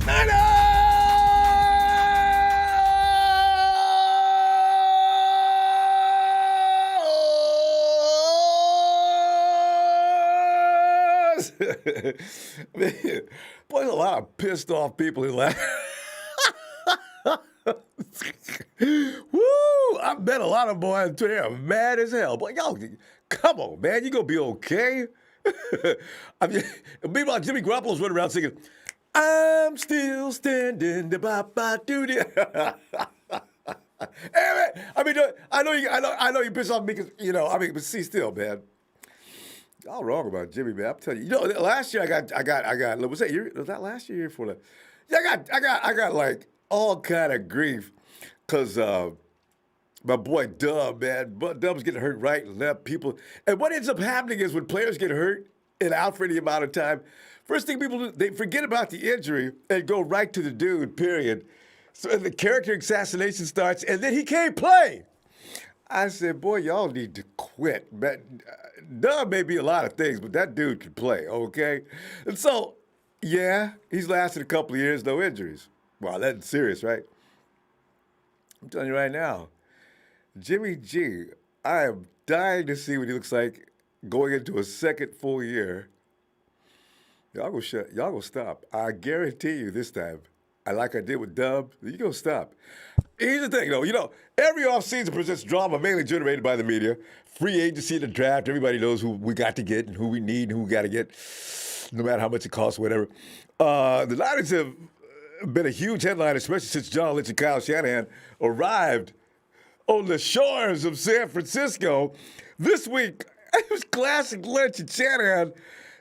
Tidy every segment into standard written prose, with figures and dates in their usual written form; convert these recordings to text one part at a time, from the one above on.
Man, boy, there's a lot of pissed off people in last. Woo! I bet a lot of boys on Twitter are mad as hell. Boy, y'all, come on, man. You gonna be okay? I mean, meanwhile, Jimmy Garoppolo's running around singing, "I'm still standing." Hey, man, I mean, I know you piss off me because but see, still, man. Y'all wrong about Jimmy, man. I'm telling you. Last year I got. Was that year? Was that last year? Year before that? Yeah, I got like all kind of grief because my boy Dub, man. Dub's getting hurt right and left. People, and what ends up happening is when players get hurt and out for any amount of time, first thing people do, they forget about the injury and go right to the dude. Period. So the character assassination starts, and then he can't play. I said, boy, y'all need to quit. Man, Dub may be a lot of things, but that dude can play, okay? And so, yeah, he's lasted a couple of years, no injuries. Wow, that's serious, right? I'm telling you right now, Jimmy G, I am dying to see what he looks like going into a second full year. Y'all go stop. I guarantee you this time, like I did with Dub, you gonna stop. Here's the thing, though. Every offseason presents drama mainly generated by the media. Free agency, the draft, everybody knows who we got to get and who we need and who we got to get, no matter how much it costs, whatever. The Niners have been a huge headline, especially since John Lynch and Kyle Shanahan arrived on the shores of San Francisco. This week, it was classic Lynch and Shanahan.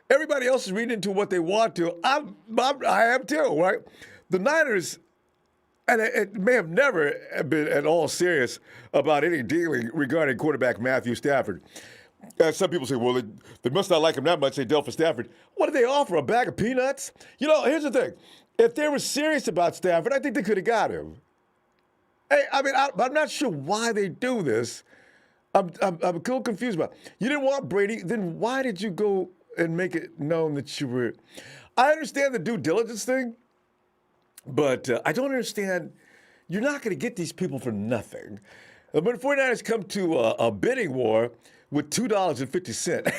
Everybody else is reading into what they want to. I am too, right? The Niners, and it may have never been at all serious about any dealing regarding quarterback Matthew Stafford. Some people say, well, they must not like him that much. They dealt for Stafford. What did they offer, a bag of peanuts? Here's the thing. If they were serious about Stafford, I think they could have got him. Hey, I'm not sure why they do this. I'm a little confused about it. You didn't want Brady, then why did you go and make it known that you were? I understand the due diligence thing. But I don't understand. You're not going to get these people for nothing. When the 49ers come to a bidding war with $2.50,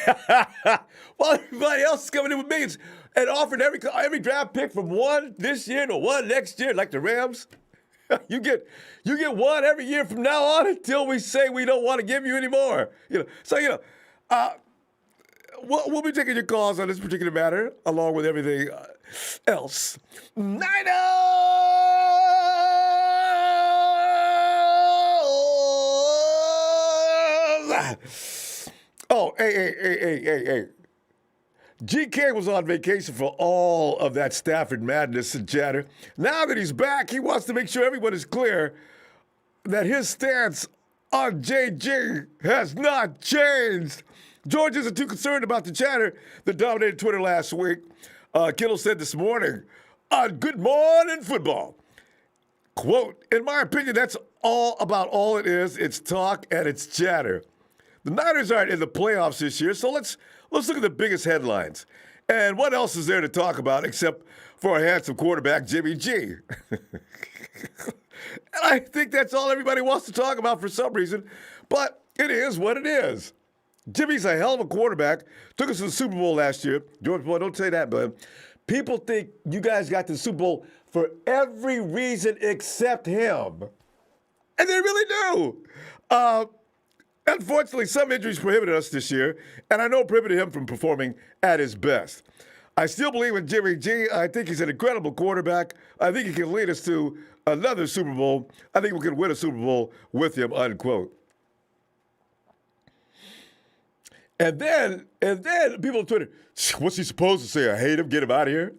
while everybody else is coming in with millions and offering every draft pick from one this year to one next year, like the Rams. You get one every year from now on until we say we don't want to give you any more. We'll be taking your calls on this particular matter, along with everything else. Niners! Oh, hey. GK was on vacation for all of that Stafford madness and chatter. Now that he's back, he wants to make sure everyone is clear that his stance on JG has not changed. George isn't too concerned about the chatter that dominated Twitter last week. Kittle said this morning on Good Morning Football, quote, "In my opinion, that's all it is. It's talk and it's chatter." The Niners aren't in the playoffs this year, so let's look at the biggest headlines. And what else is there to talk about except for a handsome quarterback, Jimmy G? And I think that's all everybody wants to talk about for some reason, but it is what it is. Jimmy's a hell of a quarterback. Took us to the Super Bowl last year. George, boy, don't say that, but people think you guys got to the Super Bowl for every reason except him. And they really do. Unfortunately, some injuries prohibited us this year, and I know prohibited him from performing at his best. I still believe in Jimmy G. I think he's an incredible quarterback. I think he can lead us to another Super Bowl. I think we can win a Super Bowl with him, unquote. And then people on Twitter, what's he supposed to say? I hate him, get him out of here.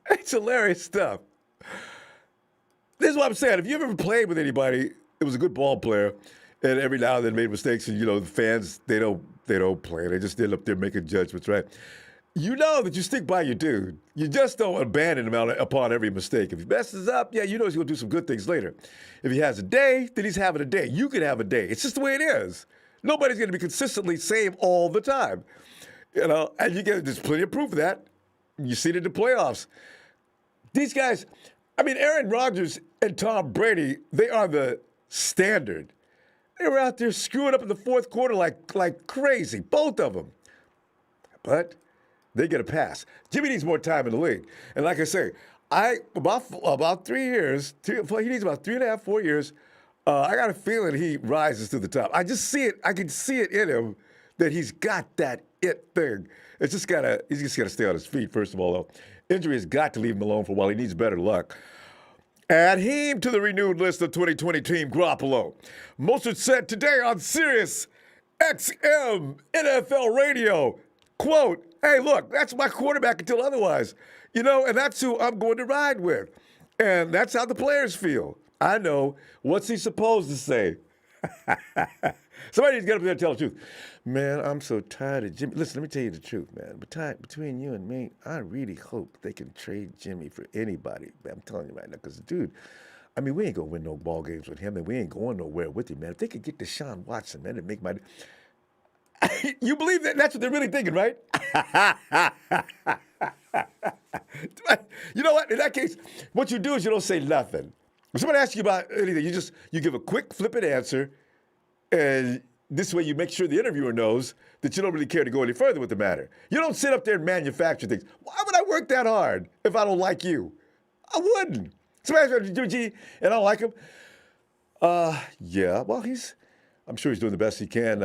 It's hilarious stuff. This is what I'm saying. If you ever played with anybody, it was a good ball player, and every now and then made mistakes, and the fans, they don't play. They just end up there making judgments, right? You know that you stick by your dude. You just don't abandon him upon every mistake. If he messes up, yeah, you know he's going to do some good things later. If he has a day, then he's having a day. You can have a day. It's just the way it is. Nobody's going to be consistently same all the time. And there's plenty of proof of that. You see it in the playoffs. These guys, Aaron Rodgers and Tom Brady, they are the standard. They were out there screwing up in the fourth quarter like crazy, both of them. But they get a pass. Jimmy needs more time in the league. And like I say, about 3 years, he needs about 3.5, 4 years. I got a feeling he rises to the top. I just see it. I can see it in him that he's got that it thing. He's just got to stay on his feet, first of all, though. Injury has got to leave him alone for a while. He needs better luck. Add him to the renewed list of 2020 team Garoppolo. Mostert said today on Sirius XM NFL radio, quote, "Hey, look, that's my quarterback until otherwise. And that's who I'm going to ride with." And that's how the players feel. I know. What's he supposed to say? Somebody's got to be there to tell the truth. Man, I'm so tired of Jimmy. Listen, let me tell you the truth, man. Between you and me, I really hope they can trade Jimmy for anybody. Man, I'm telling you right now, because, dude, we ain't going to win no ball games with him, and we ain't going nowhere with him, man. If they could get Deshaun Watson, man, it'd make my... You believe that? That's what they're really thinking, right? You know what? In that case, what you do is you don't say nothing. When somebody asks you about anything, you give a quick, flippant answer, and this way you make sure the interviewer knows that you don't really care to go any further with the matter. You don't sit up there and manufacture things. Why would I work that hard if I don't like you? I wouldn't. Somebody asks me, Jimmy G, and I don't like him. Yeah, well, I'm sure he's doing the best he can.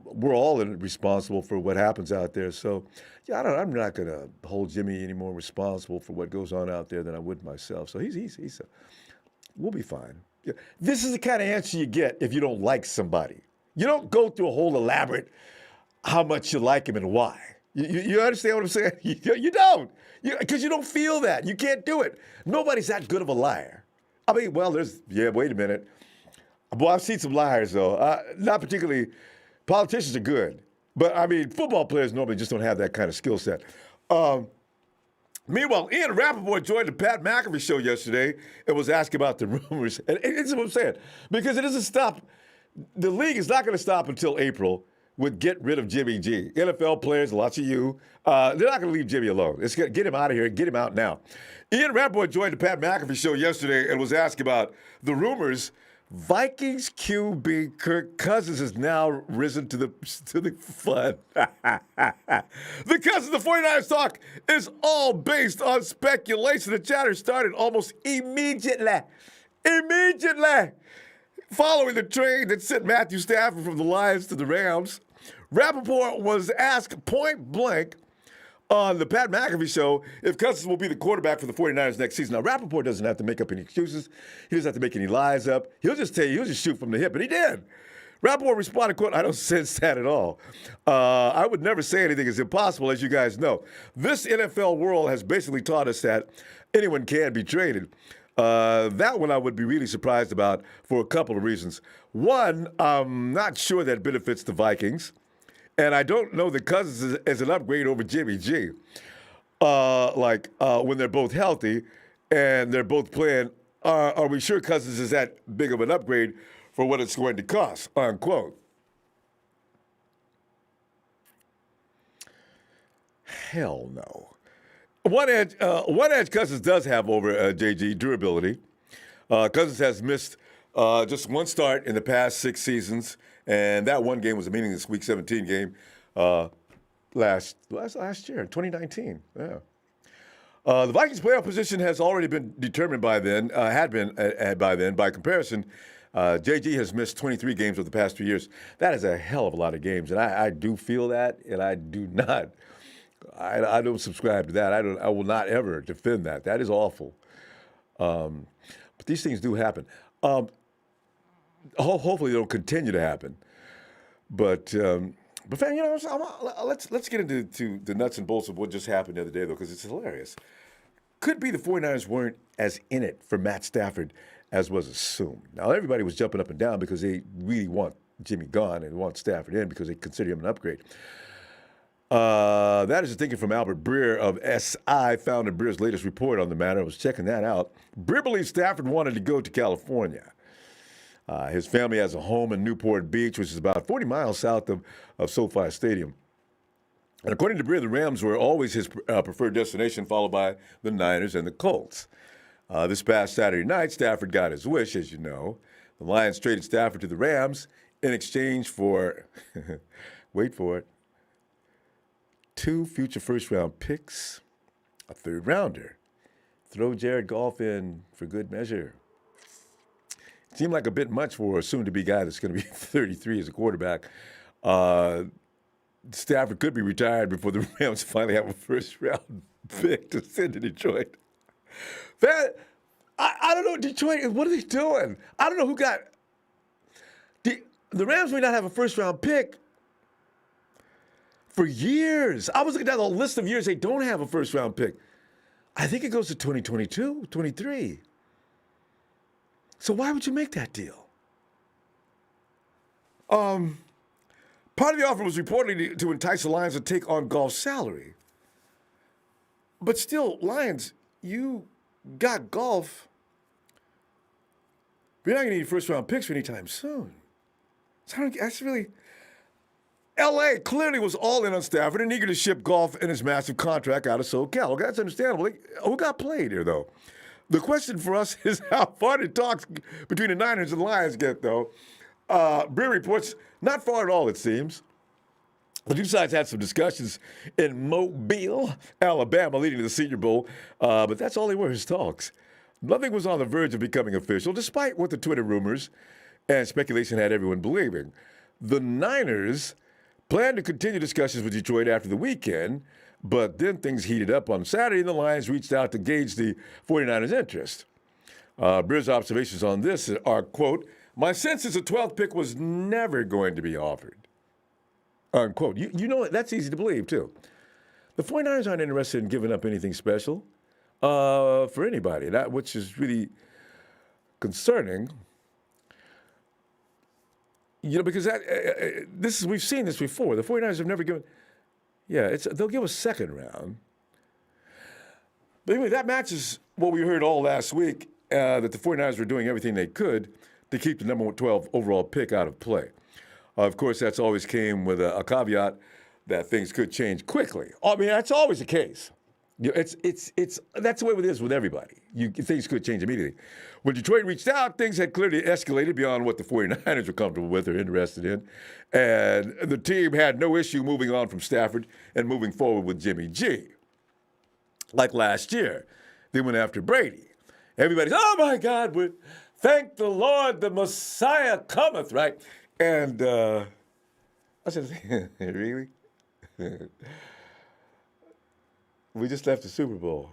We're all responsible for what happens out there. So, yeah, I'm not going to hold Jimmy any more responsible for what goes on out there than I would myself. So we'll be fine. Yeah. This is the kind of answer you get if you don't like somebody. You don't go through a whole elaborate how much you like him and why. You understand what I'm saying? You don't. Because you don't feel that. You can't do it. Nobody's that good of a liar. Wait a minute. Boy, I've seen some liars, though. Not particularly. Politicians are good. But, football players normally just don't have that kind of skill set. Meanwhile, Ian Rappaport joined the Pat McAfee show yesterday and was asking about the rumors. And it's what I'm saying. Because it doesn't stop. The league is not going to stop until April with get rid of Jimmy G. NFL players, lots of you, they're not going to leave Jimmy alone. It's going to get him out of here and get him out now. Ian Rappaport joined the Pat McAfee show yesterday and was asking about the rumors. Vikings QB Kirk Cousins has now risen to the flood. The Cousins, the 49ers talk is all based on speculation. The chatter started almost immediately. Following the trade that sent Matthew Stafford from the Lions to the Rams, Rappaport was asked point blank on the Pat McAfee show if Cousins will be the quarterback for the 49ers next season. Now, Rappaport doesn't have to make up any excuses. He doesn't have to make any lies up. He'll just tell you, he'll just shoot from the hip, and he did. Rappaport responded, quote, "I don't sense that at all. I would never say anything is impossible, as you guys know. This NFL world has basically taught us that anyone can be traded." That one I would be really surprised about for a couple of reasons. One, I'm not sure that benefits the Vikings. And I don't know that Cousins is an upgrade over Jimmy G. When they're both healthy and they're both playing, are we sure Cousins is that big of an upgrade for what it's going to cost, unquote? Hell no. One edge Cousins does have over JG, durability. Cousins has missed just one start in the past 6 seasons, and that one game was a meaningless Week 17 game last year, 2019. Yeah. The Vikings' playoff position has already been determined by then, by then. By comparison, JG has missed 23 games over the past 2 years. That is a hell of a lot of games, and I do feel that, and I do not. I don't subscribe to that. I will not ever defend that. That is awful. But these things do happen. Hopefully they'll continue to happen. But fam, let's get into the nuts and bolts of what just happened the other day, though, because it's hilarious. Could be the 49ers weren't as in it for Matt Stafford as was assumed. Now, everybody was jumping up and down because they really want Jimmy gone and want Stafford in because they consider him an upgrade. That is the thinking from Albert Breer of SI, found in Breer's latest report on the matter. I was checking that out. Breer believes Stafford wanted to go to California. His family has a home in Newport Beach, which is about 40 miles south of SoFi Stadium. And according to Breer, the Rams were always his preferred destination, followed by the Niners and the Colts. This past Saturday night, Stafford got his wish, as you know. The Lions traded Stafford to the Rams in exchange for, wait for it, 2 future first-round picks, a third-rounder. Throw Jared Goff in for good measure. It seemed like a bit much for a soon-to-be guy that's going to be 33 as a quarterback. Stafford could be retired before the Rams finally have a first-round pick to send to Detroit. I don't know, Detroit, what are they doing? I don't know who got... The Rams may not have a first-round pick for years. I was looking down the list of years they don't have a first-round pick. I think it goes to 2022, 23. So why would you make that deal? Part of the offer was reportedly to entice the Lions to take on Goff's salary. But still, Lions, you got Goff. You're not going to need first-round picks for any time soon. So that's really... L.A. clearly was all in on Stafford and eager to ship Goff and his massive contract out of SoCal. Okay, that's understandable. Who got played here, though? The question for us is how far did talks between the Niners and the Lions get, though? Breer reports not far at all, it seems. The two sides had some discussions in Mobile, Alabama, leading to the Senior Bowl, but that's all they were, his talks. Nothing was on the verge of becoming official, despite what the Twitter rumors and speculation had everyone believing. The Niners planned to continue discussions with Detroit after the weekend, but then things heated up on Saturday, and the Lions reached out to gauge the 49ers' interest. Breer's observations on this are, quote, "My sense is the 12th pick was never going to be offered," unquote. You know, that's easy to believe, too. The 49ers aren't interested in giving up anything special for anybody, which is really concerning. You know, because we've seen this before. The 49ers have never given, they'll give a second round. But anyway, that matches what we heard all last week, that the 49ers were doing everything they could to keep the number 12 overall pick out of play. Of course, that's always came with a caveat that things could change quickly. I mean, that's always the case. You know, that's the way it is with everybody. Things could change immediately. When Detroit reached out, things had clearly escalated beyond what the 49ers were comfortable with or interested in. And the team had no issue moving on from Stafford and moving forward with Jimmy G. Like last year, they went after Brady. Everybody's, oh my God, thank the Lord, the Messiah cometh, right? And I said, really? We just left the Super Bowl.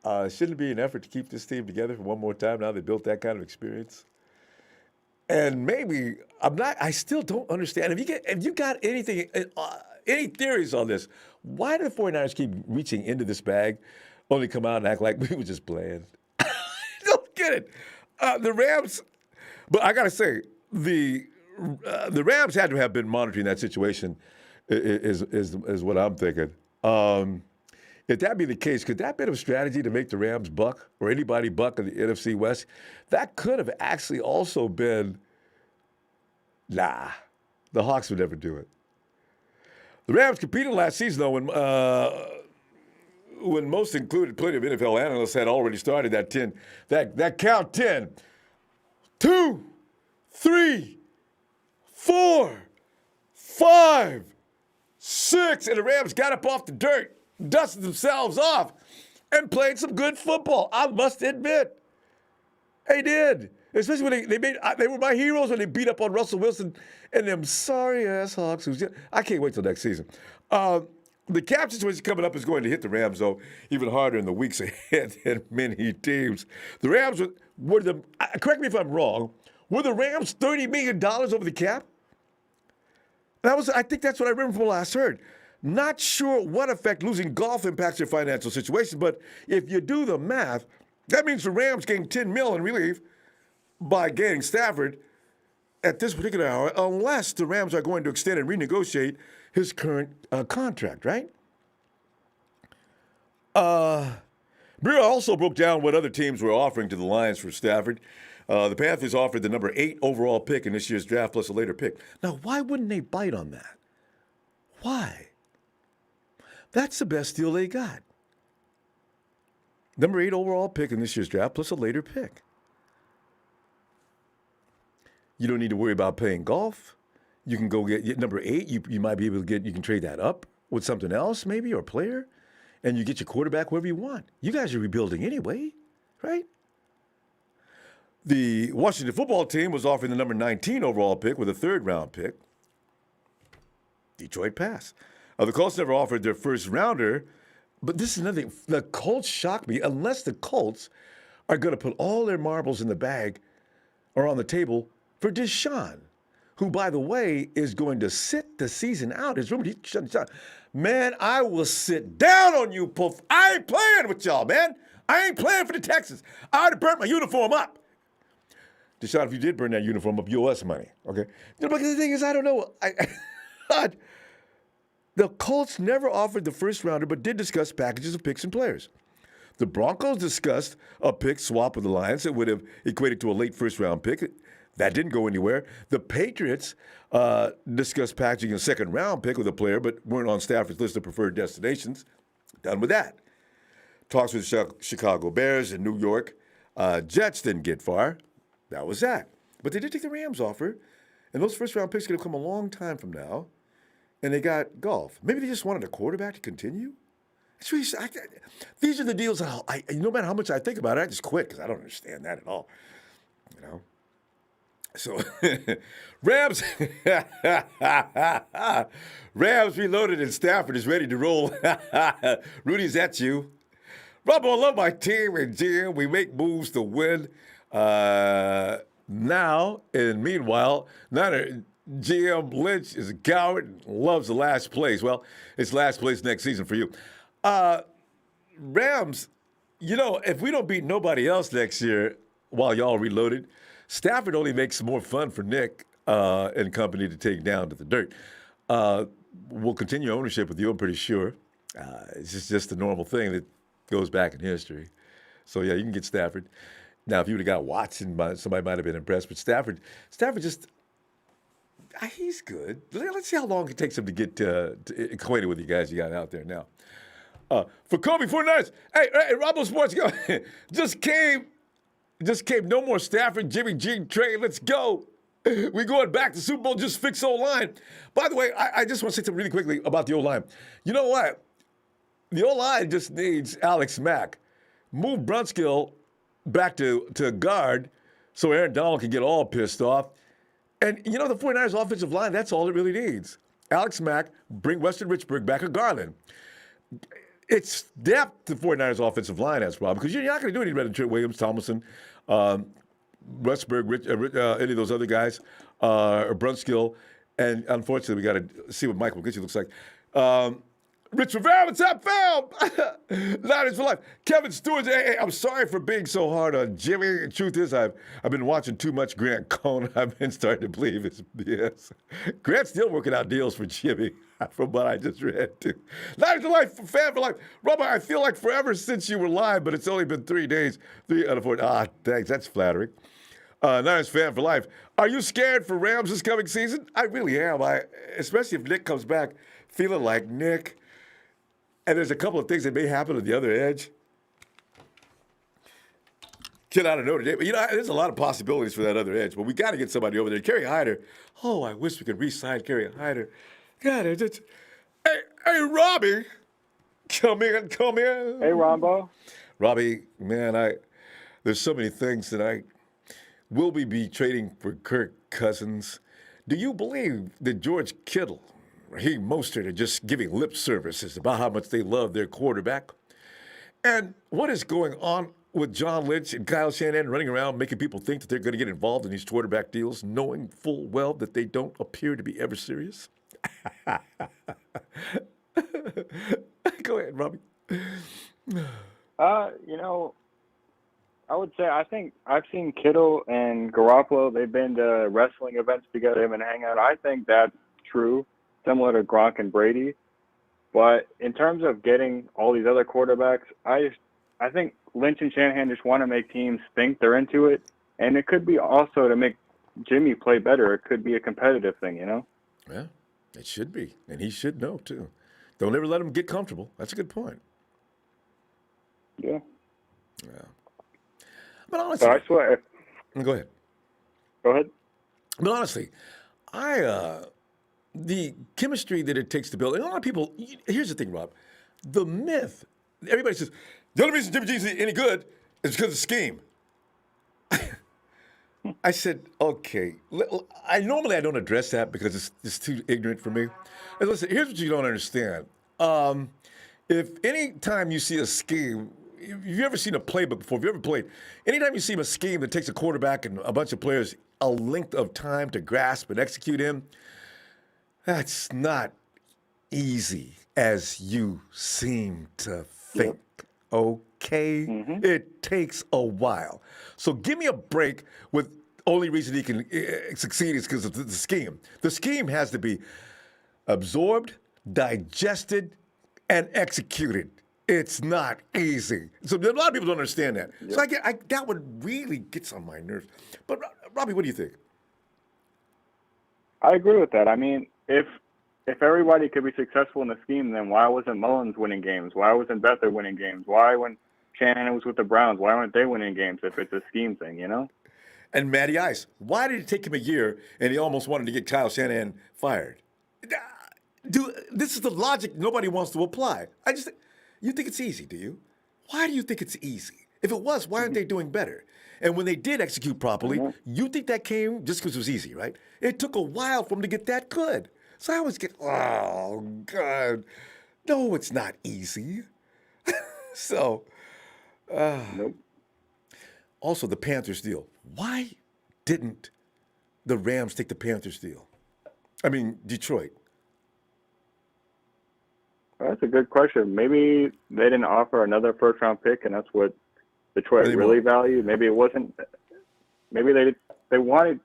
Shouldn't it be an effort to keep this team together for one more time now they built that kind of experience? And maybe, I still don't understand. If you got anything, any theories on this, why do the 49ers keep reaching into this bag, only come out and act like we were just playing? I don't get it. The Rams, but I got to say, the Rams had to have been monitoring that situation is what I'm thinking. If that be the case, could that be a strategy to make the Rams buck or anybody buck in the NFC West? That could have actually also been, the Hawks would never do it. The Rams competed last season, though, when most included plenty of NFL analysts had already started that count 10. 2, 3, 4, 5, 6, and the Rams got up off the dirt, dusted themselves off, and played some good football. I must admit, they did. Especially when they were my heroes when they beat up on Russell Wilson and them sorry-ass Hawks. I can't wait till next season. The cap situation coming up is going to hit the Rams, though, even harder in the weeks ahead than many teams. The Rams were correct me if I'm wrong, were the Rams $30 million over the cap? I think that's what I remember from last heard. Not sure what effect losing Goff impacts your financial situation, but if you do the math, that means the Rams gained $10 million in relief by gaining Stafford at this particular hour, unless the Rams are going to extend and renegotiate his current contract, right? Breer also broke down what other teams were offering to the Lions for Stafford. The Panthers offered the number 8 overall pick in this year's draft plus a later pick. Now, why wouldn't they bite on that? Why? That's the best deal they got. Number 8 overall pick in this year's draft, plus a later pick. You don't need to worry about playing golf. You can go get number 8. You might be able to get. You can trade that up with something else, maybe, or a player, and you get your quarterback wherever you want. You guys are rebuilding anyway, right? The Washington football team was offering the number 19 overall pick with a 3rd round pick. Detroit passed. The Colts never offered their first rounder, but this is another thing. The Colts shocked me. Unless the Colts are going to put all their marbles in the bag or on the table for Deshaun, who, by the way, is going to sit the season out. It's rumored he's shutting down. Man, I will sit down on you, Puff. I ain't playing with y'all, man. I ain't playing for the Texans. I already burnt my uniform up. Deshaun, if you did burn that uniform up, you owe us money, okay? But the thing is, I don't know. The Colts never offered the first rounder, but did discuss packages of picks and players. The Broncos discussed a pick swap with the Lions that would have equated to a late first-round pick. That didn't go anywhere. The Patriots discussed packaging a second-round pick with a player, but weren't on Stafford's list of preferred destinations. Done with that. Talks with Chicago Bears and New York Jets didn't get far. That was that. But they did take the Rams offer, and those first-round picks are going to come a long time from now. And they got golf. Maybe they just wanted a quarterback to continue. It's really, these are the deals that no matter how much I think about it, I just quit because I don't understand that at all. You know. So Rams, Rams reloaded and Stafford is ready to roll. Rudy's at you. Ronbo, I love my team and GM. We make moves to win. Now and meanwhile, GM Lynch is a coward and loves the last place. Well, it's last place next season for you. Rams, if we don't beat nobody else next year while y'all reloaded, Stafford only makes more fun for Nick and company to take down to the dirt. We'll continue ownership with you, I'm pretty sure. It's just a normal thing that goes back in history. So, yeah, you can get Stafford. Now, if you would have got Watson, somebody might have been impressed. But Stafford just... he's good. Let's see how long it takes him to get acquainted with you guys you got out there now. For Kobe 49ers, hey, Ronbo Sports, go. just came. No more Stafford, Jimmy G trade. Let's go. We going back to Super Bowl. Just fix O-line. By the way, I just want to say something really quickly about the O-line. You know what? The O-line just needs Alex Mack. Move Brunskill back to guard so Aaron Donald can get all pissed off. And, the 49ers offensive line, that's all it really needs. Alex Mack, bring Weston Richburg back of Garland. It's depth the 49ers offensive line has a problem because you're not going to do any better than Trent Williams, Tomlinson, Westberg, any of those other guys, or Brunskill. And unfortunately, we got to see what Michael McGinty looks like. Rich Rivera, what's up, fam? Niners for life. Kevin Stewart, hey, I'm sorry for being so hard on Jimmy. The truth is, I've been watching too much Grant Cohn. I've been starting to believe it's BS. Grant's still working out deals for Jimmy, from what I just read, too. Niners for life, fan for life. Robert, I feel like forever since you were live, but it's only been 3 days. 3 out of 4. Thanks. That's flattering. Niners fan for life. Are you scared for Rams this coming season? I really am. Especially if Nick comes back feeling like Nick. And there's a couple of things that may happen at the other edge. Kid out of Notre Dame. There's a lot of possibilities for that other edge, but we got to get somebody over there. Kerry Hyder. Oh, I wish we could re-sign Kerry Hyder. God, hey, Robbie. Come in. Hey, Ronbo. Robbie, man, there's so many things that will we be trading for Kirk Cousins? Do you believe that George Kittle, Raheem Mostert are just giving lip services about how much they love their quarterback? And what is going on with John Lynch and Kyle Shanahan running around making people think that they're going to get involved in these quarterback deals, knowing full well that they don't appear to be ever serious? Go ahead, Robbie. I would say I think I've seen Kittle and Garoppolo. They've been to wrestling events together and hang out. I think that's true, similar to Gronk and Brady. But in terms of getting all these other quarterbacks, I think Lynch and Shanahan just want to make teams think they're into it. And it could be also to make Jimmy play better. It could be a competitive thing, Yeah, it should be. And he should know, too. Don't ever let them get comfortable. That's a good point. Yeah. Yeah. But So honestly, I swear. go ahead. Go ahead. But honestly, the chemistry that it takes to build, and a lot of people, here's the thing, Rob. The myth, everybody says, the only reason Jimmy G's any good is because of scheme. I said, okay. I don't address that because it's too ignorant for me. And listen, here's what you don't understand. If any time you see a scheme, if you've ever seen a playbook before, if you ever played, anytime you see a scheme that takes a quarterback and a bunch of players a length of time to grasp and execute in, that's not easy as you seem to think. Yep. Okay? Mm-hmm. It takes a while. So give me a break with only reason he can succeed is because of the scheme. The scheme has to be absorbed, digested, and executed. It's not easy. So a lot of people don't understand that. Yep. So that would really get on my nerves. But Robbie, what do you think? I agree with that. I mean, if everybody could be successful in the scheme, then why wasn't Mullins winning games? Why wasn't Beathard winning games? Why, when Shanahan was with the Browns, why weren't they winning games if it's a scheme thing, you know? And Matty Ice, why did it take him a year and he almost wanted to get Kyle Shanahan fired? This is the logic nobody wants to apply. You think it's easy, do you? Why do you think it's easy? If it was, why aren't they doing better? And when they did execute properly, you think that came just because it was easy, right? It took a while for them to get that good. So I always get, oh, God. No, it's not easy. So, Nope. also the Panthers deal. Why didn't the Rams take the Panthers deal? I mean, Detroit. That's a good question. Maybe they didn't offer another first-round pick, and that's what Detroit Really really want. valued. Maybe it wasn't. Maybe they wanted.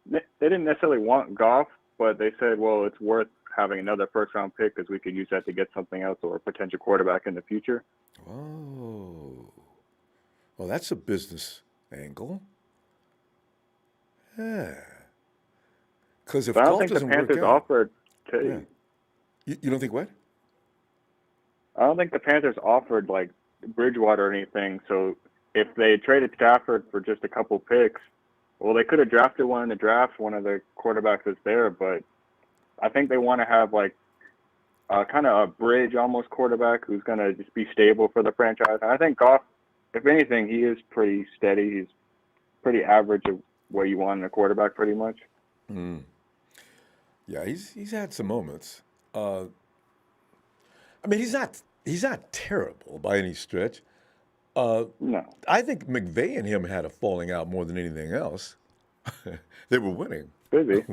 They didn't necessarily want Goff, but they said, well, it's worth having another first-round pick because we could use that to get something else or a potential quarterback in the future. Oh. Well, that's a business angle. Yeah. Because if But I don't golf think the doesn't work Panthers out, offered. you don't think what? I don't think the Panthers offered like Bridgewater or anything. So if they traded Stafford for just a couple picks, well, they could have drafted one in the draft, one of the quarterbacks that's there. But I think they want to have like kind of a bridge almost quarterback who's going to just be stable for the franchise. And I think Goff, if anything, he is pretty steady. He's pretty average of what you want in a quarterback, pretty much. Mm. Yeah, he's had some moments. I mean, he's not terrible by any stretch. No. I think McVay and him had a falling out more than anything else. They were winning. Busy.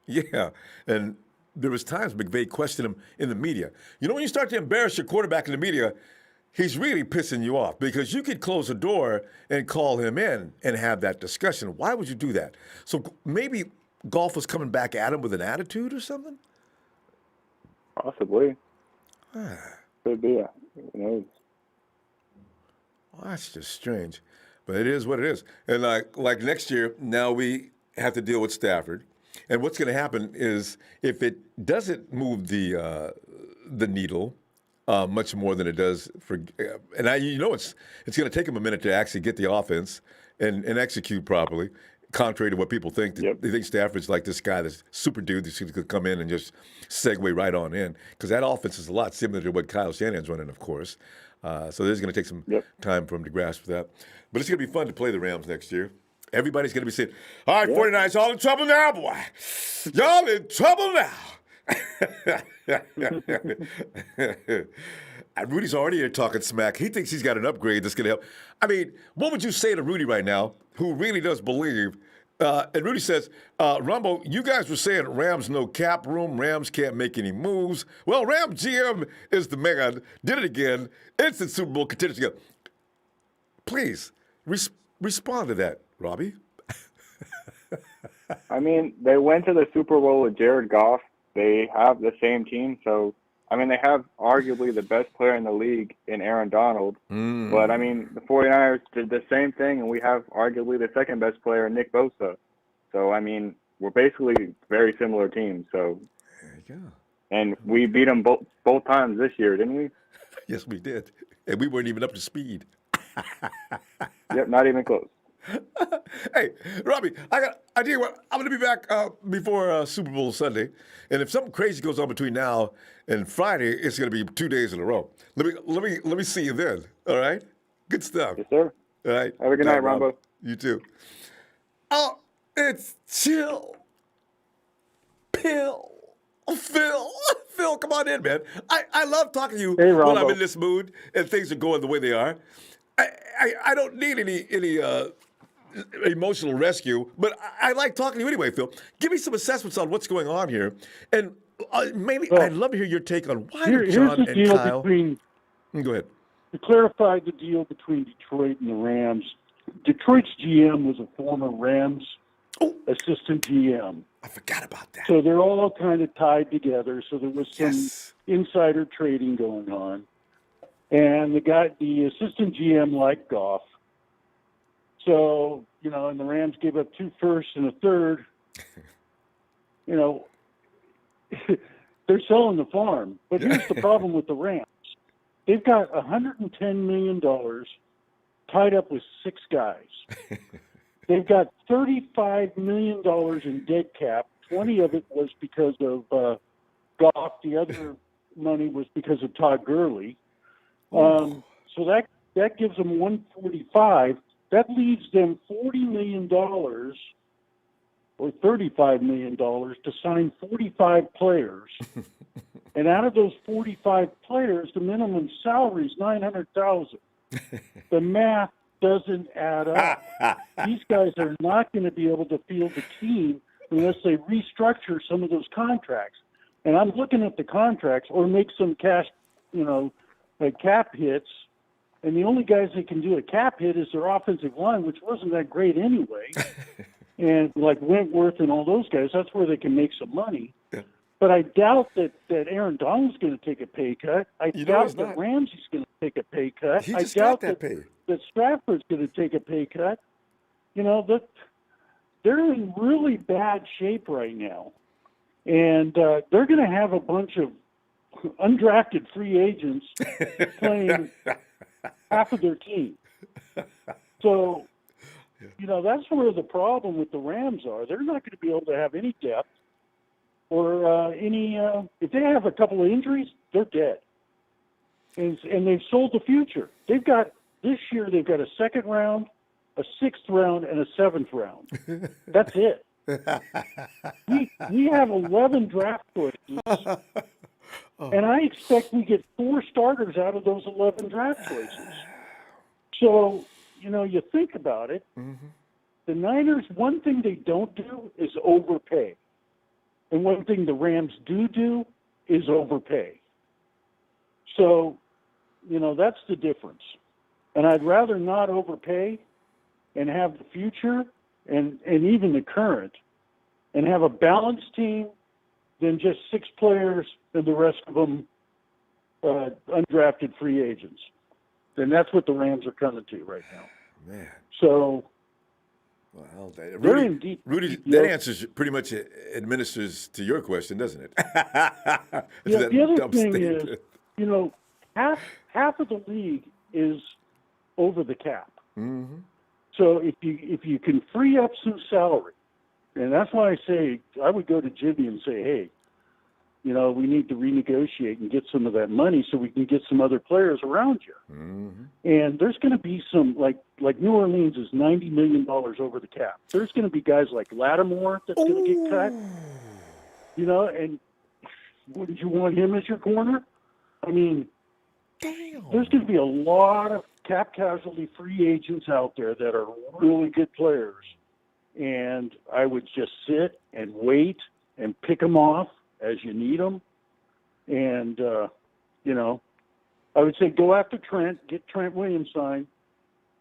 Yeah, and there was times McVay questioned him in the media. You know, when you start to embarrass your quarterback in the media, he's really pissing you off because you could close the door and call him in and have that discussion. Why would you do that? So maybe Golf was coming back at him with an attitude or something? Possibly. Could be. Who knows? Well, that's just strange, but it is what it is. And like next year, now we have to deal with Stafford. And what's going to happen is if it doesn't move the needle much more than it does for, and it's going to take him a minute to actually get the offense and execute properly. Contrary to what people think, they think Stafford's like this guy, this super dude that's going to come in and just segue right on in. Because that offense is a lot similar to what Kyle Shanahan's running, of course. So there's going to take some time for him to grasp that. But it's going to be fun to play the Rams next year. Everybody's going to be saying, all right, 49ers, y'all in trouble now, boy. Y'all in trouble now. And Rudy's already here talking smack. He thinks he's got an upgrade that's going to help. I mean, what would you say to Rudy right now, who really does believe? And Rudy says, Ronbo, you guys were saying Rams no cap room, Rams can't make any moves. Well, Rams GM is the man, did it again, instant Super Bowl contenders again. Please, respond to that, Robbie. I mean, they went to the Super Bowl with Jared Goff. They have the same team, so I mean, they have arguably the best player in the league in Aaron Donald. But, I mean, the 49ers did the same thing, and we have arguably the second best player, Nick Bosa. So, I mean, we're basically very similar teams. So There you go. and we beat them both times this year, didn't we? Yes, we did. And we weren't even up to speed. Yep, not even close. Hey, Robbie, I tell you what, I'm going to be back before Super Bowl Sunday. And if something crazy goes on between now and Friday, it's going to be 2 days in a row. Let me see you then. All right? Good stuff. Yes, sir. All right. Have a good night, Ronbo. You too. Oh, it's chill. Pill. Phil, come on in, man. I love talking to you Hey, when I'm Ronbo. in this mood and things are going the way they are. I don't need any emotional rescue, but I like talking to you anyway, Phil. Give me some assessments on what's going on here, and mainly Well, I'd love to hear your take on why Here, did here's John the and deal Kyle. between, Go ahead. to clarify the deal between Detroit and the Rams. Detroit's GM was a former Rams Oh, assistant GM. I forgot about that. So they're all kind of tied together. So there was some Yes. insider trading going on. And the assistant GM liked Goff. So, and the Rams gave up 2 firsts and a third. They're selling the farm. But here's the problem with the Rams. They've got $110 million tied up with 6 guys. They've got $35 million in dead cap. 20 of it was because of Goff. The other money was because of Todd Gurley. So that gives them 145. That leaves them $40 million or $35 million to sign 45 players. And out of those 45 players, the minimum salary is $900,000. The math doesn't add up. These guys are not going to be able to field the team unless they restructure some of those contracts. And I'm looking at the contracts or make some cash, like cap hits. And the only guys that can do a cap hit is their offensive line, which wasn't that great anyway. And like Wentworth and all those guys, that's where they can make some money. Yeah. But I doubt that Aaron Donald's going to take a pay cut. I doubt he's that not. Ramsey's going to take a pay cut. He I just got doubt that pay. that Stafford's going to take a pay cut. That they're in really bad shape right now. And they're going to have a bunch of undrafted free agents playing half of their team. So, that's where the problem with the Rams are. They're not going to be able to have any depth or if they have a couple of injuries, they're dead. And they've sold the future. This year they've got a 2nd round, a 6th round, and a 7th round. That's it. We have 11 draft choices. And I expect we get 4 starters out of those 11 draft choices. So, you think about it. Mm-hmm. The Niners, one thing they don't do is overpay. And one thing the Rams do is overpay. So, that's the difference. And I'd rather not overpay and have the future and even the current and have a balanced team than just 6 players and the rest of them undrafted free agents. And that's what the Rams are coming to right now. Man. So, Well, they're in deep. Rudy, deep that yoke. answers pretty much administers to your question, doesn't it? Yeah, That the other dumb thing statement. is, half of the league is over the cap. Mm-hmm. So if you can free up some salary, and that's why I say I would go to Jimmy and say, hey, we need to renegotiate and get some of that money so we can get some other players around you. Mm-hmm. And there's going to be some like New Orleans is $90 million over the cap. There's going to be guys like Lattimore that's going to get cut. And wouldn't you want him as your corner? I mean, Damn. there's going to be a lot of cap casualty free agents out there that are really good players. And I would just sit and wait and pick them off as you need them. And, I would say go after Trent, get Trent Williams signed,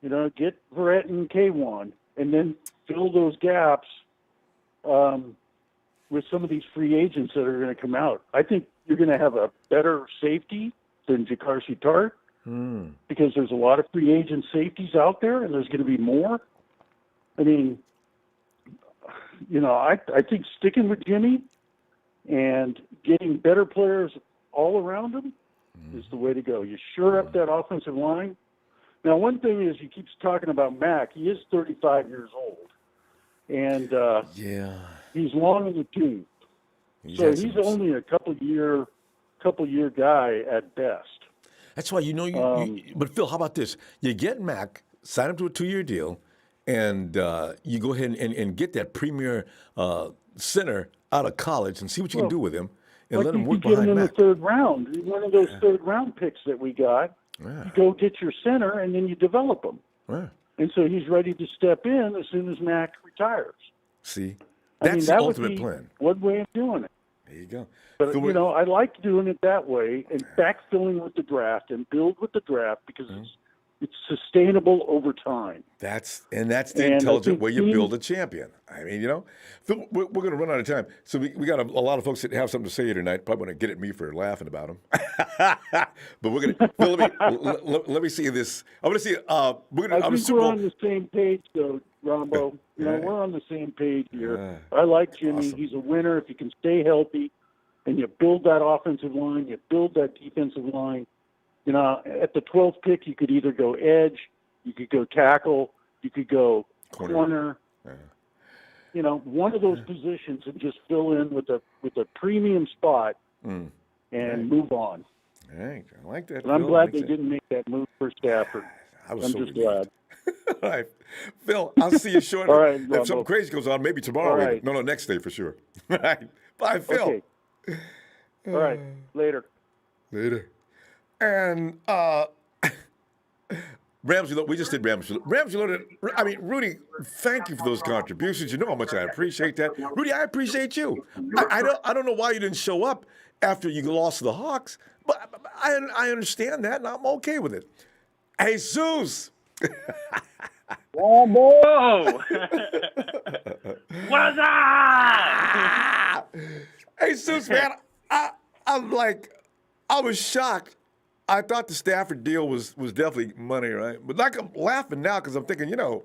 get Verrett and K1, and then fill those gaps with some of these free agents that are going to come out. I think you're going to have a better safety than Jakarsi Tart because there's a lot of free agent safeties out there, and there's going to be more. I mean, I think sticking with Jimmy and getting better players all around him is the way to go. You shore up that offensive line. Now, one thing is, he keeps talking about Mac. He is 35 years old, and he's long in the tooth. So he's only a couple year guy at best. That's why but Phil, how about this? You get Mac, sign him to a 2-year deal, and you go ahead and get that premier center out of college and see what you can do with him, and let him work behind Mac. You get him in the third round, one of those third-round picks that we got. Yeah. You go get your center, and then you develop him. Yeah. And so he's ready to step in as soon as Mac retires. See, that's the ultimate plan. One way of doing it. There you go. But, I like doing it that way and backfilling with the draft and build with the draft because it's sustainable over time. That's the intelligent way you build a champion. I mean, Phil, we're going to run out of time. So we got a lot of folks that have something to say here tonight. Probably want to get at me for laughing about them. But we're going to, Phil, let me see this. I want to see, I think we're on the same page, though, Ronbo. We're on the same page here. I like Jimmy. Awesome. He's a winner if he can stay healthy. And you build that offensive line, you build that defensive line. At the 12th pick, you could either go edge, you could go tackle, you could go corner. One of those positions, and just fill in with a premium spot and move on. All right, I like that. And I'm glad they didn't make that move for Stafford. I'm just glad. All right, Phil, I'll see you shortly. All right, if something crazy goes on, maybe tomorrow. All right. No, next day for sure. All right, bye, Phil. Okay. All right, later. And Ramsey, we just did Ramsey. Rudy, thank you for those contributions. You know how much I appreciate that. Rudy, I appreciate you. I don't know why you didn't show up after you lost to the Hawks, but I understand that, and I'm okay with it. Jesus. Whoa! What's up? Jesus, man, I was shocked. I thought the Stafford deal was definitely money, right? But I'm laughing now because I'm thinking, I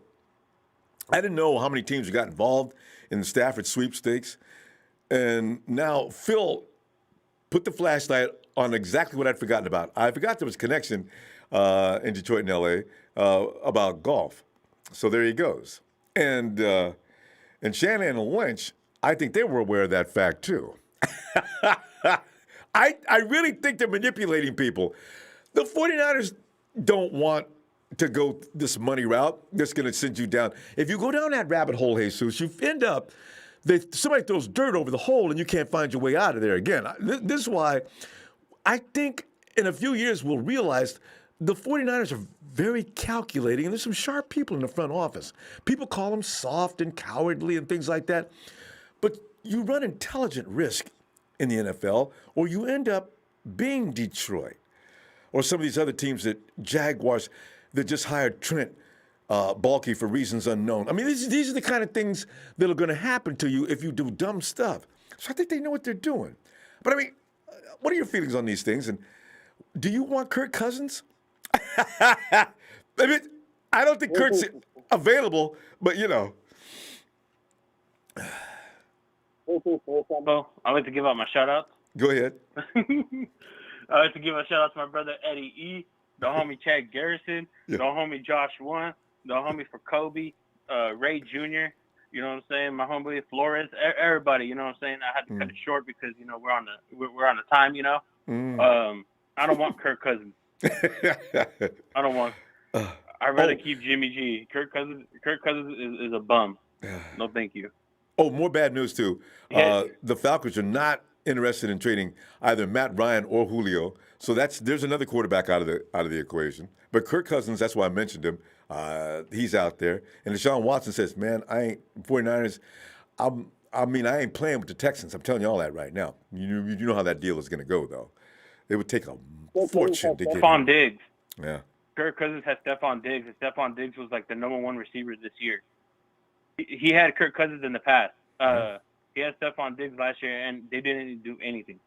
didn't know how many teams got involved in the Stafford sweepstakes. And now Phil put the flashlight on exactly what I'd forgotten about. I forgot there was a connection in Detroit and L.A. About golf. So there he goes. And Shanahan and Lynch, I think they were aware of that fact too. I really think they're manipulating people. The 49ers don't want to go this money route that's going to send you down. If you go down that rabbit hole, Jesus, you end up, somebody throws dirt over the hole and you can't find your way out of there again. This is why I think in a few years we'll realize the 49ers are very calculating, and there's some sharp people in the front office. People call them soft and cowardly and things like that. But you run intelligent risk in the NFL, or you end up being Detroit or some of these other teams that Jaguars that just hired Trent Baalke for reasons unknown. I mean, these are the kind of things that are going to happen to you if you do dumb stuff. So I think they know what they're doing. But I mean, what are your feelings on these things? And do you want Kirk Cousins? I mean, I don't think Kirk's available, but Well, I'd like to give out my shout-outs. Go ahead. I'd like to give a shout-out to my brother Eddie E., the homie Chad Garrison, the homie Josh One, the homie for Kobe, Ray Jr., you know what I'm saying, my homie Flores, everybody, you know what I'm saying. I had to cut it short because, we're on the time, I don't want Kirk Cousins. I don't want. I'd rather keep Jimmy G. Kirk Cousins is a bum. No, thank you. Oh, more bad news too. The Falcons are not interested in trading either Matt Ryan or Julio. So there's another quarterback out of the equation. But Kirk Cousins, that's why I mentioned him. He's out there. And Deshaun Watson says, "Man, 49ers. I ain't playing with the Texans. I'm telling you all that right now. You know how that deal is going to go, though. It would take a fortune to get Stephon Diggs. Yeah. Kirk Cousins has Stephon Diggs, and Stephon Diggs was like the number one receiver this year. He had Kirk Cousins in the past. He had Stephon Diggs last year, and they didn't do anything.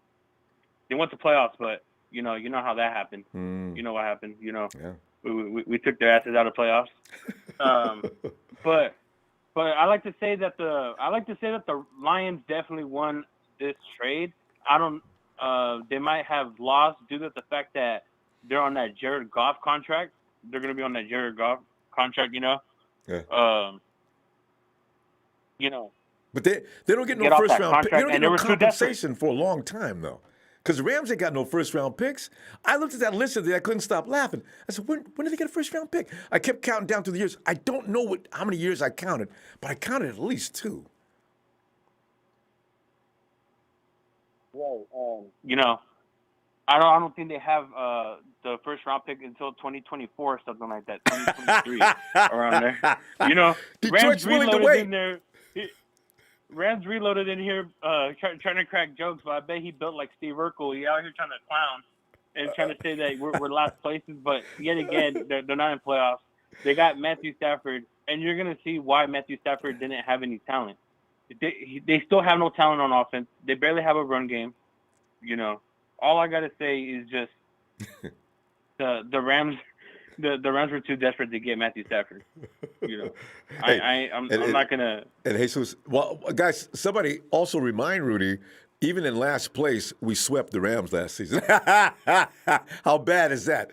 They went to playoffs, but you know how that happened. You know what happened. We took their asses out of playoffs. But I like to say that the Lions definitely won this trade, I don't. They might have lost due to the fact that they're on that Jared Goff contract. They're going to be on that Jared Goff contract, you know. Yeah. You know. But they don't get no Get off first that round pick. They contract, don't get and they no were too desperate. compensation for a long time though. Because the Rams ain't got no first round picks. I looked at that list and I couldn't stop laughing. I said, when did they get a first round pick? I kept counting down through the years. I don't know how many years I counted, but I counted at least 2. You know, I don't think they have the first round pick until 2024 or something like that, 2023 around there. You know, Detroit's willing to wait. Rams reloaded in here trying to crack jokes, but I bet he built like Steve Urkel. He out here trying to clown and trying to say that we're last places, but yet again they're not in playoffs. They got Matthew Stafford, and you're gonna see why Matthew Stafford didn't have any talent. They still have no talent on offense. They barely have a run game. You know, all I gotta say is just the Rams. The Rams were too desperate to get Matthew Stafford. You know, I'm not gonna. And Jesus, well, guys, somebody also remind Rudy. Even in last place, we swept the Rams last season. How bad is that?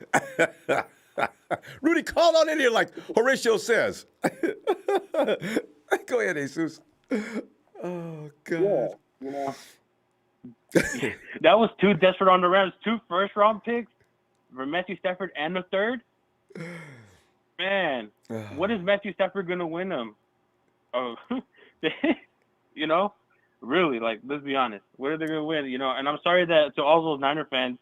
Rudy, call on in here like Horatio says. Go ahead, Jesus. Oh, God. Yeah, you know. That was too desperate on the Rams. 2 first-round picks for Matthew Stafford and the third. Man, what is Matthew Stafford going to win them? Oh, you know, really, like, let's be honest. What are they going to win? You know, and I'm sorry that to all those Niner fans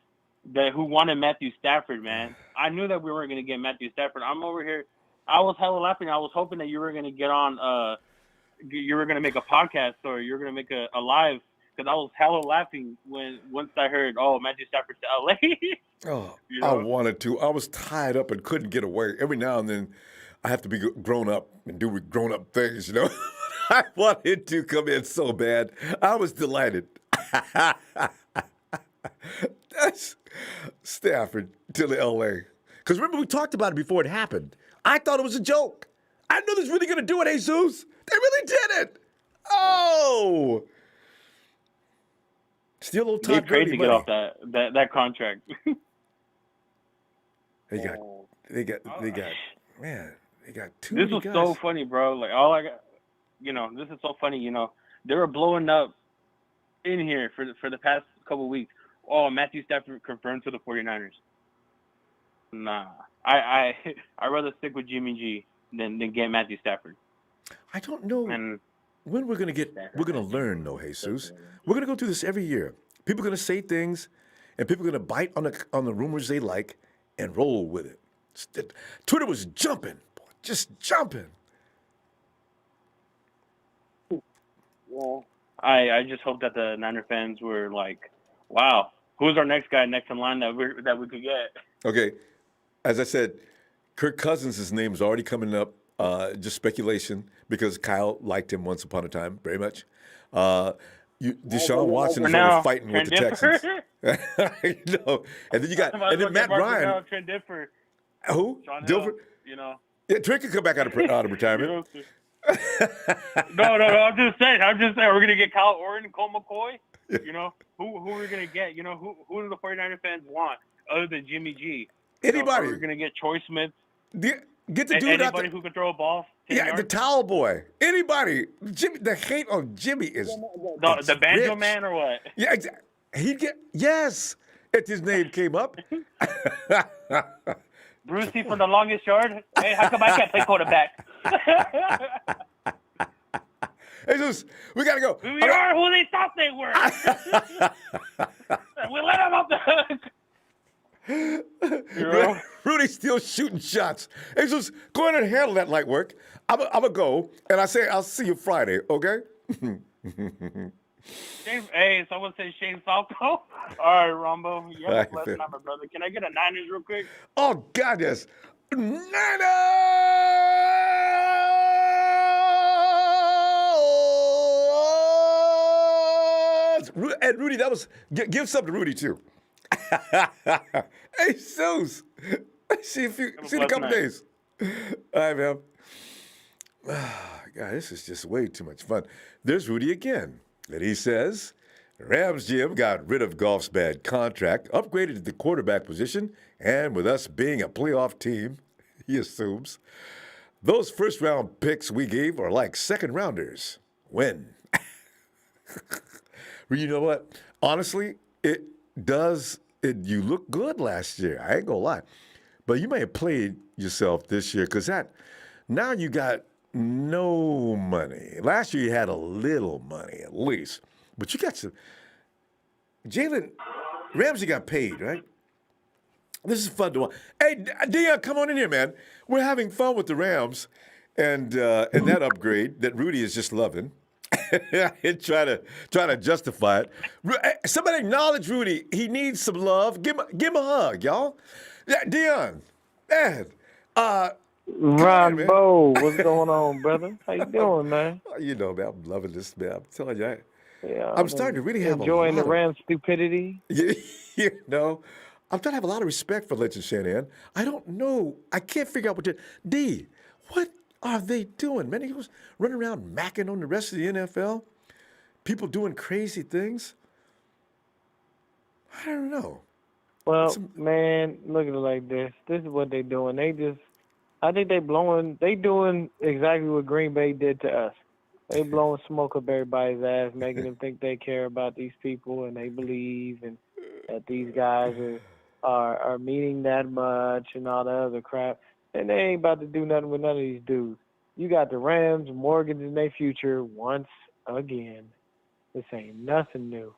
who wanted Matthew Stafford, man. I knew that we weren't going to get Matthew Stafford. I'm over here. I was hella laughing. I was hoping that you were going to get on, you were going to make a podcast or you were going to make a live, because I was hella laughing once I heard, Matthew Stafford to LA. Oh, you know? I wanted to. I was tied up and couldn't get away. Every now and then, I have to be grown up and do grown-up things, you know. I wanted to come in so bad. I was delighted. That's Stafford to the L.A. Because remember, we talked about it before it happened. I thought it was a joke. I knew this was really going to do it, Jesus. They really did it. Oh. Still a little Todd They prayed Gurley to get money. off that contract. They got, man, they got 2 This many was guys. so funny, bro. Like, all I got, you know, this is so funny. You know, they were blowing up in here for the past couple of weeks. Oh, Matthew Stafford confirmed to the 49ers. Nah, I'd rather stick with Jimmy G than get Matthew Stafford. I don't know And when we're going to learn, though, Jesus. We're going to go through this every year. People are going to say things, and people are going to bite on the rumors they like and roll with it. Twitter was jumping, boy, just jumping. well, I just hope that the Niner fans were like, wow, who's our next guy next in line that we could get? Okay, as I said, Kirk Cousins' name is already coming up. Just speculation because Kyle liked him once upon a time very much. Deshaun Watson is always fighting with the Texans. You know, and then you got Matt Ryan. Trent Dilfer. Who? Sean Dilfer? Hill, you know. Yeah, Trent could come back out of retirement. No. I'm just saying. We're gonna get Kyle Orton, Cole McCoy. You know, who are we gonna get? You know, who do the 49er fans want other than Jimmy G? Anybody? We're gonna get Troy Smith. Get the dude out Anybody there. who can throw a ball. 10 Yeah, yards. the towel boy. Anybody. Jimmy. The hate on Jimmy is The banjo rich. man or what? Yeah, exactly. He'd get yes if his name came up. Brucey for the longest yard. Hey, how come I can't play quarterback? Jesus, we gotta go. We are who they thought they were. We let them off the hook. You know? Rudy's still shooting shots. Jesus, go ahead and handle that light work. I'm gonna go, and I'll see you Friday, okay? Hey, someone said Shane Falco. All right, Ronbo. You have a All right, blessed man. night, my brother. Can I get a Niners real quick? Oh God, yes. Niners! And Rudy, that was give some to Rudy too. Hey, Zeus. See you in a couple days. All right, man. God, this is just way too much fun. There's Rudy again. And he says, Rams GM got rid of Goff's bad contract, upgraded the quarterback position, and with us being a playoff team, he assumes, those first-round picks we gave are like second-rounders. When? You know what? Honestly, it does. You look good last year. I ain't gonna lie. But you may have played yourself this year because now you got no money. Last year you had a little money at least. But you got some. Jalen Ramsey got paid, right? This is fun to watch. Hey, Dion, come on in here, man. We're having fun with the Rams and that upgrade that Rudy is just loving. And trying to justify it. Somebody acknowledge Rudy. He needs some love. Give him a hug, y'all. Yeah, Dion, man. Ronbo, what's going on, brother? How you doing, man? You know, man, I'm loving this, man. I'm telling you, Yeah, I'm starting to really have enjoying the Rams' stupidity. You know, I'm starting to have a lot of respect for Lynch and Shanahan. I don't know. I can't figure out what are they doing, man? He was running around macking on the rest of the NFL. People doing crazy things. I don't know. Well, man, look at it like this. This is what they're doing. I think they doing exactly what Green Bay did to us. They blowing smoke up everybody's ass, making them think they care about these people and they believe and that these guys are meaning that much and all that other crap. And they ain't about to do nothing with none of these dudes. You got the Rams mortgaging their future once again. This ain't nothing new.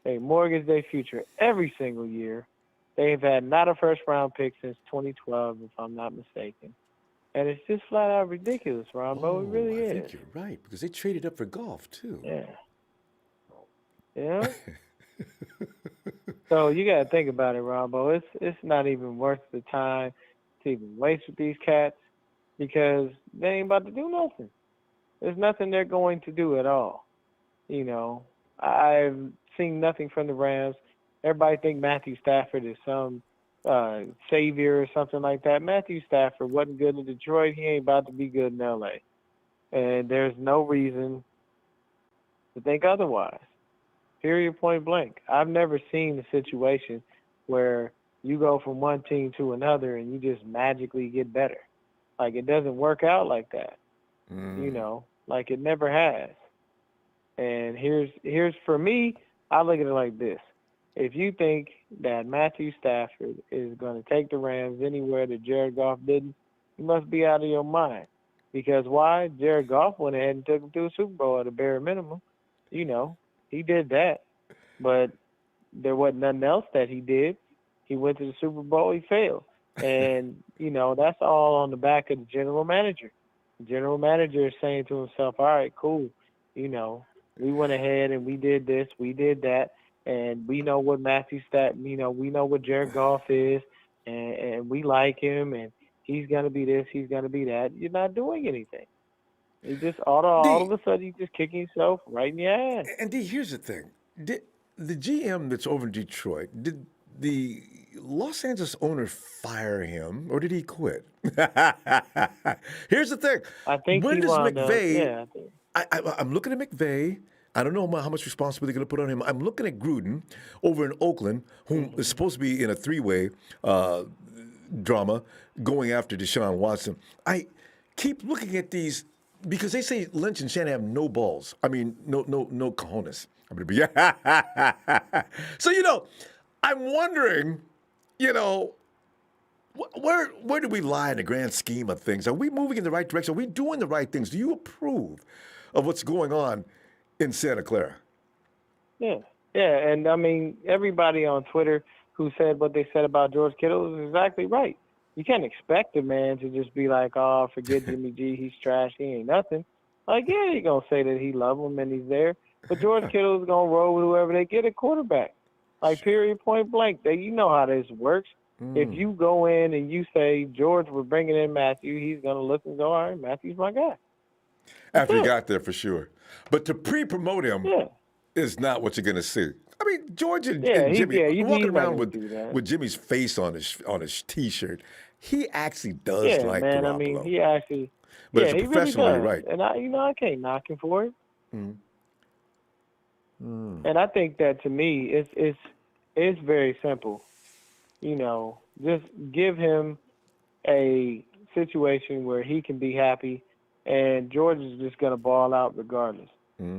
They mortgage their future every single year. They've had not a first-round pick since 2012, if I'm not mistaken. And it's just flat out ridiculous, Ronbo. It really is. I think you're right, because they traded up for Goff, too. Yeah. Yeah? So you got to think about it, Ronbo. It's not even worth the time to even waste with these cats because they ain't about to do nothing. There's nothing they're going to do at all. You know, I've seen nothing from the Rams. Everybody think Matthew Stafford is some savior or something like that. Matthew Stafford wasn't good in Detroit. He ain't about to be good in L.A. And there's no reason to think otherwise. Period, point blank. I've never seen a situation where you go from one team to another and you just magically get better. Like, it doesn't work out like that. You know, like it never has. And here's for me, I look at it like this. If you think that Matthew Stafford is going to take the Rams anywhere that Jared Goff didn't, you must be out of your mind. Because why? Jared Goff went ahead and took him to a Super Bowl at a bare minimum. You know, he did that. But there wasn't nothing else that he did. He went to the Super Bowl, he failed. And, you know, that's all on the back of the general manager. The general manager is saying to himself, all right, cool. You know, we went ahead and we did this, we did that. And we know what Matthew Stafford, you know, we know what Jared Goff is, and we like him, and he's going to be this, he's going to be that. You're not doing anything. You just all of a sudden you're just kicking yourself right in your ass. And D, here's the thing: the GM that's over in Detroit, did the Los Angeles owner fire him, or did he quit? Here's the thing: I think when he does wound up, McVay? yeah, I think. I'm looking at McVay. I don't know how much responsibility they're going to put on him. I'm looking at Gruden over in Oakland, who is supposed to be in a three-way drama going after Deshaun Watson. I keep looking at these because they say Lynch and Shanahan have no balls. I mean, no cojones. So, you know, I'm wondering, you know, where do we lie in the grand scheme of things? Are we moving in the right direction? Are we doing the right things? Do you approve of what's going on in Santa Clara? Yeah, and I mean, everybody on Twitter who said what they said about George Kittle is exactly right. You can't expect a man to just be like, oh, forget Jimmy G, he's trash, he ain't nothing. Like, yeah, he's going to say that he loves him and he's there, but George Kittle is going to roll with whoever they get at quarterback. Like, period, point blank. You know how this works. If you go in and you say, George, we're bringing in Matthew, he's going to look and go, all right, Matthew's my guy. After he got there, for sure. But to pre-promote him is not what you're going to see. I mean, George and Jimmy walking around with Jimmy's face on his T-shirt. He actually does like man. Garoppolo. I mean, he actually. But he as a professional, really does. you're right. And I can't knock him for it. And I think that, to me, it's very simple. You know, just give him a situation where he can be happy, and George is just going to ball out regardless.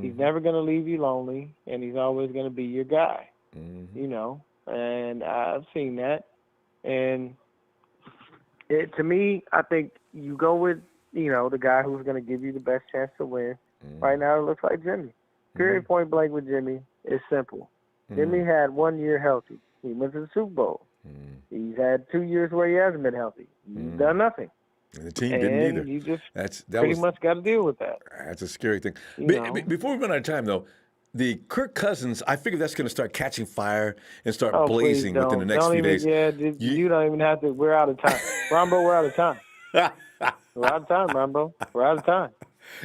He's never going to leave you lonely, and he's always going to be your guy. You know, and I've seen that. And to me, I think you go with, you know, the guy who's going to give you the best chance to win. Right now, it looks like Jimmy. Period, point blank with Jimmy. It's simple. Jimmy had 1 year healthy. He went to the Super Bowl. He's had 2 years where he hasn't been healthy. He's done nothing. And the team didn't either. You just that pretty much got to deal with that. That's a scary thing. You know. Before we run out of time, though, the Kirk Cousins, I figure that's going to start catching fire and start Oh, blazing please within the don't. next Don't few even, days. Yeah, you don't even have to. We're out of time. Ronbo, we're out of time. We're out of time, Ronbo. We're out of time.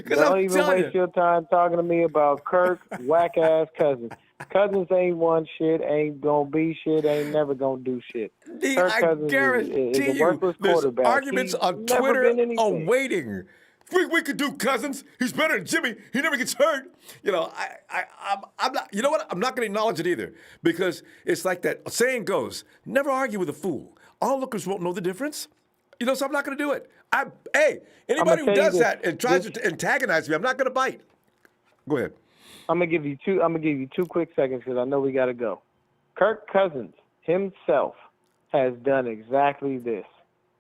Don't even waste your time talking to me about Kirk whack-ass Cousins. Cousins ain't won shit, ain't gonna be shit, ain't never gonna do shit. Kirk I Cousins guarantee is a worthless there's quarterback. arguments He's on never Twitter been anything. awaiting. We could do Cousins. He's better than Jimmy. He never gets hurt. You know, I'm not. You know what? I'm not going to acknowledge it either, because it's like that saying goes: never argue with a fool. Onlookers won't know the difference. You know, so I'm not going to do it. Anybody who does that and tries to antagonize me, I'm not going to bite. Go ahead. I'm gonna give you 2 quick seconds because I know we gotta go. Kirk Cousins himself has done exactly this.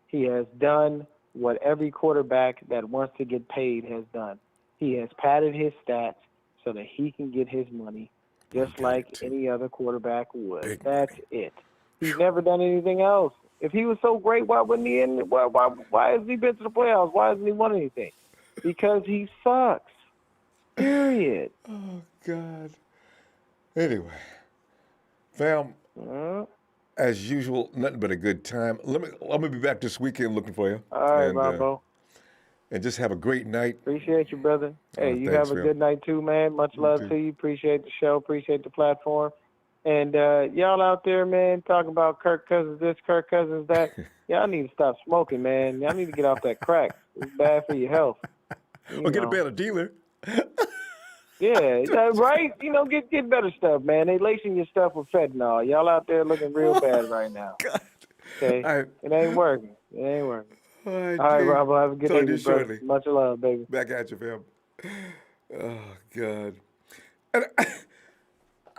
He has done what every quarterback that wants to get paid has done. He has padded his stats so that he can get his money, just like any other quarterback would. That's it. He's never done anything else. If he was so great, why wouldn't he? Why has he been to the playoffs? Why hasn't he won anything? Because he sucks. Period. Oh, God. Anyway, fam, as usual, nothing but a good time. I'm gonna be back this weekend looking for you. All right, Ronbo. And just have a great night. Appreciate you, brother. Hey, you thanks, have a man. good night too, man. Much love too. to you. Appreciate the show. Appreciate the platform. And y'all out there, man, talking about Kirk Cousins this, Kirk Cousins that. Y'all need to stop smoking, man. Y'all need to get off that crack. It's bad for your health. Or get a better dealer. Yeah, right? You know, get better stuff, man. They lacing your stuff with fentanyl. Y'all out there looking real bad right now. God. Okay? All right. It ain't working. It ain't working. All right, All right, Dave. Rob. Have a good Talk to day, you brother. shortly. Much love, baby. Back at you, fam. Oh, God.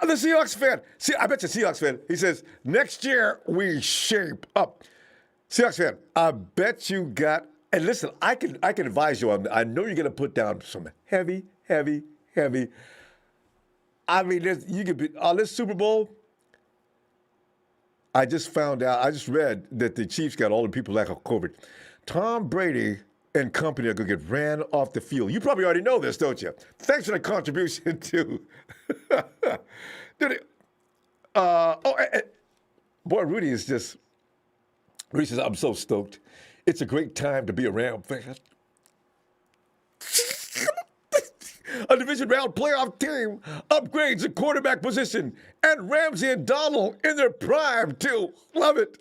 And the Seahawks fan. See, I bet you Seahawks fan. He says, next year we shape up. Seahawks fan, I bet you got, and listen, I can advise you on, I know you're going to put down some heavy. I mean, you could be, on this Super Bowl, I just read that the Chiefs got all the people that have COVID. Tom Brady and company are going to get ran off the field. You probably already know this, don't you? Thanks for the contribution, too. Boy, Rudy says, I'm so stoked. It's a great time to be a Ram fan. A division round playoff team upgrades the quarterback position, and Ramsey and Donald in their prime, too. Love it.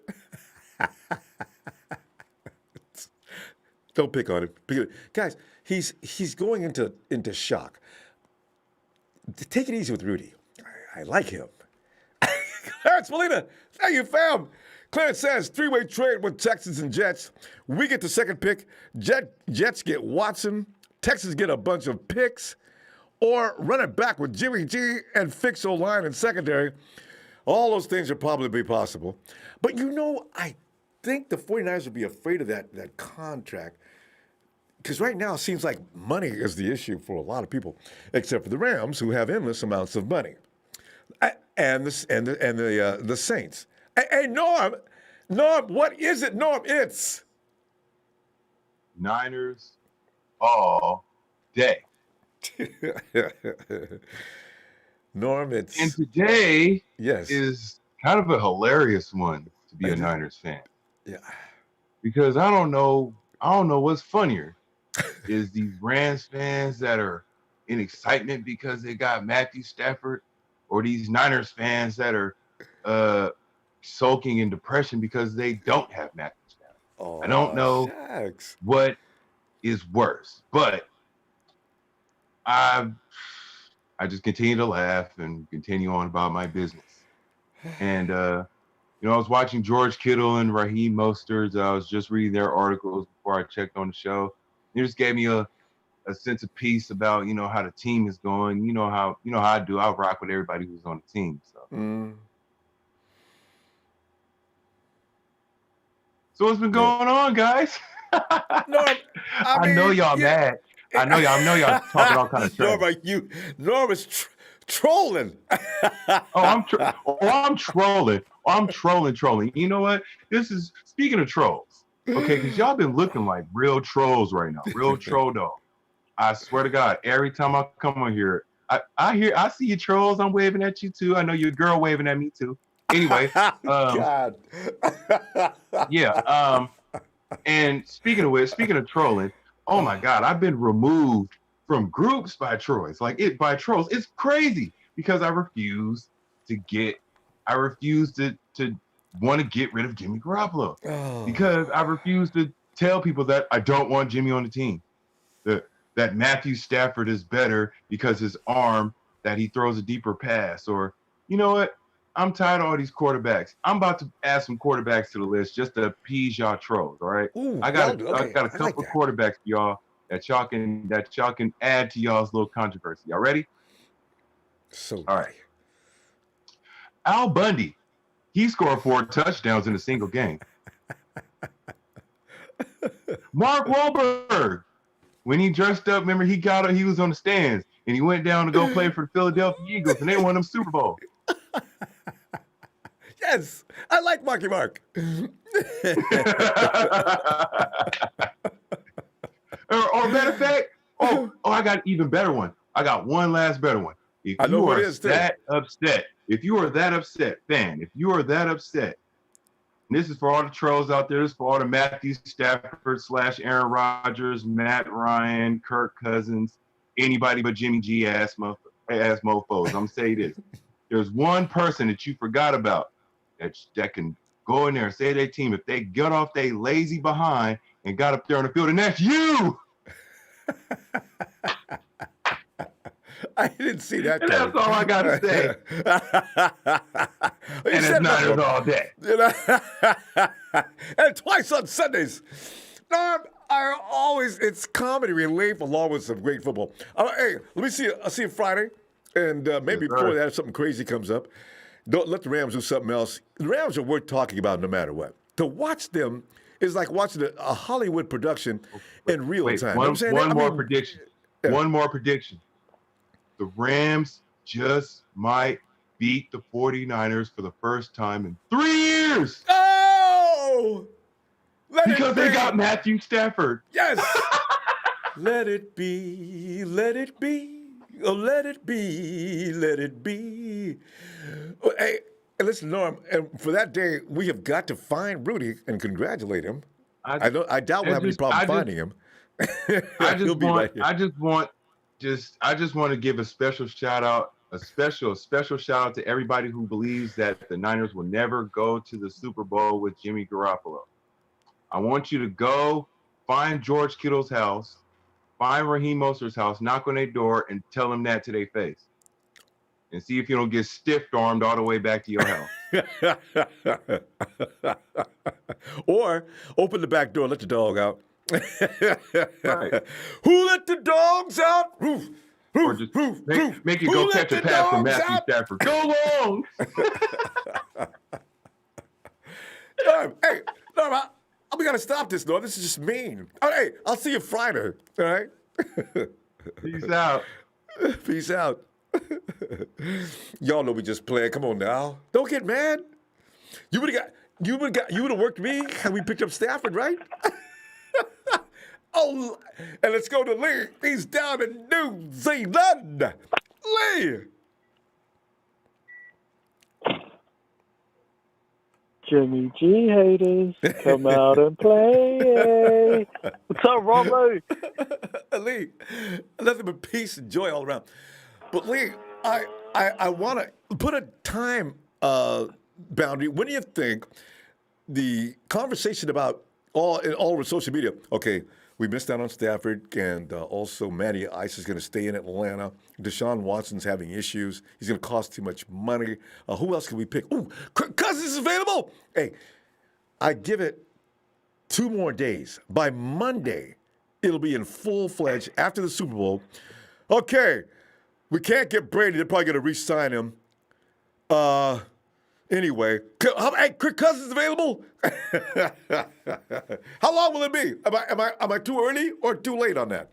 Don't pick on him. Guys, he's going into shock. Take it easy with Rudy. I like him. Clarence Molina, thank you, fam. Clarence says, 3-way trade with Texans and Jets. We get the second pick. Jets get Watson. Texans get a bunch of picks. Or run it back with Jimmy G and fix O-line and secondary. All those things are probably possible. But I think the 49ers would be afraid of that contract. Because right now it seems like money is the issue for a lot of people, except for the Rams, who have endless amounts of money. And the Saints. Hey, Norm, what is it, Norm? It's Niners all day. Norm, and today yes, is kind of a hilarious one to be a Niners fan. Yeah. Because I don't know what's funnier. Is these Rams fans that are in excitement because they got Matthew Stafford, or these Niners fans that are sulking in depression because they don't have Matthew Stafford? Oh, I don't know what is worse, but I just continue to laugh and continue on about my business. And I was watching George Kittle and Raheem Mostert. I was just reading their articles before I checked on the show. It just gave me a sense of peace about how the team is going. You know how I do. I rock with everybody who's on the team. So what's been going on, guys? Norm, I know y'all mad. I know y'all talking all kind of trash. Norm is trolling. I'm trolling. I'm trolling. You know what? This is speaking of trolls. Okay, because y'all been looking like real trolls right now. Real troll dog. I swear to God, every time I come on here, I see you trolls. I'm waving at you too. I know your girl waving at me too. Anyway, God. yeah. And speaking of trolling, oh my God, I've been removed from groups by trolls. It's crazy because I refuse to want to get rid of Jimmy Garoppolo because I refuse to tell people that I don't want Jimmy on the team. That Matthew Stafford is better because his arm, that he throws a deeper pass, or you know what? I'm tired of all these quarterbacks. I'm about to add some quarterbacks to the list just to appease y'all trolls. All right. Ooh, I got a couple of quarterbacks for y'all that y'all can add to y'all's little controversy. Y'all ready? So all right. Al Bundy, he scored 4 touchdowns in a single game. Mark Wahlberg, when he dressed up, remember he was on the stands and he went down to go play for the Philadelphia Eagles and they won them Super Bowl. Yes, I like Marky Mark. or matter of fact, I got an even better one. I got one last better one. If you are that upset, and this is for all the trolls out there, this is for all the Matthew Stafford / Aaron Rodgers, Matt Ryan, Kirk Cousins, anybody but Jimmy G ass mofos. I'm gonna say this. There's one person that you forgot about that can go in there and say their team if they get off their lazy behind and got up there on the field, and that's you. I didn't see that. And that's all I got to say. And it's Niners all day. And twice on Sundays. No, it's comedy relief along with some great football. Hey, let me see. I'll see you Friday. And maybe before that, if something crazy comes up, don't let the Rams do something else. The Rams are worth talking about no matter what. To watch them is like watching a Hollywood production in real time. One more prediction. Yeah. One more prediction. The Rams just might beat the 49ers for the first time in 3 years. Oh! Because they got Matthew Stafford. Yes! Let it be, let it be. Oh, let it be, let it be. Hey, listen, Norm, and for that day, we have got to find Rudy and congratulate him. I doubt we'll have any problem finding him. I just want to give a special shout out to everybody who believes that the Niners will never go to the Super Bowl with Jimmy Garoppolo. I want you to go find George Kittle's house, find Raheem Mostert's house, knock on their door, and tell them that to their face. And see if you don't get stiff-armed all the way back to your house. Or open the back door, let the dog out. Right. Who let the dogs out? Or just make you go catch a pass from Matthew Stafford. Go long! Hey, Norm, we got to stop this, Norm. This is just mean. Hey, I'll see you Friday, all right? Peace out. Peace out. Y'all know we just playing. Come on now. Don't get mad. You would have worked me had we picked up Stafford, right? Oh, and let's go to Lee. He's down in New Zealand. Lee. Jimmy G haters, come out and play. What's up, Ronbo? Lee, nothing but peace and joy all around. But Lee, I want to put a time boundary. When do you think the conversation about all over social media? Okay, We missed out on Stafford, and also Matty Ice is going to stay in Atlanta. Deshaun Watson's having issues. He's going to cost too much money. Who else can we pick? Ooh, Kirk Cousins is available. Hey, I give it 2 more days. By Monday, it'll be in full-fledged after the Super Bowl. Okay, we can't get Brady. They're probably going to re-sign him. Anyway, hey, Kirk Cousins available? How long will it be? Am I too early or too late on that?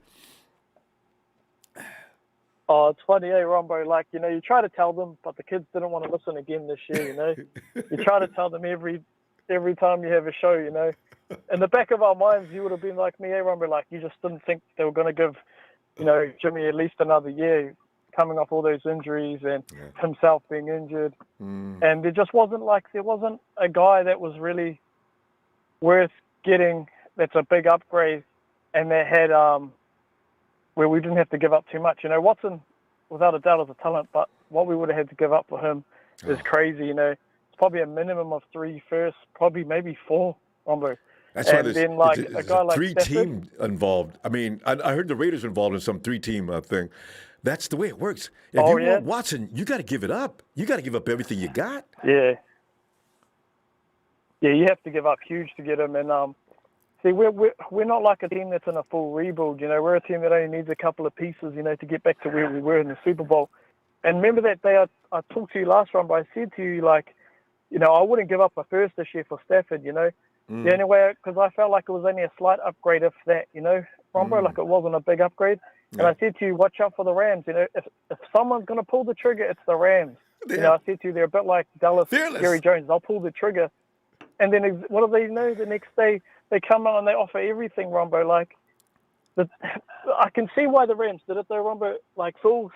Oh, it's funny, Ronbo. Like, you try to tell them, but the kids didn't want to listen again this year, You try to tell them every time you have a show, In the back of our minds, you would have been like me, Ronbo. Like, you just didn't think they were going to give, Jimmy at least another year, coming off all those injuries and himself being injured. And there just wasn't a guy that was really worth getting. That's a big upgrade, and that had where we didn't have to give up too much. Watson, without a doubt, is a talent, but what we would have had to give up for him is crazy. It's probably a minimum of 3 firsts, probably maybe 4. Rombo. That's why there's a guy like 3-team involved. I mean, I heard the Raiders were involved in some 3-team thing. That's the way it works. If you want Watson, you got to give it up. You got to give up everything you got. Yeah. Yeah, you have to give up huge to get him. And see, we're not like a team that's in a full rebuild. We're a team that only needs a couple of pieces, to get back to where we were in the Super Bowl. And remember that day I talked to you last round, but I said to you, like, I wouldn't give up a first this year for Stafford, The only way, because I felt like it was only a slight upgrade, if that, Ronbo, like it wasn't a big upgrade. And I said to you, watch out for the Rams. If someone's going to pull the trigger, it's the Rams. I said to you, they're a bit like Dallas, Fearless. Jerry Jones. They'll pull the trigger. And then what do they know? The next day, they come out and they offer everything, Ronbo. Like, I can see why the Rams did it, though, Ronbo. Like, Phil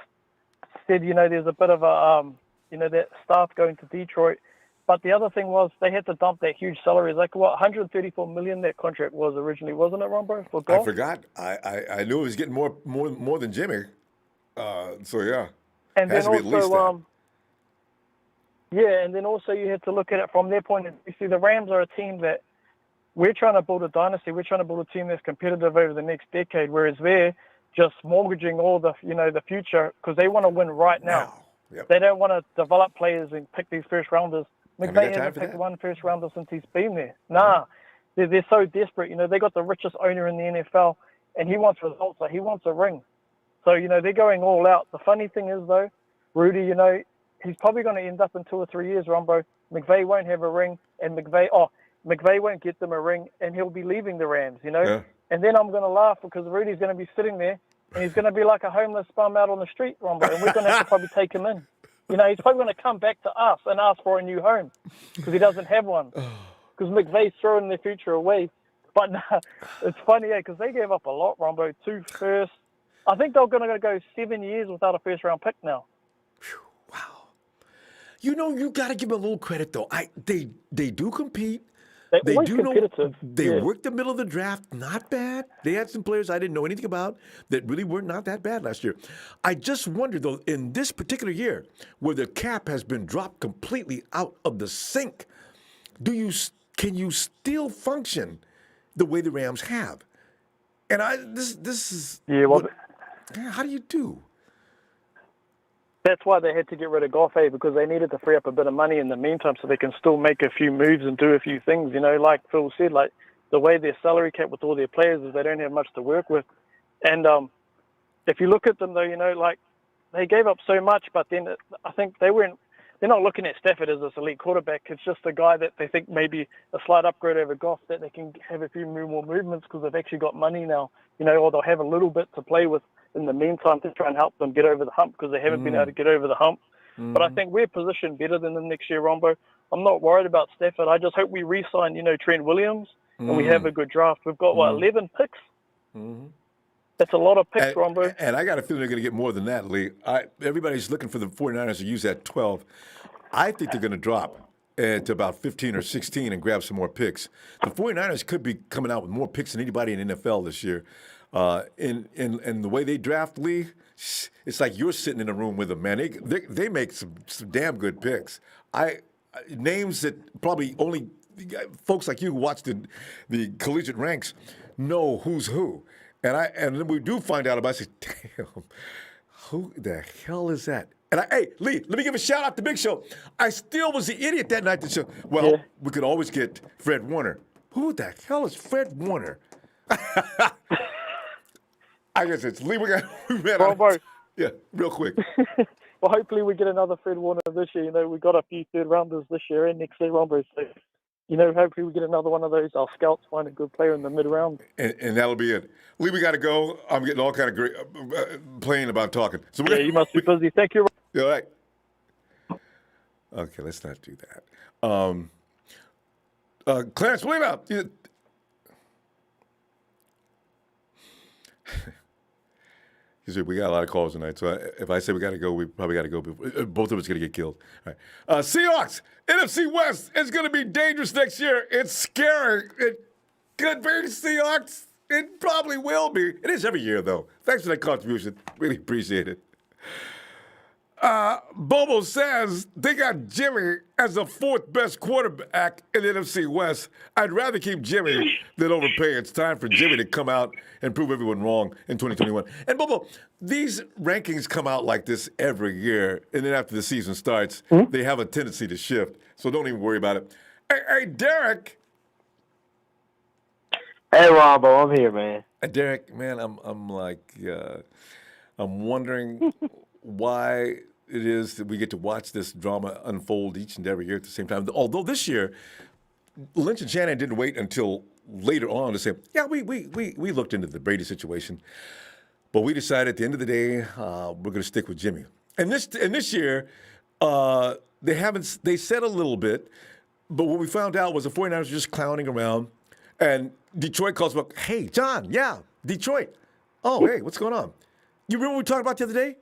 said, there's a bit of a, that staff going to Detroit. But the other thing was they had to dump that huge salary. Like, what, $134 million that contract was originally, wasn't it, Ronbo? For golf? I forgot. I knew he was getting more than Jimmy. So, yeah. And has then to be at least also, and then also you had to look at it from their point of view. You see, the Rams are a team that we're trying to build a dynasty. We're trying to build a team that's competitive over the next decade, whereas they're just mortgaging all the, the future because they want to win right now. Yep. They don't want to develop players and pick these first rounders. McVay time hasn't for picked that? one first rounder since he's been there. Nah, they're so desperate. They got the richest owner in the NFL, and he wants results. So he wants a ring. So they're going all out. The funny thing is though, Rudy, he's probably going to end up in 2 or 3 years, Ronbo. McVay won't have a ring, and McVay won't get them a ring, and he'll be leaving the Rams. Yeah. And then I'm going to laugh because Rudy's going to be sitting there, and he's going to be like a homeless bum out on the street, Ronbo, and we're going to have to probably take him in. He's probably going to come back to us and ask for a new home because he doesn't have one. Because McVay's throwing their future away. But nah, it's funny, because they gave up a lot, Ronbo. 2 firsts. I think they're going to go 7 years without a first-round pick now. Wow. You got to give them a little credit, though. They do compete. They're always competitive. They worked the middle of the draft, not bad. They had some players I didn't know anything about that really were not that bad last year. I just wonder, though, in this particular year, where the cap has been dropped completely out of the sink, can you still function the way the Rams have? And this is how do you do? That's why they had to get rid of Goff, because they needed to free up a bit of money in the meantime so they can still make a few moves and do a few things. Like Phil said, like the way their salary cap with all their players is they don't have much to work with. And if you look at them, though, like they gave up so much, but then I think they're not looking at Stafford as this elite quarterback. It's just a guy that they think maybe a slight upgrade over Goff, that they can have a few more movements because they've actually got money now, or they'll have a little bit to play with in the meantime to try and help them get over the hump because they haven't been able to get over the hump. But I think we're positioned better than them next year, Ronbo. I'm not worried about Stafford. I just hope we re-sign, Trent Williams and we have a good draft. We've got, 11 picks? That's a lot of picks, Ronbo. And I got a feeling they're going to get more than that, Lee. Everybody's looking for the 49ers to use that 12. I think they're going to drop to about 15 or 16 and grab some more picks. The 49ers could be coming out with more picks than anybody in the NFL this year. In the way they draft, Lee, it's like you're sitting in a room with them, man. They make some damn good picks. Names that probably only folks like you who watch the collegiate ranks know who's who. And then we do find out about it. I say, damn, who the hell is that? And hey, Lee, let me give a shout out to Big Show. I still was the idiot that night that said, well, we could always get Fred Warner. Who the hell is Fred Warner? I guess it's Lee. We ran out. Yeah, real quick. Well, hopefully we get another Fred Warner this year. You know, we got a few third rounders this year and next year, Ronbo. So, you know, hopefully we get another one of those. Our scouts find a good player in the mid round. And that'll be it. Lee, we got to go. I'm getting all kind of great playing about talking. So you must be busy. Thank you. All right. Okay, let's not do that. Clarence, wait up. He said, we got a lot of calls tonight, so if I say we got to go, we probably got to go. Both of us going to get killed. All right. Seahawks, NFC West is going to be dangerous next year. It's scary. It could be the Seahawks. It probably will be. It is every year, though. Thanks for that contribution. Really appreciate it. Bobo says they got Jimmy as the fourth best quarterback in the NFC West. I'd rather keep Jimmy than overpay. It's time for Jimmy to come out and prove everyone wrong in 2021. And Bobo, these rankings come out like this every year, and then after the season starts, they have a tendency to shift. So don't even worry about it. Hey, Derek. Hey, Ronbo, I'm here, man. Derek, man, I'm like, I'm wondering why it is that we get to watch this drama unfold each and every year at the same time. Although this year, Lynch and Shanahan didn't wait until later on to say, yeah, we looked into the Brady situation, but we decided at the end of the day, we're going to stick with Jimmy. And this year, they said a little bit, but what we found out was the 49ers were just clowning around, and Detroit calls up, hey, John, yeah, Detroit. Oh, hey, what's going on? You remember what we talked about the other day?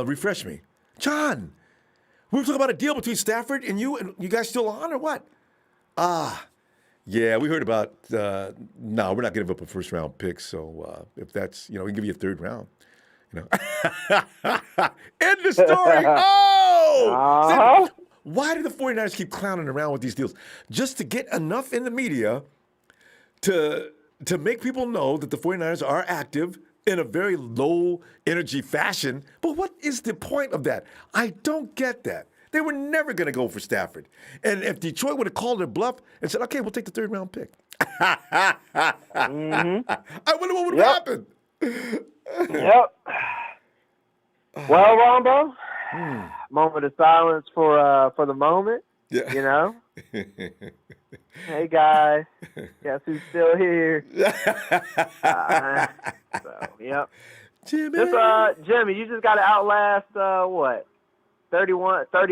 Refresh me. John, we were talking about a deal between Stafford and you guys still on or what? Yeah, we heard about, no, we're not going to give up a first round pick. So if that's, we can give you a third round. End the story. Oh! See, why do the 49ers keep clowning around with these deals? Just to get enough in the media to make people know that the 49ers are active in a very low energy fashion. But what is the point of that? I don't get that. They were never going to go for Stafford. And if Detroit would have called their bluff and said, okay, we'll take the third round pick. I wonder what would have happened. Yep. Well, Ronbo, moment of silence for the moment. Yeah. Hey, guys. Guess who's still here? Yep. Jimmy. Jimmy, you just got to outlast, 30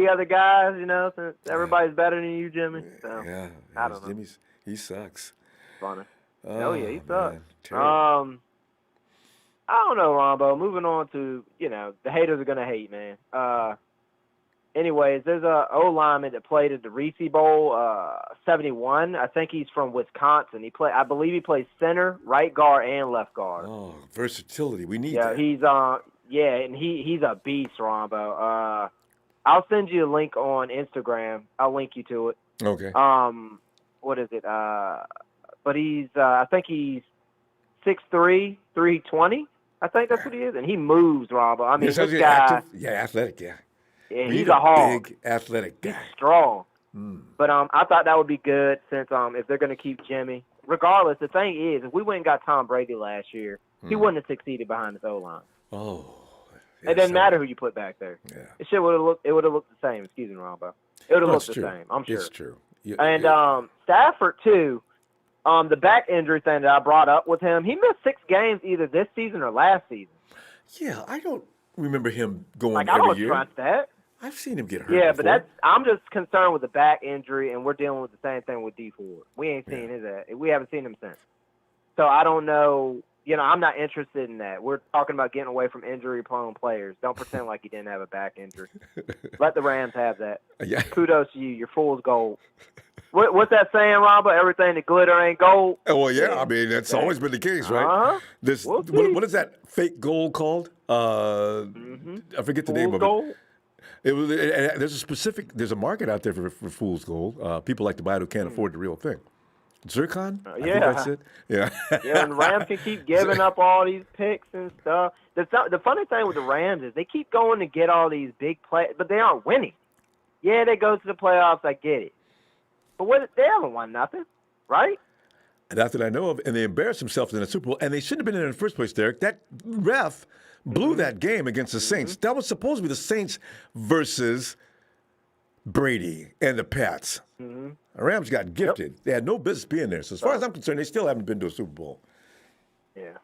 other guys, since everybody's better than you, Jimmy. So, yeah. I don't know. Jimmy's, he sucks. Funny. Oh, yeah, he sucks. Man, I don't know, Ronbo. Moving on to, the haters are going to hate, man. Anyways, there's a O-lineman that played at the Reese Bowl, 71. I think he's from Wisconsin. I believe he plays center, right guard, and left guard. Oh, versatility. We need that. And he's a beast, Ronbo. I'll send you a link on Instagram. I'll link you to it. Okay. What is it? But he's, I think he's 6'3", 320. I think that's what he is, and he moves, Ronbo. I mean, this guy. Active? Yeah, athletic. Yeah. Yeah, he's a hog. Big, athletic guy. He's strong. But I thought that would be good since if they're going to keep Jimmy. Regardless, the thing is, if we went and got Tom Brady last year, he wouldn't have succeeded behind his O-line. Oh. It doesn't matter who you put back there. Yeah. It would have looked the same. Excuse me, Ronbo. It would have looked the same. I'm sure. It's true. Yeah, and Stafford too. The back injury thing that I brought up with him, he missed 6 games either this season or last season. Yeah, I don't remember him going I every don't year. trust that. I've seen him get hurt. Yeah, before. but I'm just concerned with the back injury, and we're dealing with the same thing with D Ford. We ain't seen we haven't seen him since. So I don't know. I'm not interested in that. We're talking about getting away from injury-prone players. Don't pretend like you didn't have a back injury. Let the Rams have that. Yeah. Kudos to you. You're fool's gold. What's that saying, Ronbo? Everything that glitter ain't gold. Oh, well, yeah. I mean, that's always been the case, right? Uh-huh. What is that fake gold called? I forget the name of gold? it. There's a market out there for fool's gold. People like to buy it who can't afford the real thing. Zircon? I think that's it. Yeah. Yeah, and the Rams can keep giving up all these picks and stuff. The funny thing with the Rams is they keep going to get all these big plays, but they aren't winning. Yeah, they go to the playoffs. I get it. But they haven't won nothing, right? Not that I know of, and they embarrassed themselves in the Super Bowl, and they shouldn't have been in the first place, Derek. That ref blew that game against the Saints. That was supposed to be the Saints versus Brady and the Pats. The Rams got gifted. They had no business being there. So as far as I'm concerned, they still haven't been to a Super Bowl. Yeah.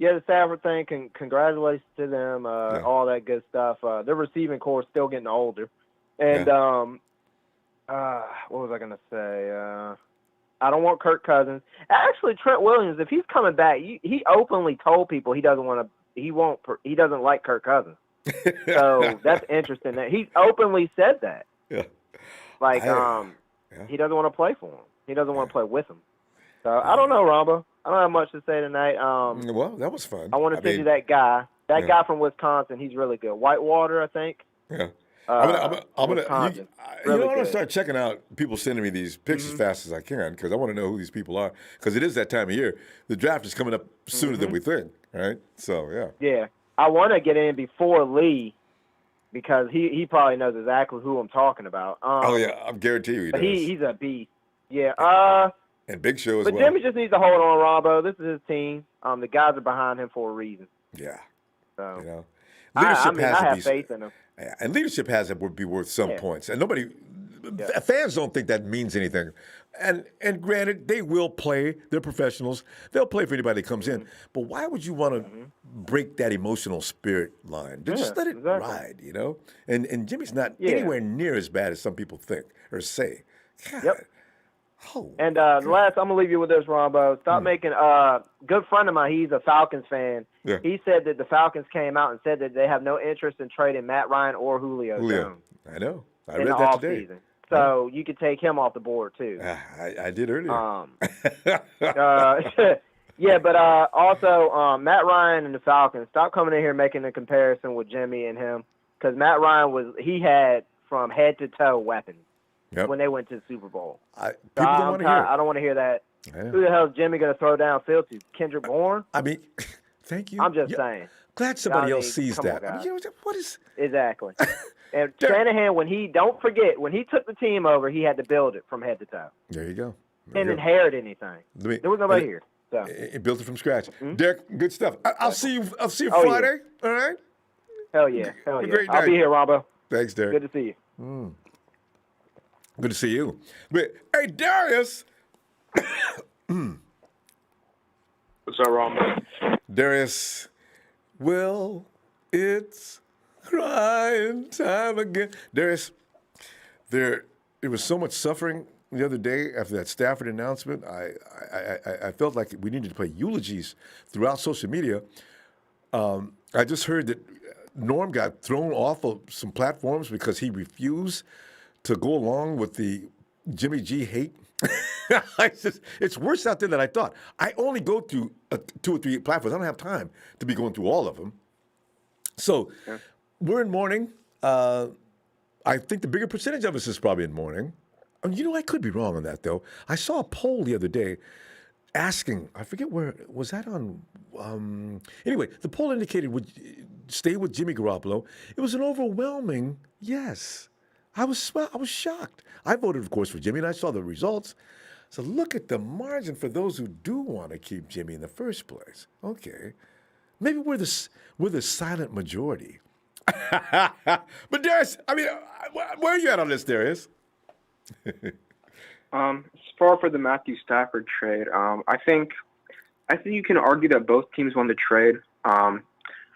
Yeah, the Stafford thing, congratulations to them, all that good stuff. Their receiving core is still getting older. And what was I going to say? I don't want Kirk Cousins. Actually, Trent Williams, if he's coming back, he openly told people he doesn't like Kirk Cousins. So that's interesting. That he's openly said that. Yeah. Like, he doesn't want to play for him. He doesn't want to play with him. So I don't know, Ronbo. I don't have much to say tonight. Well, that was fun. I want to send you that guy. That guy from Wisconsin, he's really good. Whitewater, I think. Yeah. I'm gonna Really start checking out people sending me these picks as fast as I can because I want to know who these people are because it is that time of year. The draft is coming up sooner than we think, right? So yeah. Yeah, I want to get in before Lee because he probably knows exactly who I'm talking about. Oh yeah, I guarantee you he does. He's a beast. Yeah. And Big Show as but well. Jimmy just needs to hold on, Ronbo. This is his team. The guys are behind him for a reason. Yeah. So you know, I have faith in him. Yeah, and leadership has to be worth some points, and fans don't think that means anything. And granted, they will play. They're professionals. They'll play for anybody that comes in. But why would you want to break that emotional spirit line? Just let it ride, you know. And Jimmy's not anywhere near as bad as some people think or say. God. Oh, and last, I'm gonna leave you with this, Ronbo. Stop making. Good friend of mine, he's a Falcons fan. Yeah. He said that the Falcons came out and said that they have no interest in trading Matt Ryan or Julio Jones. I know. I in read the that today. Offseason. So you could take him off the board too. I did earlier. Yeah, but also Matt Ryan and the Falcons. Stop coming in here making a comparison with Jimmy and him, because Matt Ryan had from head to toe weapons. Yep. When they went to the Super Bowl. People don't want to hear it. I don't want to hear that. Yeah. Who the hell is Jimmy going to throw downfield to? Kendrick Bourne? I mean, thank you. I'm just saying. Glad somebody else sees that. What is... Exactly. And Shanahan, when he took the team over, he had to build it from head to toe. There you go. Didn't inherit anything. There was nobody here. So. It built it from scratch. Derek, good stuff. I'll see you Friday. Yeah. All right? Hell yeah. Hell yeah. Great I'll be here, Ronbo. Thanks, Derek. Good to see you. Good to see you. But, hey, Darius. What's up, Ronbo? Darius, well, it's crying time again. Darius, there was so much suffering the other day after that Stafford announcement. I felt like we needed to play eulogies throughout social media. I just heard that Norm got thrown off of some platforms because he refused to go along with the Jimmy G hate. It's worse out there than I thought. I only go to 2 or 3 platforms. I don't have time to be going through all of them. So we're in mourning. I think the bigger percentage of us is probably in mourning. I could be wrong on that, though. I saw a poll the other day asking, I forget where, was that on? Anyway, the poll indicated would stay with Jimmy Garoppolo. It was an overwhelming yes. I was shocked. I voted, of course, for Jimmy, and I saw the results. So look at the margin for those who do want to keep Jimmy in the first place. Okay, maybe we're the silent majority. But Darius, I mean, where are you at on this, Darius? As far for the Matthew Stafford trade, I think you can argue that both teams won the trade.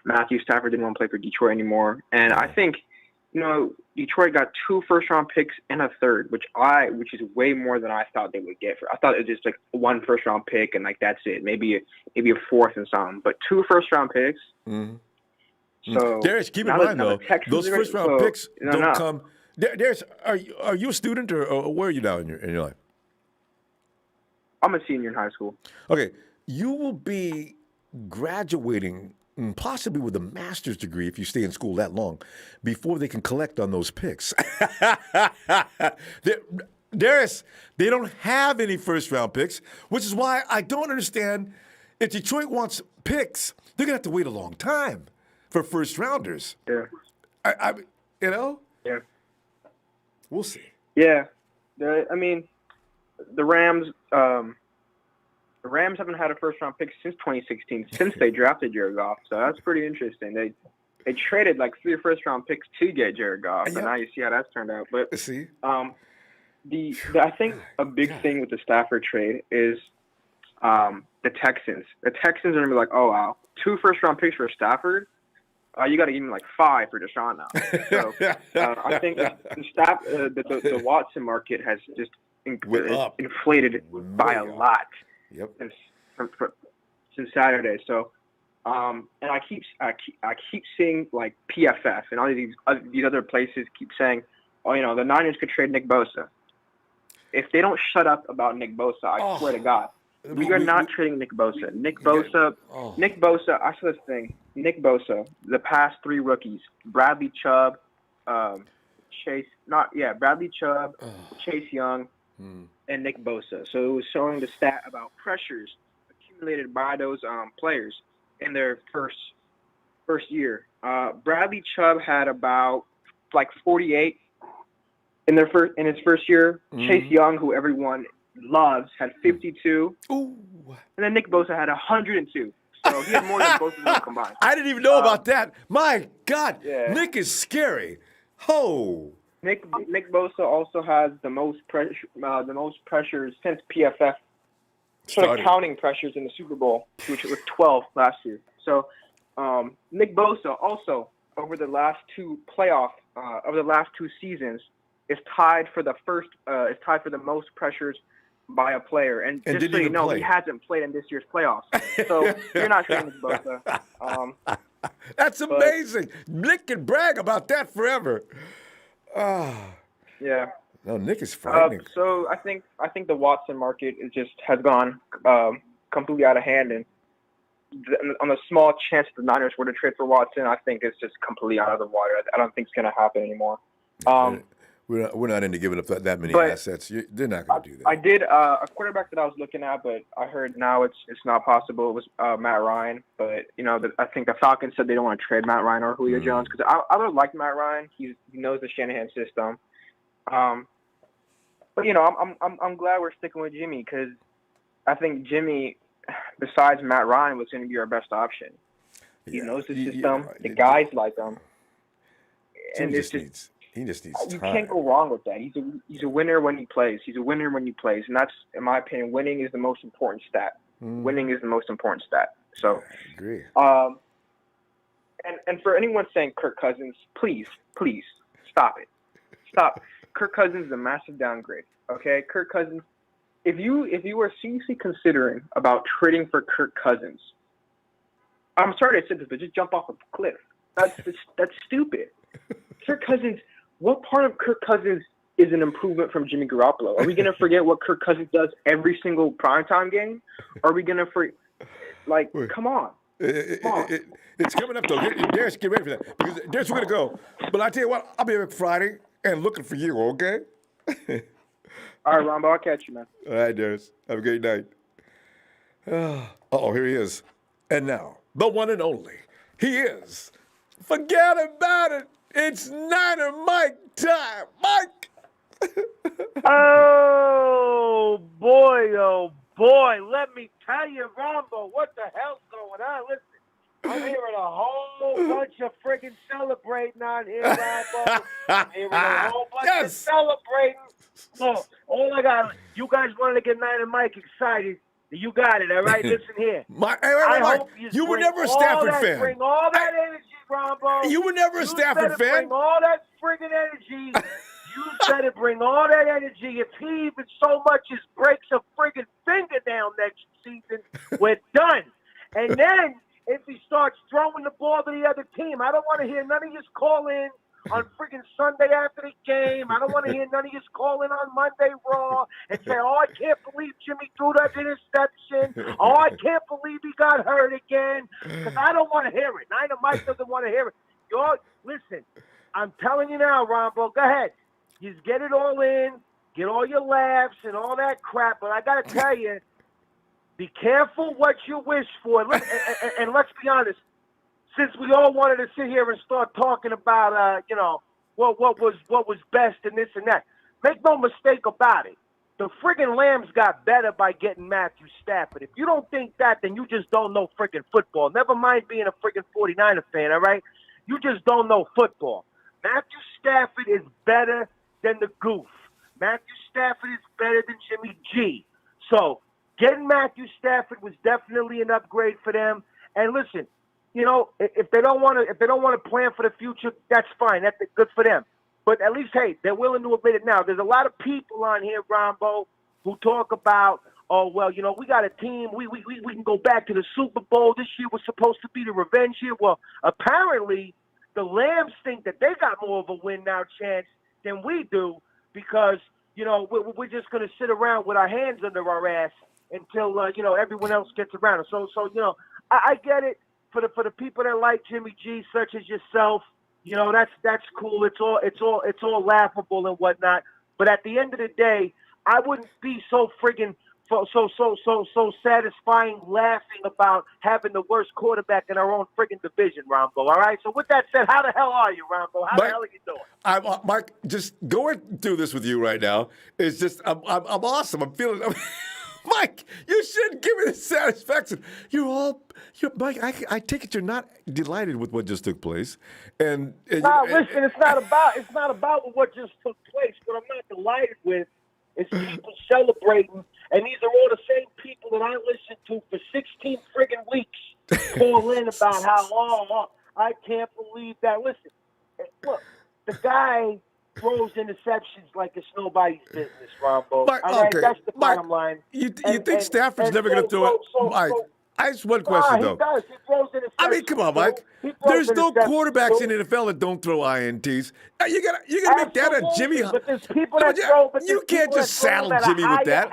Matthew Stafford didn't want to play for Detroit anymore, and I think. Detroit got 2 first-round picks and a third, which is way more than I thought they would get. I thought it was just like 1 first-round pick and like that's it. Maybe a fourth and something, but 2 first-round picks. Mm-hmm. So Darius, keep in mind though, those first-round picks don't come. Darius, are you a student or where are you now in your life? I'm a senior in high school. Okay, you will be graduating possibly with a master's degree if you stay in school that long, before they can collect on those picks. They don't have any first-round picks, which is why I don't understand if Detroit wants picks, they're going to have to wait a long time for first-rounders. Yeah. Yeah. We'll see. Yeah. The Rams. The Rams haven't had a first-round pick since 2016, since they drafted Jared Goff. So that's pretty interesting. They traded like 3 first-round picks to get Jared Goff, and now you see how that's turned out. But I think a big thing with the Stafford trade is the Texans. The Texans are gonna be like, oh wow, 2 first-round picks for Stafford. You got to give me like 5 for Deshaun now. So I think the Watson market has just inflated by a lot. Yep. Since Saturday. So, and I keep seeing like PFF and all these other places keep saying, oh, the Niners could trade Nick Bosa. If they don't shut up about Nick Bosa, I swear to God, we are not trading Nick Bosa. Nick Bosa, I saw this thing. Nick Bosa, the past 3 rookies, Bradley Chubb, Chase Young, and Nick Bosa. So it was showing the stat about pressures accumulated by those players in their first year. Bradley Chubb had about like 48 in his first year. Chase Young, who everyone loves, had 52. Ooh. And then Nick Bosa had 102. So he had more than both of them combined. I didn't even know about that. My God, yeah. Nick is scary. Oh. Nick Bosa also has the most pressures since PFF started counting pressures in the Super Bowl, which was 12 last year. So Nick Bosa also over the last 2 seasons is tied for the most pressures by a player. And just so you know, he hasn't played in this year's playoffs. So you're not trading Nick Bosa. That's amazing. Nick can brag about that forever. Yeah. No, Nick is frightening. So I think the Watson market has gone completely out of hand, and on the small chance the Niners were to trade for Watson, I think it's just completely out of the water. I don't think it's going to happen anymore. We're not into giving up that many assets. They're not going to do that. I did a quarterback that I was looking at, but I heard now it's not possible. It was Matt Ryan, but I think the Falcons said they don't want to trade Matt Ryan or Julio Jones because I would like Matt Ryan. He knows the Shanahan system. But I'm glad we're sticking with Jimmy because I think Jimmy, besides Matt Ryan, was going to be our best option. He knows the system. The guys like him, and it's just. He just needs time. You can't go wrong with that. He's a winner when he plays. And that's, in my opinion, winning is the most important stat. Winning is the most important stat. So, I agree. And for anyone saying Kirk Cousins, please stop it. Stop. Kirk Cousins is a massive downgrade. Okay, Kirk Cousins. If you are seriously considering about trading for Kirk Cousins, I'm sorry to say this, but just jump off a cliff. That's stupid. Kirk Cousins. What part of Kirk Cousins is an improvement from Jimmy Garoppolo? Are we going to forget what Kirk Cousins does every single primetime game? Are we going to come on. It's coming up, though. Darius, get ready for that. Because Darius, we're going to go. But I tell you what, I'll be back Friday and looking for you, okay? All right, Ronbo, I'll catch you, man. All right, Darius. Have a great night. Here he is. And now, the one and only. He is. Forget about it. It's Niner Mike time. Mike! Oh, boy. Let me tell you, Ronbo, what the hell's going on? Listen, I'm hearing a whole bunch of friggin' celebrating on here, Ronbo. I'm hearing a whole bunch of celebrating. Look, all I got, you guys wanted to get Niner Mike excited. You got it, all right? Listen here. I hope you were never a Stafford fan. Bring all that energy, Ronbo. You were never a Stafford fan. Bring all that friggin' energy. You said it. Bring all that energy. If he even so much as breaks a friggin' fingernail next season, we're done. And then if he starts throwing the ball to the other team, I don't want to hear none of you call in on friggin' Sunday after the game. I don't want to hear none of you calling on Monday Raw and say, oh, I can't believe Jimmy threw that interception. Oh, I can't believe he got hurt again. Because I don't want to hear it. Neither Mike doesn't want to hear it. Listen, I'm telling you now, Ronbo, go ahead. Just get it all in, get all your laughs and all that crap. But I got to tell you, be careful what you wish for. And let's be honest. Since we all wanted to sit here and start talking about, what was best and this and that, make no mistake about it. The friggin' Lambs got better by getting Matthew Stafford. If you don't think that, then you just don't know friggin' football. Never mind being a friggin' 49er fan, all right? You just don't know football. Matthew Stafford is better than the goof. Matthew Stafford is better than Jimmy G. So getting Matthew Stafford was definitely an upgrade for them. And listen, if they don't want to plan for the future, that's fine. That's good for them. But at least, hey, they're willing to admit it now. There's a lot of people on here, Ronbo, who talk about, oh, well, we got a team. We can go back to the Super Bowl. This year was supposed to be the revenge year. Well, apparently the Lambs think that they got more of a win now chance than we do because, we're just going to sit around with our hands under our ass until, everyone else gets around. So I get it. For the people that like Jimmy G, such as yourself, that's cool. It's all laughable and whatnot. But at the end of the day, I wouldn't be so friggin' so satisfying laughing about having the worst quarterback in our own friggin' division, Ronbo. All right. So with that said, how the hell are you, Ronbo? How the hell are you doing? Mike, just going through this with you right now is just I'm awesome. I'm feeling. Mike, you shouldn't give me the satisfaction. Mike, I take it you're not delighted with what just took place. Listen, it's not about what just took place. What I'm not delighted with is people celebrating, and these are all the same people that I listened to for 16 friggin' weeks call in about how, I can't believe that. Listen, look, the guy throws interceptions like it's nobody's business, Ronbo. Mike, all right, okay. that's the Mike, bottom line. You think Stafford's never going to throw it? Mike, I just one question, though. He does. He throws interceptions. I mean, come on, Mike. There's no quarterbacks in the NFL that don't throw INTs. You're gonna make that a Jimmy. But there's people that throw. But you can't just saddle Jimmy with that.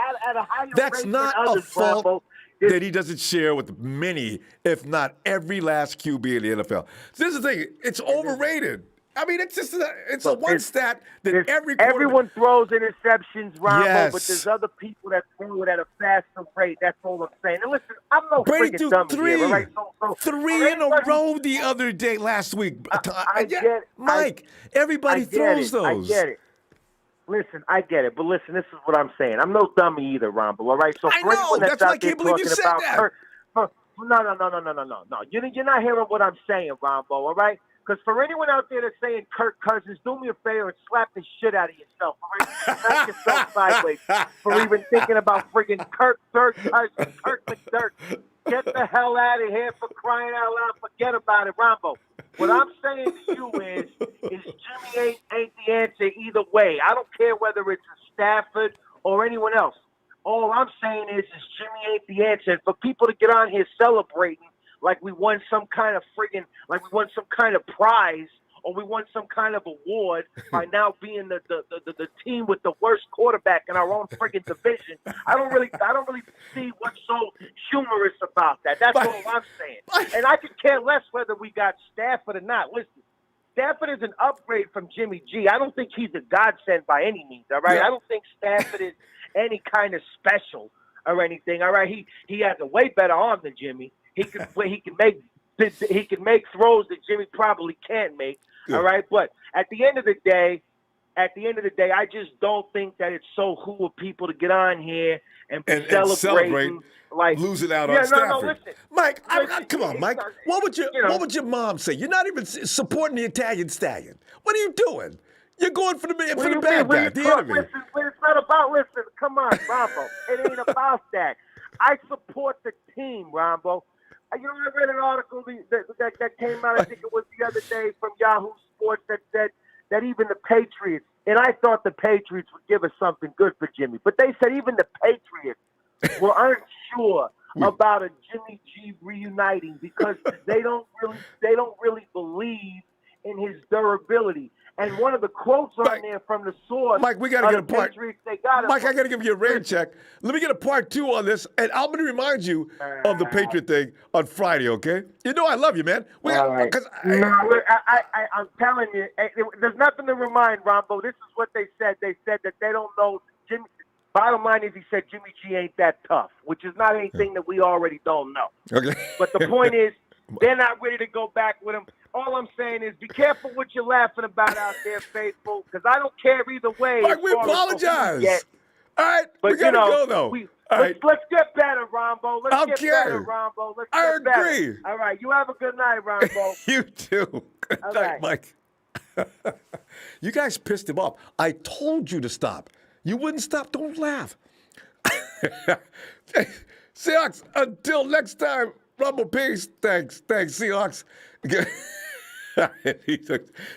That's not a fault that he doesn't share with many, if not every last QB in the NFL. So this is the thing. It's overrated. I mean, it's just a one stat that everyone throws interceptions, Ronbo, yes. But there's other people that throw it at a faster rate. That's all I'm saying. And listen, I'm no Brady freaking dumb here, right? Three in a row the other day last week. I get it. Mike, everybody throws those. I get it. Listen, I get it. But listen, this is what I'm saying. I'm no dummy either, Ronbo, all right? So I for know. anyone that's That's why I out there can't believe you talking said about that. No. You're not hearing what I'm saying, Ronbo, all right? Because for anyone out there that's saying Kirk Cousins, do me a favor and slap the shit out of yourself. All right? Smack yourself sideways for even thinking about friggin' Kirk Cousins, Kirk McDirt. Get the hell out of here for crying out loud. Forget about it, Ronbo. What I'm saying to you is Jimmy ain't the answer either way. I don't care whether it's a Stafford or anyone else. All I'm saying is Jimmy ain't the answer. And for people to get on here celebrating like we won some kind of prize or we won some kind of award by now being the team with the worst quarterback in our own friggin' division. I don't really see what's so humorous about that. That's all I'm saying. And I could care less whether we got Stafford or not. Listen, Stafford is an upgrade from Jimmy G. I don't think he's a godsend by any means, all right? Yeah. I don't think Stafford is any kind of special or anything, all right? He has a way better arm than Jimmy. He can make throws that Jimmy probably can't make. Yeah. All right, but at the end of the day, I just don't think that it's so cool of people to get on here and celebrate like losing out on Stafford. No, listen, Mike, come on, Mike. What would your mom say? You're not even supporting the Italian stallion. What are you doing? You're going for the bad guy, the enemy. Listen, it's not about come on, Ronbo. It ain't about that. I support the team, Ronbo. I read an article that came out, I think it was the other day, from Yahoo Sports that said that even the Patriots, and I thought the Patriots would give us something good for Jimmy, but they said even the Patriots were unsure about a Jimmy G reuniting because they don't really believe in his durability. And one of the quotes on Mike, there from the source. Mike, we got to get a the part. Patriots, they got Mike, I got to give you a rain check. Let me get a part 2 on this, and I'm going to remind you of the Patriot thing on Friday, okay? You know I love you, man. All right. I'm telling you, there's nothing to remind, Ronbo. This is what they said. They said that they don't know Jimmy. Bottom line is, he said Jimmy G ain't that tough, which is not anything that we already don't know. Okay. But the point is, they're not ready to go back with him. All I'm saying is, be careful what you're laughing about out there, faithful, because I don't care either way. Mike, we apologize. All right, but we got to go, though. Let's get better, Rombo. Let's get better, Rombo. Let's get better. I agree. All right, you have a good night, Rombo. You too. Good night, Mike. You guys pissed him off. I told you to stop. You wouldn't stop. Don't laugh. Seahawks, until next time, Rumble Peace. Thanks, Seahawks.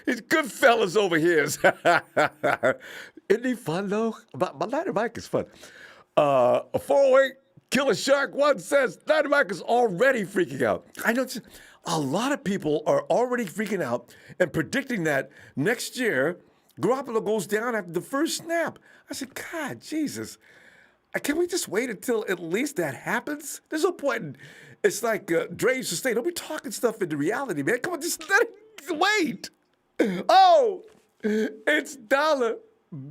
He's good fellas over here. Isn't he fun, though? My Nighter Mike is fun. A 408 Killer Shark 1 says, Nighter Mike is already freaking out. I know a lot of people are already freaking out and predicting that next year, Garoppolo goes down after the first snap. I said, God, Jesus. Can we just wait until at least that happens? There's no point in, it's like Dre used to say, don't be talking stuff into reality, man. Come on, just let it wait. Oh, it's Dollar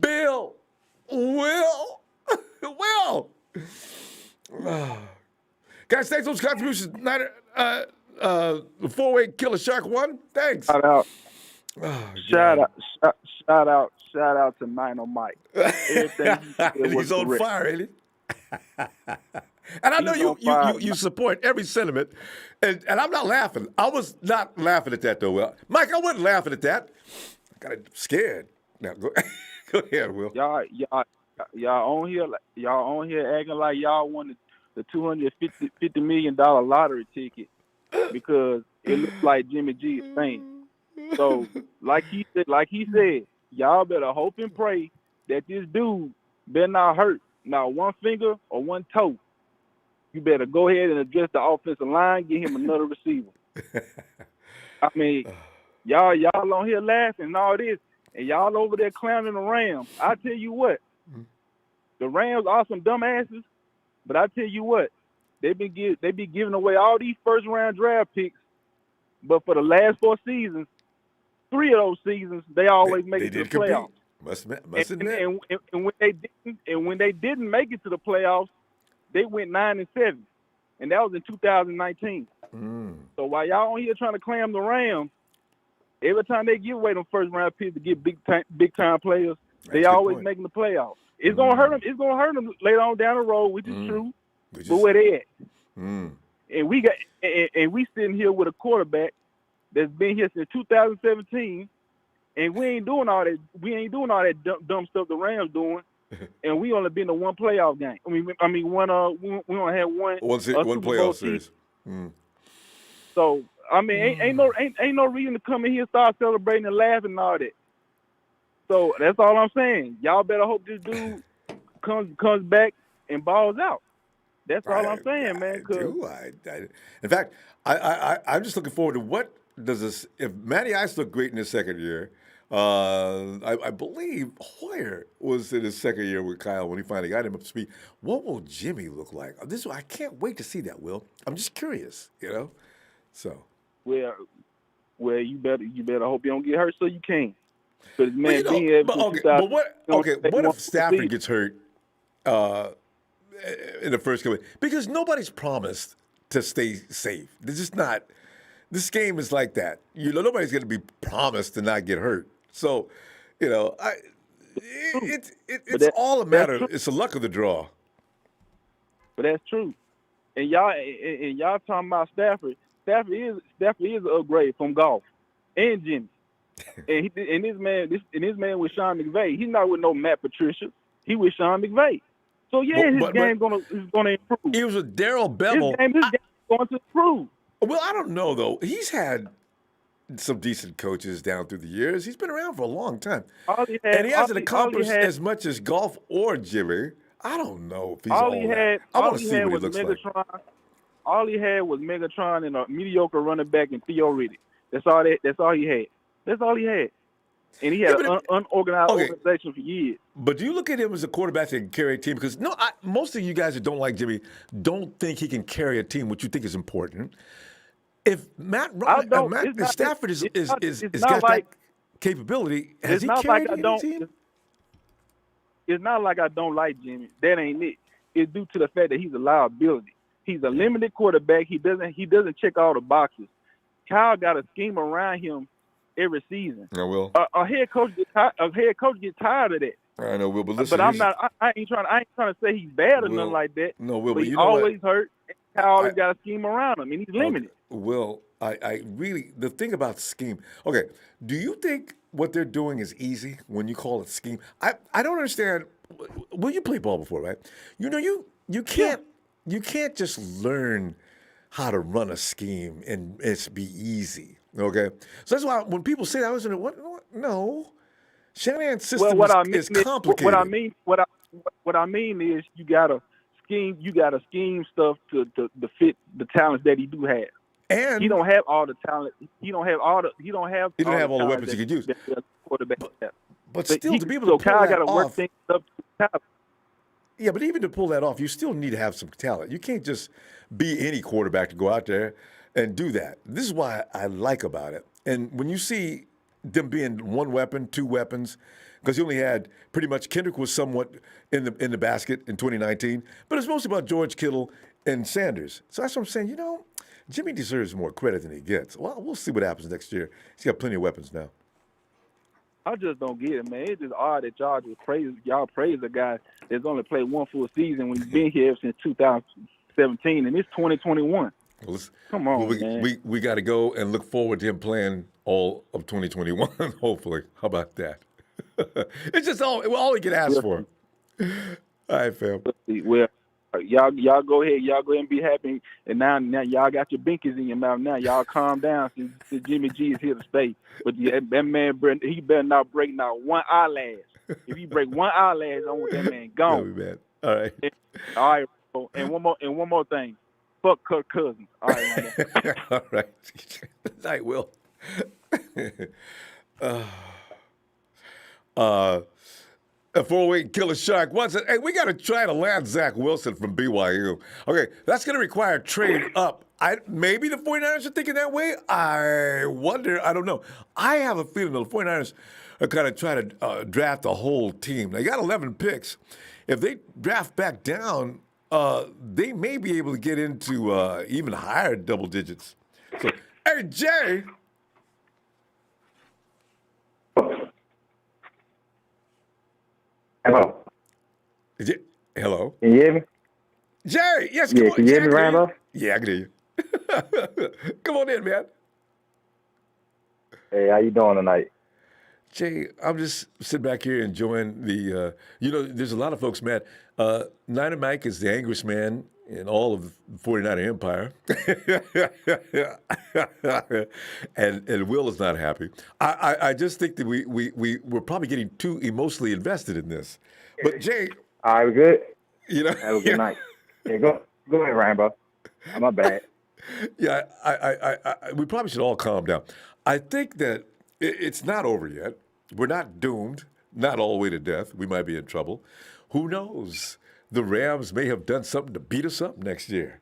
Bill Will. Will. Guys, thanks for those contributions. The 4-way Killer Shark 1. Thanks. Shout out. Oh, Shout out to Nino Mike. He's on correct. fire, ain't he? And I know you support every sentiment, and I'm not laughing. I was not laughing at that, though, Will. Mike, I wasn't laughing at that. I got scared. Now, go ahead, Will. Y'all on here acting like y'all won the $250 million lottery ticket because it looks like Jimmy G is saying. So, like he said, y'all better hope and pray that this dude better not hurt not one finger or one toe. You better go ahead and address the offensive line, get him another receiver. I mean, y'all on here laughing and all this, and y'all over there clowning the Rams. I tell you what, the Rams are some dumbasses, but I tell you what, they be giving away all these first round draft picks, but for the last 4 seasons, 3 of those seasons, they always make it to the playoffs. Must admit. And when they didn't make it to the playoffs, they went 9-7, and that was in 2019. So while y'all on here trying to clam the Rams, every time they give away them first round picks to get big time players, they always making the playoffs. It's gonna hurt them. It's gonna hurt them later on down the road, which is true. But where they at? And we sitting here with a quarterback that's been here since 2017, and we ain't doing all that. We ain't doing all that dumb stuff the Rams doing, and we only been to one playoff game. I mean, one. We only had one playoff series. So I mean, ain't no reason to come in here and start celebrating and laughing and all that. So that's all I'm saying. Y'all better hope this dude comes back and balls out. That's all I'm saying, man. In fact, I'm just looking forward to what does this. If Matty Ice looked great in his second year, I believe Hoyer was in his second year with Kyle when he finally got him up to speed. What will Jimmy look like? I can't wait to see that, Will. I'm just curious, So. Well, you better hope you don't get hurt so you can. Because man, what if Stafford gets hurt in the first game? Because nobody's promised to stay safe. They're just not. This game is like that. Nobody's going to be promised to not get hurt. So, it's all a matter. It's the luck of the draw. But that's true. And y'all talking about Stafford. Stafford is an upgrade from golf and Jimmy. and this man with Sean McVay. He's not with no Matt Patricia. He with Sean McVay. So his game is gonna improve. He was with Darryl Bevell. His game is going to improve. Well, I don't know though. He's had some decent coaches down through the years. He's been around for a long time, and he hasn't accomplished as much as golf or Jimmy. I don't know if he's all that. I want to see what he looks like. All he had was Megatron and a mediocre running back and Theo Riddick. That's all he had. That's all he had. And he had Yeah, an unorganized okay. organization for years. But do you look at him as a quarterback that can carry a team? Because most of you guys that don't like Jimmy don't think he can carry a team, which you think is important. If Stafford has got that capability, has he carried any team? It's not like I don't like Jimmy. That ain't it. It's due to the fact that he's a liability. He's a limited quarterback. He doesn't check all the boxes. Kyle got a scheme around him every season. I will. A head coach gets tired of that. I know, Will, but listen. But I ain't trying to say he's bad or Will, nothing like that. No, Will, but but he you know always what? hurt. Kyle always got a scheme around him, and he's limited. Will, I really, the thing about scheme, okay, do you think what they're doing is easy when you call it scheme? I don't understand. Well, you played ball before, right? You know, you can't just learn how to run a scheme and it's be easy, okay? So that's why when people say that, I was in what? No. Shanahan's system is complicated. What I mean is you gotta scheme stuff to fit the talents that he do have. And he don't have all the talent. He don't have all the weapons he could use. But still, to be able to Kyle pull that gotta work off, things up to the top. yeah, but even to pull that off, you still need to have some talent. You can't just be any quarterback to go out there and do that. This is why I like about it. And when you see them being one weapon, two weapons, because he only had pretty much Kendrick was somewhat in the basket in 2019, but it's mostly about George Kittle and Sanders. So that's what I'm saying. You know, Jimmy deserves more credit than he gets. Well, we'll see what happens next year. He's got plenty of weapons now. I just don't get it, man. It's just odd that y'all praise a guy that's only played one full season when he's been here since 2017, and it's 2021. Well, come on, man. We got to go and look forward to him playing all of 2021, hopefully. How about that? It's just all he can ask for. All right, fam. Well, y'all go ahead. Y'all go ahead and be happy. And now y'all got your binkies in your mouth. Now y'all calm down since Jimmy G is here to stay. But that man, he better not break not one eyelash. If he break one eyelash, I want that man gone. Man. All right. All right. And one more thing. Fuck Kirk Cousins. All right. All right. Night, Will. A 408 killer shark wants it. Hey, we got to try to land Zach Wilson from BYU. Okay, that's going to require a trade up. Maybe the 49ers are thinking that way. I wonder. I don't know. I have a feeling the 49ers are going to try to draft the whole team. They got 11 picks. If they draft back down, they may be able to get into even higher double digits. So, hey, Jay. Hello. Hello. Can you hear me? Jerry, yes. Yeah, can you hear me, Ronbo? Yeah, I can hear you. Come on in, man. Hey, how you doing tonight? Jay, I'm just sitting back here enjoying the, there's a lot of folks mad. Niner Mike is the angriest man in all of the 49er empire. and Will is not happy. I just think that we're probably getting too emotionally invested in this. But Jay. All right, we good? Have a good night. Yeah, go ahead, Ronbo. My bad. Yeah, we probably should all calm down. I think that it's not over yet. We're not doomed, not all the way to death. We might be in trouble. Who knows? The Rams may have done something to beat us up next year.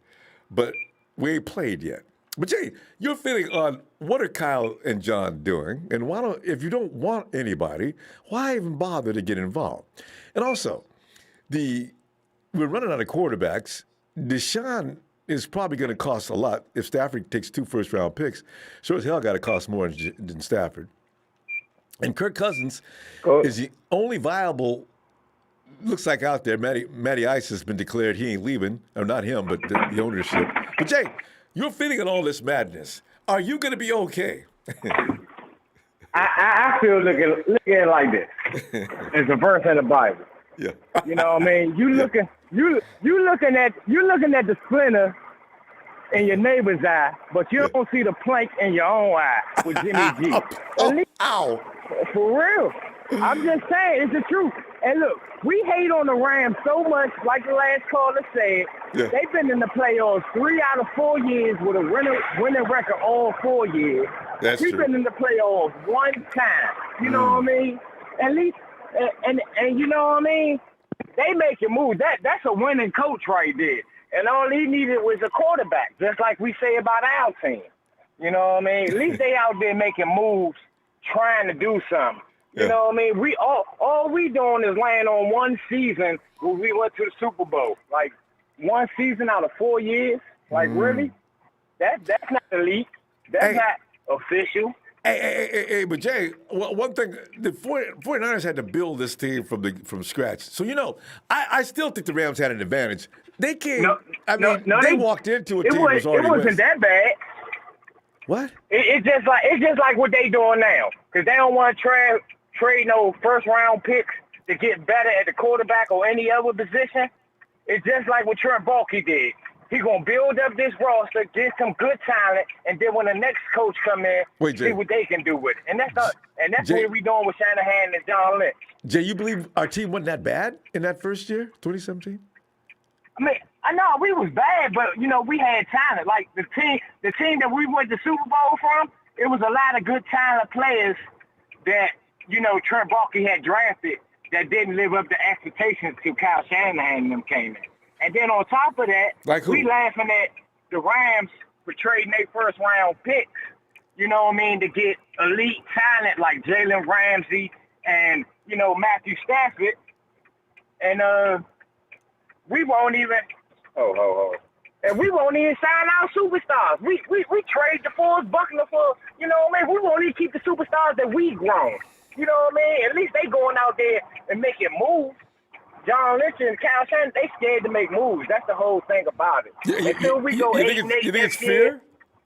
But we ain't played yet. But Jay, your feeling on what are Kyle and John doing? And if you don't want anybody, why even bother to get involved? And also, we're running out of quarterbacks. Deshaun is probably going to cost a lot if Stafford takes 2 first-round picks. Sure as hell got to cost more than Stafford. And Kirk Cousins is the only viable, looks like out there. Matty Ice has been declared he ain't leaving. Or not him, but the ownership. But Jay, you're feeling on all this madness. Are you going to be okay? I feel look at it like this. It's a verse in the Bible. Yeah. You know what I mean? You looking at the splinter in your neighbor's eye, but you don't see the plank in your own eye with Jimmy G. Ow. For real. I'm just saying, it's the truth. And look, we hate on the Rams so much, like the last caller said. Yeah. They've been in the playoffs 3 out of 4 years with a winning record all 4 years. That's We've true. been in the playoffs one time. You know what I mean? At least, and you know what I mean? They make it move. That's a winning coach right there. And all he needed was a quarterback, just like we say about our team. You know what I mean? At least they out there making moves, trying to do something. You know what I mean? We all we doing is laying on one season where we went to the Super Bowl. Like, one season out of 4 years? Like, really? That's not elite. That's not official. Hey, but Jay, one thing, the 49ers had to build this team from scratch. So, I still think the Rams had an advantage. They came, they walked into a team that was already It wasn't that bad. What? It's just like what they doing now. Because they don't want to trade no first-round picks to get better at the quarterback or any other position. It's just like what Trent Baalke did. He's going to build up this roster, get some good talent, and then when the next coach come in, see what they can do with it. And that's Jay, what we doing with Shanahan and John Lynch. Jay, you believe our team wasn't that bad in that first year, 2017? I mean, I know we was bad, but, we had talent. Like, the team that we went to Super Bowl from, it was a lot of good talent players that, Trent Baalke had drafted that didn't live up to expectations till Kyle Shanahan and them came in. And then on top of that, we laughing at the Rams for trading their first-round picks, to get elite talent like Jalen Ramsey and, Matthew Stafford. And we won't even and we won't even sign our superstars. We trade DeForest Buckner for, we won't even keep the superstars that we grown. You know what I mean? At least they going out there and making moves. John Lynch and Kyle Shanahan, they scared to make moves. That's the whole thing about it. Until we go 8-8 you think it's fear?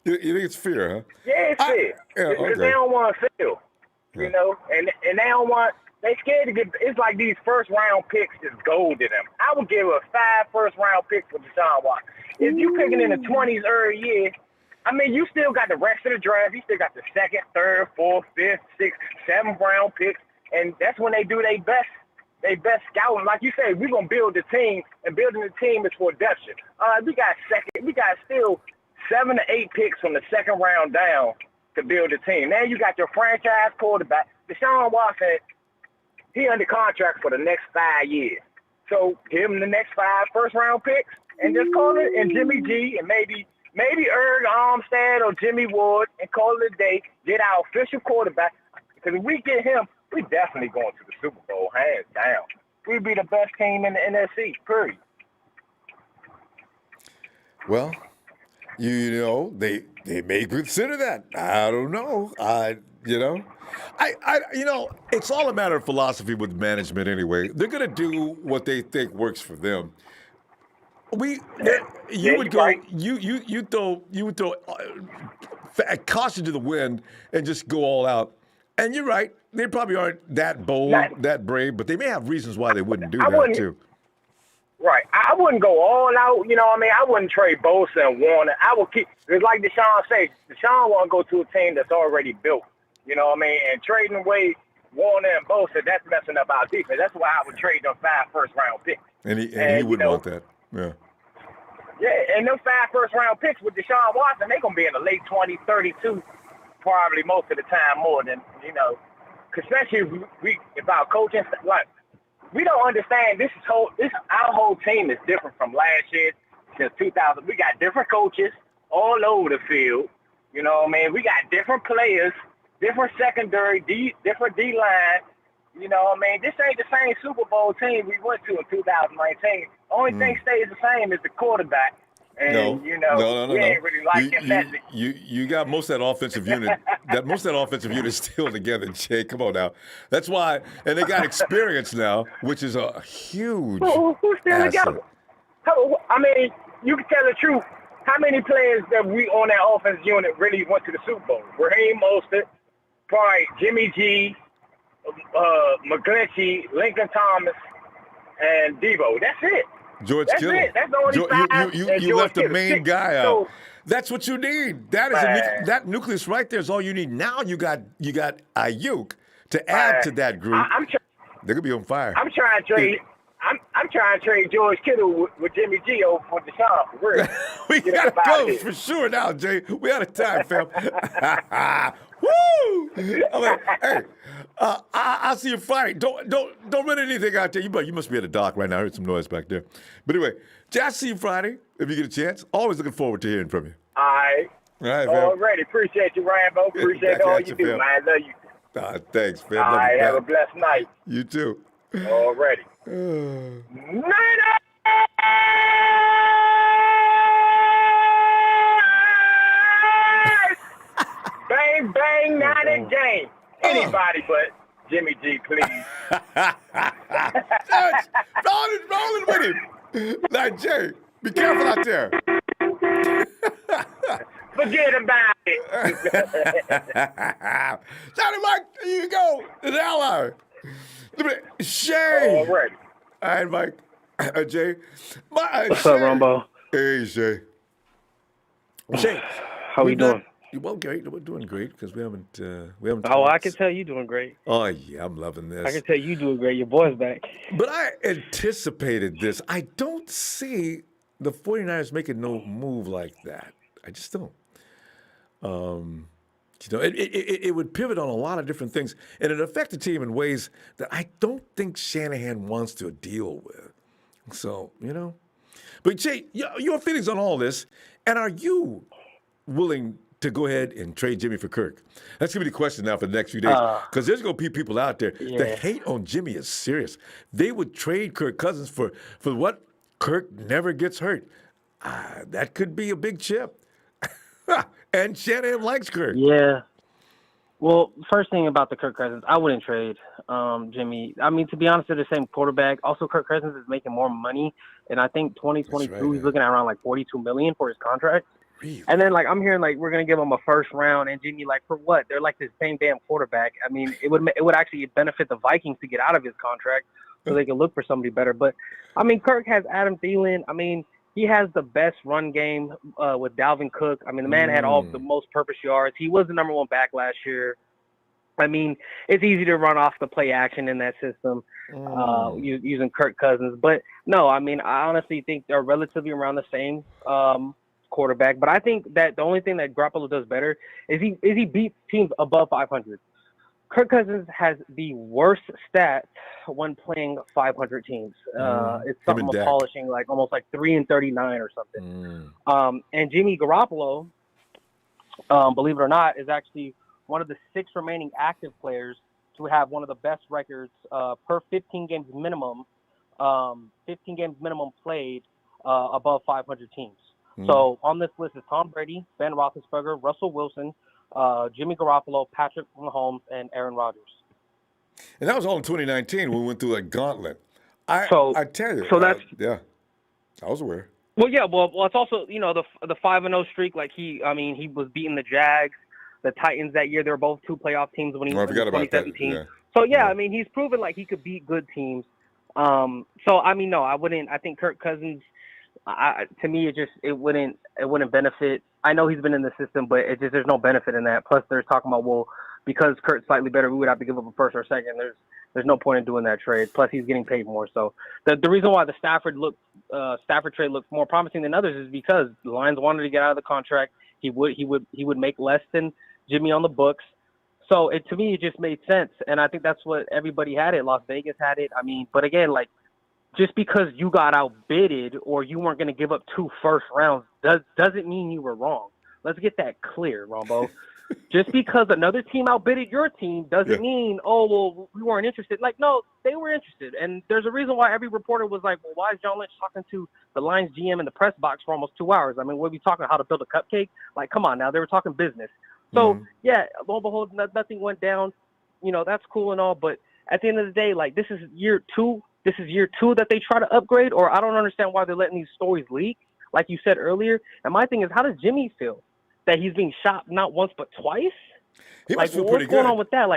You think it's fear, huh? Yeah, it's fear. Because they don't want to fail, and they don't want. They scared to get. It's like these first-round picks is gold to them. I would give a 5 first-round picks for Deshaun Watson. If you picking in the 20s early year, you still got the rest of the draft. You still got the 2nd, 3rd, 4th, 5th, 6th, 7th round picks, and that's when they do their best. They best scouting. Like you say, we're going to build the team, and building the team is for depth. We got still 7 to 8 picks from the 2nd round down to build the team. Now you got your franchise quarterback. Deshaun Watson, he under contract for the next 5 years. So give him the next 5 first-round picks and just call it, and Jimmy G and maybe Erg Armstead or Jimmy Ward, and call it a day, get our official quarterback. Because if we get him, we definitely going to the Super Bowl, hands down. We'd be the best team in the NFC, period. Well, they may consider that. I don't know. It's all a matter of philosophy with management anyway. They're going to do what they think works for them. You would throw caution to the wind and just go all out. And you're right. They probably aren't that bold, that brave, but they may have reasons why they wouldn't do that too. Right. I wouldn't go all out. I wouldn't trade Bosa and Warner. I would keep. It's like Deshaun said. Deshaun want to go to a team that's already built. And trading away Warner and Bosa, that's messing up our defense. That's why I would trade them 5 first-round picks. And he wouldn't want that. Yeah. Yeah, and them 5 first-round picks with Deshaun Watson, they're going to be in the late 20s, 32, probably most of the time more than, especially if our coaching, like, we don't understand our whole team is different from last year since 2000. We got different coaches all over the field. We got different players, different secondary, different D-line. This ain't the same Super Bowl team we went to in 2019. Only thing stays the same is the quarterback. And, we ain't really like him. You got most of that offensive unit. Most of that offensive unit is still together, Jay. Come on now. That's why. And they got experience now, which is a huge Who's still asset. together? You can tell the truth. How many players that we on that offensive unit really went to the Super Bowl? Raheem Mostert, probably Jimmy G, McGlinchey, Lincoln Thomas, and Debo. That's it. George That's Kittle. it. That's the only 5. You left the Kittle. main guy out. So, that's what you need. That is that nucleus right there is all you need. Now you got Ayuk to add to that group. They're gonna be on fire. I'm trying to trade. I'm trying to trade George Kittle with Jimmy G over for Deshaun. For real. We gotta go for sure now, Jay. We out of time, fam. Woo! I'm like, hey, I'll see you Friday. Don't run anything out there. You must be at the dock right now. I heard some noise back there. But anyway, Jay, I'll see you Friday if you get a chance. Always looking forward to hearing from you. All right. All right, Already. Appreciate you, Ronbo. Appreciate all you do, fam. man. Love you. Thanks, fam. All Love right. you Have a back. blessed night. You too. Already. Bang, bang, not a game. Anybody but Jimmy G, please. rolling with him. Like, Jay, be careful out there. Forget about it. Johnny Mike, there you go. The ally. Shay. Already. All right, Mike. Jay. What's up, Ronbo? Hey, Shay. Shay. How we doing? Well, great. We're doing great because we haven't. Oh, I can tell you doing great. Oh yeah, I'm loving this. I can tell you doing great. Your boy's back. But I anticipated this. I don't see the 49ers making no move like that. I just don't. It would pivot on a lot of different things, and it affect the team in ways that I don't think Shanahan wants to deal with. So, But Jay, your feelings on all this, and are you willing to go ahead and trade Jimmy for Kirk? That's going to be the question now for the next few days, because there's going to be people out there. Yeah. The hate on Jimmy is serious. They would trade Kirk Cousins for what? Kirk never gets hurt. That could be a big chip. And Shanahan likes Kirk. Yeah. Well, first thing about the Kirk Cousins, I wouldn't trade Jimmy. I mean, to be honest, they're the same quarterback. Also, Kirk Cousins is making more money, and I think 2022 he's looking at around like $42 million for his contract. Really? And then I'm hearing we're gonna give him a first round, and Jimmy for what? They're the same damn quarterback. I mean, it would actually benefit the Vikings to get out of his contract so they can look for somebody better. But I mean, Kirk has Adam Thielen. I mean, he has the best run game with Dalvin Cook. I mean, the man had all the most purpose yards. He was the number one back last year. I mean, it's easy to run off the play action in that system using Kirk Cousins. But no, I mean, I honestly think they're relatively around the same quarterback. But I think that the only thing that Garoppolo does better is he beats teams above 500. Kirk Cousins has the worst stats when playing 500 teams. It's something polishing almost 3-39 or something. And Jimmy Garoppolo, believe it or not, is actually one of the 6 remaining active players to have one of the best records per 15 games minimum. 15 games minimum played above 500 teams. So on this list is Tom Brady, Ben Roethlisberger, Russell Wilson, Jimmy Garoppolo, Patrick Mahomes, and Aaron Rodgers. And that was all in 2019 when we went through that gauntlet. I tell you. So that's yeah. I was aware. Well, yeah. Well, it's also the 5-0 streak. He was beating the Jags, the Titans that year. They were both 2 playoff teams when he was in 2017. Yeah. So yeah, I mean he's proven he could beat good teams. So I mean no, I wouldn't. I think Kirk Cousins. To me, it wouldn't benefit. I know he's been in the system, but there's no benefit in that. Plus, they're talking about because Kurt's slightly better, we would have to give up a first or second. There's no point in doing that trade. Plus, he's getting paid more. So the reason why the Stafford trade looks more promising than others is because the Lions wanted to get out of the contract. He would make less than Jimmy on the books. So to me, it just made sense, and I think that's what everybody had it. Las Vegas had it. I mean, but again, just because you got outbidded or you weren't going to give up 2 first rounds doesn't mean you were wrong. Let's get that clear, Ronbo. Just because another team outbidded your team doesn't mean, we weren't interested. No, they were interested. And there's a reason why every reporter was like, well, why is John Lynch talking to the Lions GM in the press box for almost 2 hours? I mean, what are we talking how to build a cupcake? Come on now. They were talking business. So, yeah, lo and behold, nothing went down. That's cool and all. But at the end of the day, this is year 2. This is year 2 that they try to upgrade, or I don't understand why they're letting these stories leak, like you said earlier. And my thing is, how does Jimmy feel that he's being shot not once but twice? He must feel pretty good. What's going on with that?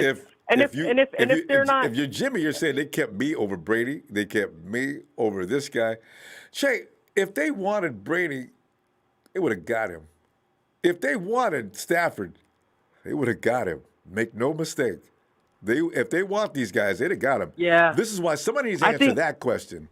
If you're Jimmy, you're saying they kept me over Brady, they kept me over this guy. Shay, if they wanted Brady, they would have got him. If they wanted Stafford, they would have got him. Make no mistake. If they want these guys, they'd have got them. Yeah. This is why somebody needs to answer that question.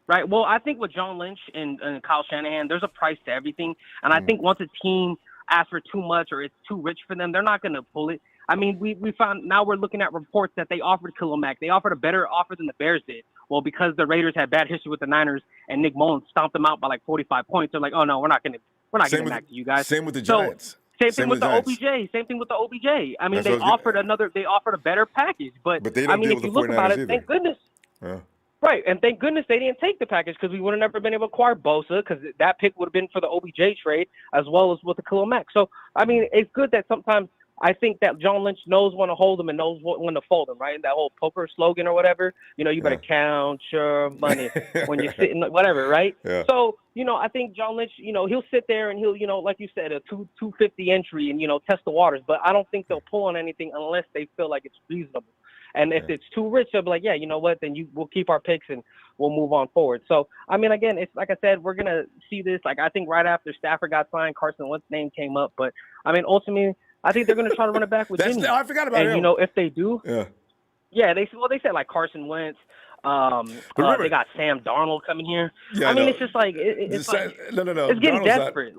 Right. Well, I think with John Lynch and Kyle Shanahan, there's a price to everything. And I think once a team ask for too much or it's too rich for them, they're not going to pull it. I mean, we found now we're looking at reports that they offered Khalil Mack. They offered a better offer than the Bears did. Well, because the Raiders had bad history with the Niners and Nick Mullins stomped them out by like 45 points, they're like, oh no, we're not giving Mack to you guys. Same with the Giants. Same thing with the OBJ. Same thing with the OBJ. I mean, they offered a better package, but they I don't mean, deal if with you the look about 49ers it, either. thank goodness. Yeah. Right, and thank goodness they didn't take the package because we would have never been able to acquire Bosa because that pick would have been for the OBJ trade as well as with the Khalil Mack. So, I mean, it's good that sometimes I think that John Lynch knows when to hold them and knows when to fold them, right? And that whole poker slogan or whatever, you know, you better count your money when you're sitting, whatever, right? Yeah. So, you know, I think John Lynch, you know, he'll sit there and he'll, you know, like you said, a 250 entry and, you know, test the waters. But I don't think they'll pull on anything unless they feel like it's reasonable. And if it's too rich, they'll be like, yeah, you know what, then we'll keep our picks and we'll move on forward. So, I mean, again, it's like I said, we're going to see this. Like, I think right after Stafford got signed, Carson Wentz's name came up. But, I mean, ultimately, I think they're going to try to run it back with Jimmy. I forgot about him. And, you know, if they do, yeah, they said, like, Carson Wentz. They got Sam Darnold coming here. Yeah, I mean, it's just like it's like no. It's getting desperate.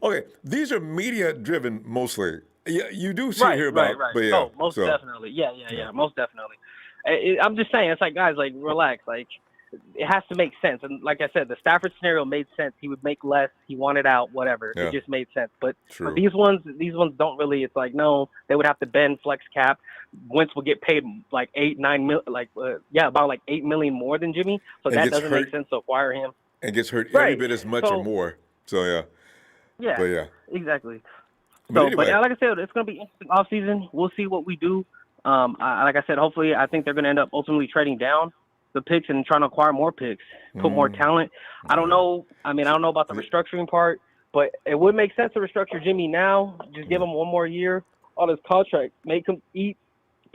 Okay, these are media driven mostly. Yeah, you do see right, here about, right. but yeah, most definitely. Yeah, most definitely. I'm just saying, it's like, guys, like, relax. Like, it has to make sense. And like I said, the Stafford scenario made sense. He would make less. He wanted out. Whatever. Yeah. It just made sense. But True. these ones don't really. It's like, no, they would have to bend flex cap. Wentz will get paid like about like $8 million more than Jimmy. So And that gets doesn't hurt. make sense to acquire him. And gets hurt Right. every bit as much So- or more. So yeah. Yeah. But yeah. Exactly. But So, anyway. but like I said, it's going to be interesting offseason. We'll see what we do. Like I said, hopefully, I think they're going to end up ultimately trading down the picks and trying to acquire more picks, put more talent. I don't know. I mean, I don't know about the restructuring part, but it would make sense to restructure Jimmy now. Just give him one more year on his contract, make him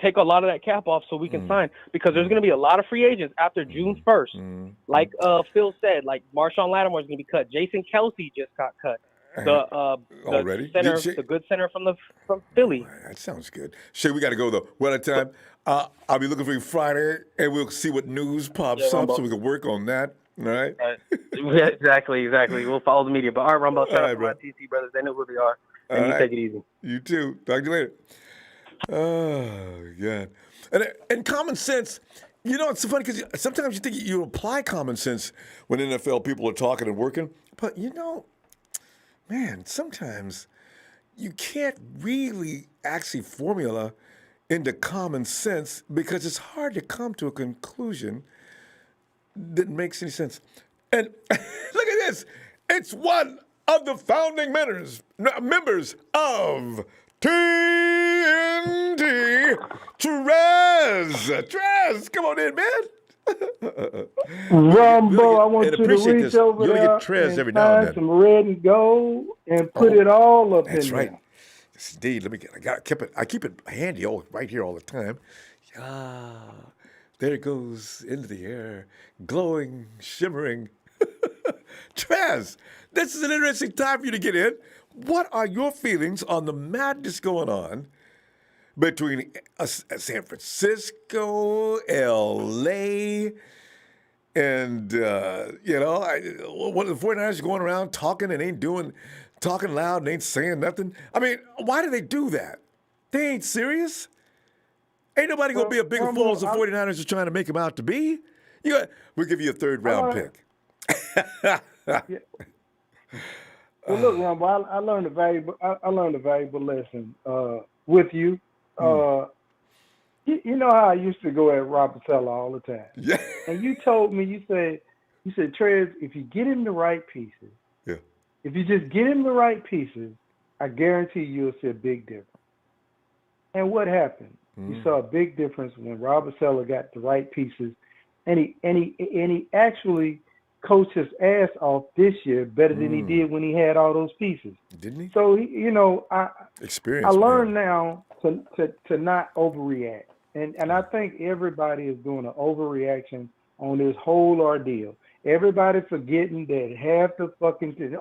take a lot of that cap off so we can sign, because there's going to be a lot of free agents after June 1st. Like Phil said, like Marshawn Lattimore is going to be cut. Jason Kelsey just got cut. Already? The good center from Philly. That sounds good. Shay, we got to go, though. We're out of time. I'll be looking for you Friday, and we'll see what news pops up so we can work on that. All right? Yeah, exactly. We'll follow the media. But all right, Rumbo, shout out to my TC brothers. They know who they are. And you take it easy. You too. Talk to you later. Oh, God. And common sense, you know, it's so funny because sometimes you think you apply common sense when NFL people are talking and working. But, you know, man, sometimes you can't really actually formula into common sense because it's hard to come to a conclusion that makes any sense. And look at this. It's one of the founding members of TNT, Trez, come on in, man. Rumbo, I want you to appreciate reach this. over You only there get Trez and every now and find then. some red and gold and put it all up That's in right. there. Yes, indeed. I keep it handy right here all the time. Yeah. There it goes into the air, glowing, shimmering. Trez, this is an interesting time for you to get in. What are your feelings on the madness going on between San Francisco, L.A., and, one of the 49ers going around talking and talking loud and ain't saying nothing? I mean, why do they do that? They ain't serious. Ain't nobody going to be a bigger fool as the 49ers are trying to make them out to be. We'll give you a third-round pick. Well, look, Rumbo, I learned a valuable lesson with you. You know how I used to go at Robert Sella all the time. Yeah. And you told me, you said, Trez, if you get him the right pieces, if you just get him the right pieces, I guarantee you'll see a big difference. And what happened? You saw a big difference when Robert Sella got the right pieces, and he actually coached his ass off this year better than he did when he had all those pieces. Didn't he? So Experience. I learned now to not overreact, and I think everybody is doing an overreaction on this whole ordeal. Everybody forgetting that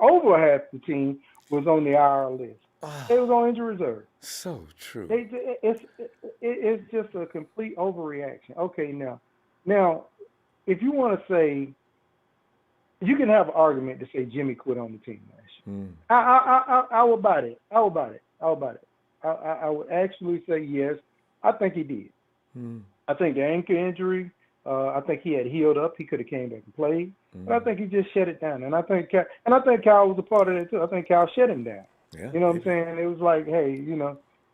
over half the team was on the IR list. They was on injury reserve. So true. It's just a complete overreaction. Okay, now, if you want to say you can have an argument to say Jimmy quit on the team last year. Mm. I will buy it. I would actually say yes. I think he did. Mm. I think the ankle injury, I think he had healed up. He could have came back and played. But I think he just shut it down. And I think Kyle was a part of that too. I think Kyle shut him down. Yeah, you know what I'm saying? It was like, hey,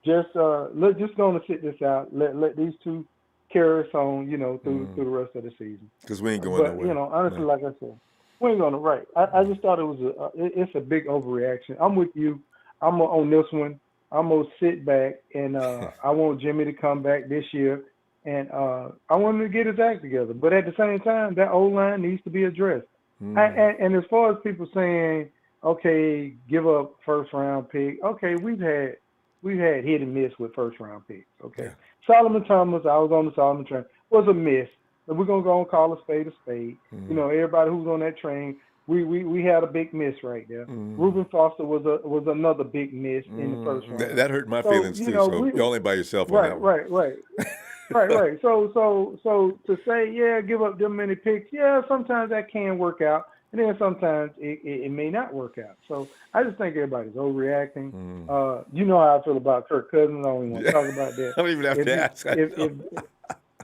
just let's just go and sit this out. Let these two carry us on, through the rest of the season. Because we ain't going nowhere. But honestly, like I said, we ain't going to right. I just thought it was it's a big overreaction. I'm with you. I'm on this one. I'm gonna sit back and I want Jimmy to come back this year, and I want him to get his act together. But at the same time, that O-line needs to be addressed. And as far as people saying, okay, give up first round pick. Okay, we've had hit and miss with first round picks. Okay, Solomon Thomas, I was on the Solomon train, was a miss. But we're gonna go and call a spade a spade. Everybody who's on that train, we had a big miss right there. Reuben Foster was another big miss in the first round. That hurt my feelings too. So you're only by yourself on that one. Right. So to say, give up them many picks, sometimes that can work out, and then sometimes it may not work out. So I just think everybody's overreacting. You know how I feel about Kirk Cousins. I don't even want to talk about that. I don't even have to ask.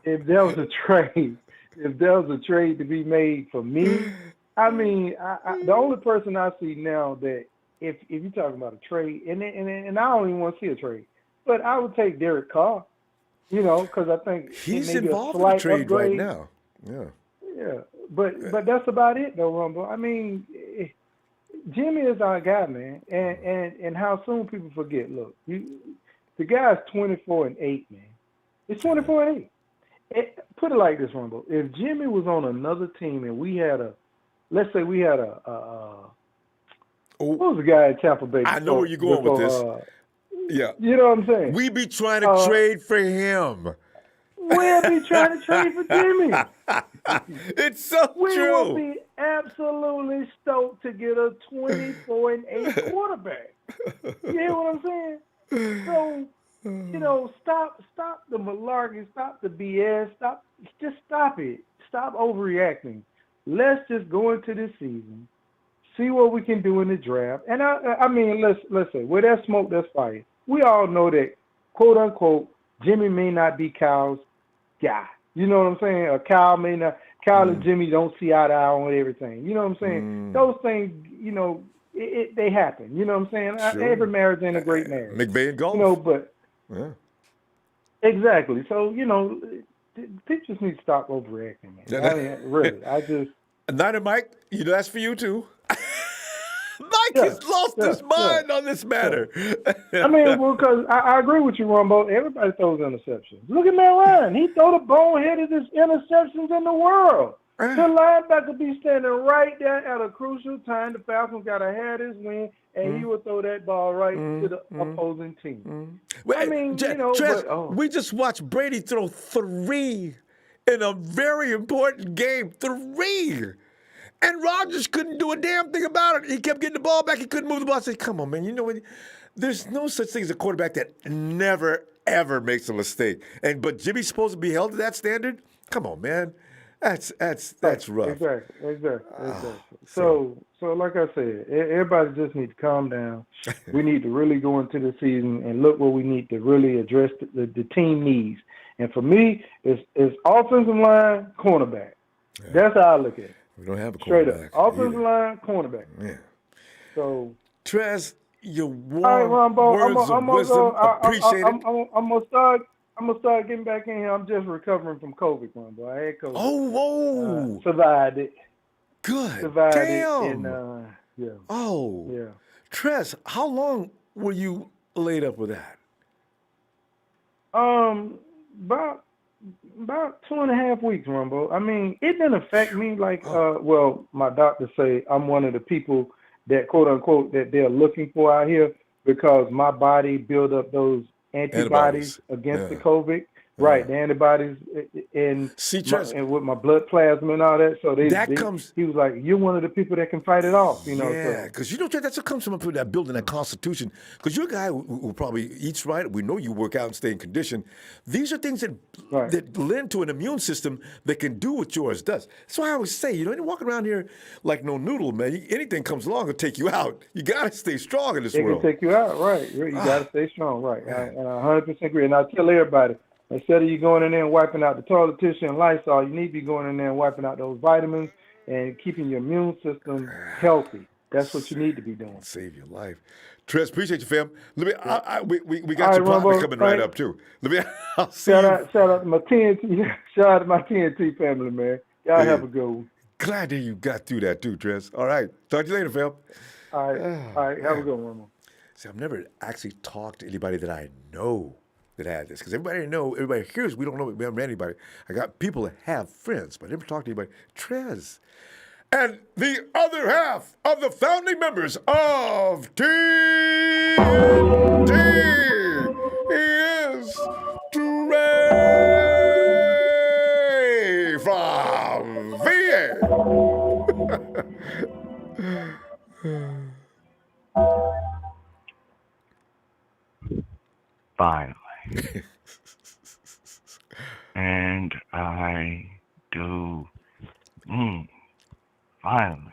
If there was a trade to be made for me, I mean, the only person I see now that if you're talking about a trade, and I don't even want to see a trade, but I would take Derek Carr, because I think he's maybe involved a slight in the trade upgrade. right now. Yeah. But that's about it though, Rumble. I mean, Jimmy is our guy, man, and how soon people forget. Look, the guy's 24-8, man. It's 24-8. Put it like this, Rumble. If Jimmy was on another team and we had let's say we had what was the guy at Tampa Bay? I know where you're going with this. Yeah. You know what I'm saying? We be trying to trade for him. We'll be trying to trade for Jimmy. It's so true. We will be absolutely stoked to get a 24-8 quarterback. You hear what I'm saying? So, stop the malarkey, stop the BS, stop it. Stop overreacting. Let's just go into this season, see what we can do in the draft. And I mean, let's say, where there's smoke, there's fire. We all know that, quote unquote, Jimmy may not be Kyle's guy. You know what I'm saying? Or Kyle and Jimmy don't see eye to eye on everything. You know what I'm saying? Those things, they happen. You know what I'm saying? Sure. Every marriage ain't a great marriage. McVay and golf. But exactly. So, people just need to stop overreacting, man. I mean, really, I just. Nighter Mike, that's for you too. Mike has lost his mind on this matter. I mean, because I agree with you, Ronbo. Everybody throws interceptions. Look at Matt Ryan. He throw the boneheadedest interceptions in the world. The linebacker be standing right there at a crucial time. The Falcons got to have this win, and he would throw that ball right to the opposing team. I mean, we just watched Brady throw 3 in a very important game. 3. And Rodgers couldn't do a damn thing about it. He kept getting the ball back. He couldn't move the ball. I said, come on, man. You know what? There's no such thing as a quarterback that never, ever makes a mistake. But Jimmy's supposed to be held to that standard? Come on, man. That's rough. Exactly. So like I said, everybody just needs to calm down. We need to really go into the season and look what we need to really address the team needs. And for me, it's offensive line, cornerback. Yeah. That's how I look at it. We don't have a quarterback. Straight up. Offensive line, cornerback. Yeah. So, Trez, your warm words of wisdom, appreciate it. I'm gonna start getting back in here. I'm just recovering from COVID, Ronbo. I had COVID. Oh, whoa! Survived it. Good. Survived Damn. it. Yeah. Oh. Yeah. Trez, how long were you laid up with that? About 2.5 weeks, Rumbo. I mean, it didn't affect me like, my doctors say I'm one of the people that, quote unquote, that they're looking for out here because my body built up those antibodies against the COVID. Right, the antibodies and with my blood plasma and all that. So he was like, "You're one of the people that can fight it off." You know, yeah, because that's what comes from that building that constitution. Because you're a guy who probably eats right. We know you work out and stay in condition. These are things that lend to an immune system that can do what yours does. That's why I always say, you walk around here like no noodle, man. Anything comes along will take you out. You gotta stay strong in this world. It can take you out, right? You gotta stay strong, right? And I 100% agree. And I tell everybody, instead of you going in there and wiping out the toilet tissue and Lysol, you need to be going in there and wiping out those vitamins and keeping your immune system healthy. That's what you need to be doing. Save your life. Trez, appreciate you, fam. We got your partner coming right up, too. Shout out to my TNT. Shout out to my TNT family, man. Y'all have a good one. Glad that you got through that, too, Trez. All right. Talk to you later, fam. All right. Have a good one, Ronbo. See, I've never actually talked to anybody that I know that had this, because everybody hears we don't know, we haven't met anybody. I got people that have friends, but I never talked to anybody. Trez. And the other half of the founding members of TNT is Trey from VA. Finally. And I do. Finally.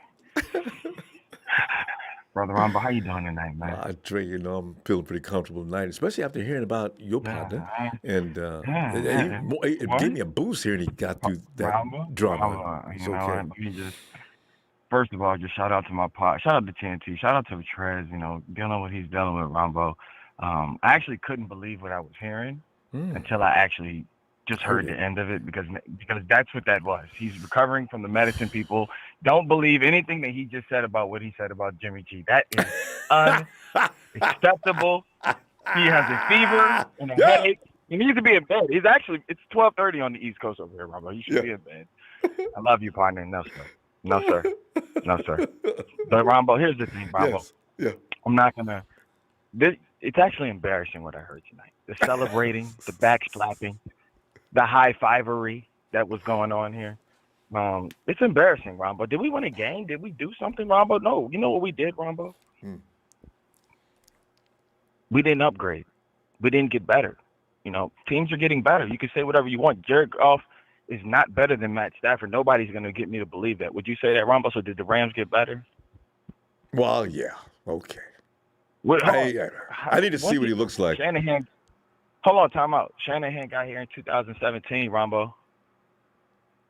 Brother Ronbo, how you doing tonight, man? Trey, I'm feeling pretty comfortable tonight, especially after hearing about your partner. And it gave me a boost here, and he got through that drama. It's okay. Let me first of all, just shout out to my pod. Shout out to TNT. Shout out to Trez, dealing with what he's dealing with, Ronbo. I actually couldn't believe what I was hearing until I actually just heard the end of it, because that's what that was. He's recovering from the medicine. People don't believe anything that he just said about what he said about Jimmy G. That is unacceptable. He has a fever and a headache. He needs to be in bed. It's 12:30 on the East Coast over here, Ronbo. He should be in bed. I love you, partner. No, sir. No, sir. No, sir. But Ronbo, here's the thing, Ronbo. I'm not gonna. It's actually embarrassing what I heard tonight. The celebrating, the backslapping, the high-fivery that was going on here. It's embarrassing, Ronbo. Did we win a game? Did we do something, Ronbo? No. You know what we did, Ronbo? We didn't upgrade. We didn't get better. Teams are getting better. You can say whatever you want. Jared Goff is not better than Matt Stafford. Nobody's going to get me to believe that. Would you say that, Ronbo? So did the Rams get better? Well, yeah. Okay. I need to see what he looks like. Shanahan. Hold on, time out. Shanahan got here in 2017, Ronbo.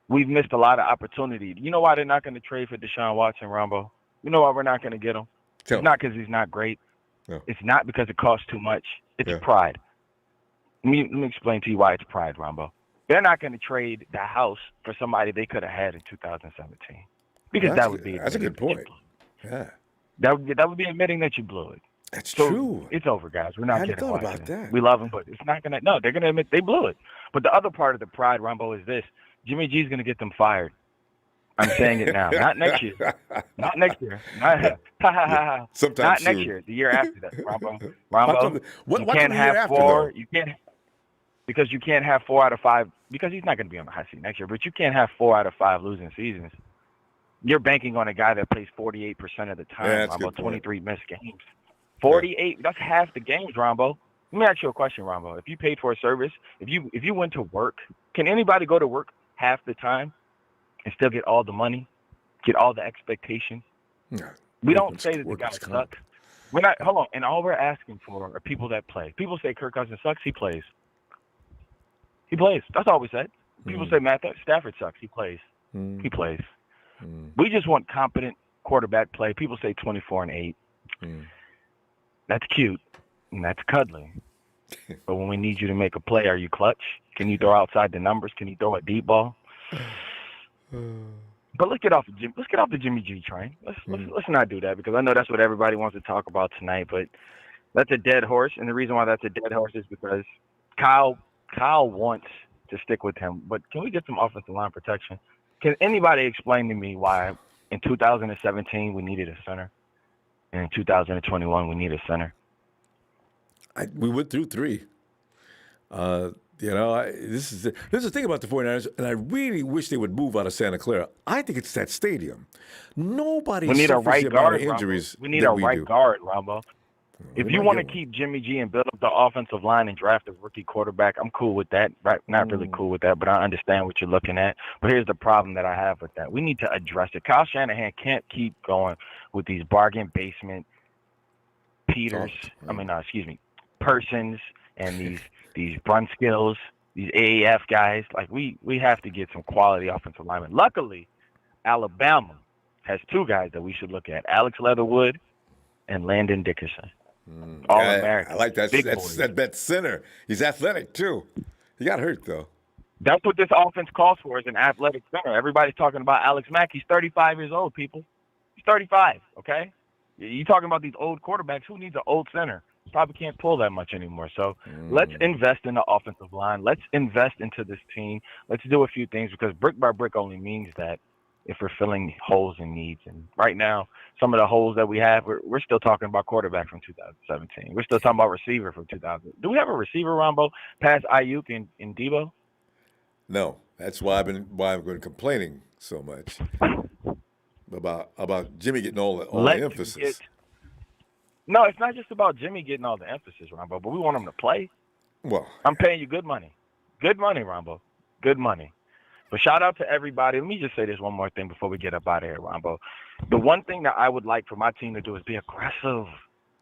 We've missed a lot of opportunity. You know why they're not going to trade for Deshaun Watson, Ronbo? You know why we're not going to get him? It's not because he's not great. No. It's not because it costs too much. It's pride. Let me explain to you why it's pride, Ronbo. They're not going to trade the house for somebody they could have had in 2017. Because that would be... That's a good point. Yeah. That would be admitting that you blew it. That's true. It's over, guys. We're not getting thought about that. We love him, but it's not gonna. No, they're gonna admit they blew it. But the other part of the pride, Ronbo, is this: Jimmy G's gonna get them fired. I'm saying it now. Not next year. Not next year. Sometime not soon. Next year. The year after that, Ronbo. Ronbo, you can't have four. You can't, because you can't have 4 out of 5. Because he's not gonna be on the hot seat next year. But you can't have 4 out of 5 losing seasons. You're banking on a guy that plays 48% of the time. Ronbo, 23 missed games. 48, that's half the games, Ronbo. Let me ask you a question, Ronbo. If you paid for a service, if you went to work, can anybody go to work half the time and still get all the money, get all the expectation? No. We don't say that the guy sucks. We're not. Hold on. And all we're asking for are people that play. People say Kirk Cousins sucks. He plays. He plays. That's all we said. People say Matthew Stafford sucks. He plays. He plays. We just want competent quarterback play. People say 24-8. That's cute, and that's cuddly. But when we need you to make a play, are you clutch? Can you throw outside the numbers? Can you throw a deep ball? But let's get off the Jimmy G train. Let's not do that, because I know that's what everybody wants to talk about tonight. But that's a dead horse, and the reason why that's a dead horse is because Kyle wants to stick with him. But can we get some offensive line protection? Can anybody explain to me why in 2017 we needed a center? And in 2021, we need a center. We went through 3. You know, this is the thing about the 49ers, and I really wish they would move out of Santa Clara. I think it's that stadium. Nobody We need a suffers right the amount guard, of injuries Rambo. We need that a we right do. guard, Rambo. If We you might want to get one. keep Jimmy G and build up the offensive line and draft a rookie quarterback, I'm cool with that. Right? Not really cool with that, but I understand what you're looking at. But here's the problem that I have with that. We need to address it. Kyle Shanahan can't keep going with these bargain basement Persons and these Brunskills, these AAF guys. Like we have to get some quality offensive linemen. Luckily, Alabama has two guys that we should look at: Alex Leatherwood and Landon Dickerson. All American. I like that. Big boys. That center. He's athletic too. He got hurt though. That's what this offense calls for, is an athletic center. Everybody's talking about Alex Mack. He's 35 years old, people. He's 35, okay? You talking about these old quarterbacks. Who needs an old center? Probably can't pull that much anymore. So let's invest in the offensive line. Let's invest into this team. Let's do a few things, because brick by brick only means that if we're filling holes and needs. And right now, some of the holes that we have, we're still talking about quarterback from 2017. We're still talking about receiver from 2000. Do we have a receiver, Ronbo, past Ayuk and Debo? No, that's why I've been complaining so much about Jimmy getting all the emphasis. No, it's not just about Jimmy getting all the emphasis, Ronbo, but we want him to play. Well, I'm paying you good money. Good money, Ronbo. Good money. But shout out to everybody. Let me just say this one more thing before we get up out of here, Ronbo. The one thing that I would like for my team to do is be aggressive.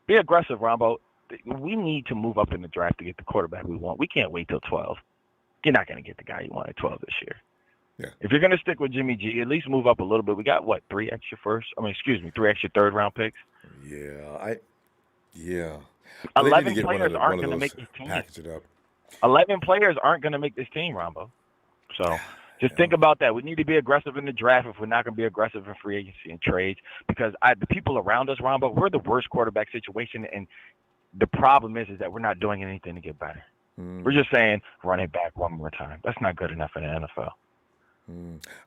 Be aggressive, Ronbo. We need to move up in the draft to get the quarterback we want. We can't wait till 12. You're not going to get the guy you want at 12 this year. Yeah. If you're going to stick with Jimmy G, at least move up a little bit. We got, 3 extra third-round picks? Yeah. 11 players aren't going to make this team. Package it up. 11 players aren't going to make this team, Ronbo. So just think about that. We need to be aggressive in the draft if we're not going to be aggressive in free agency and trades, because the people around us, Ronbo, we're the worst quarterback situation, and the problem is that we're not doing anything to get better. We're just saying run it back one more time. That's not good enough in the NFL.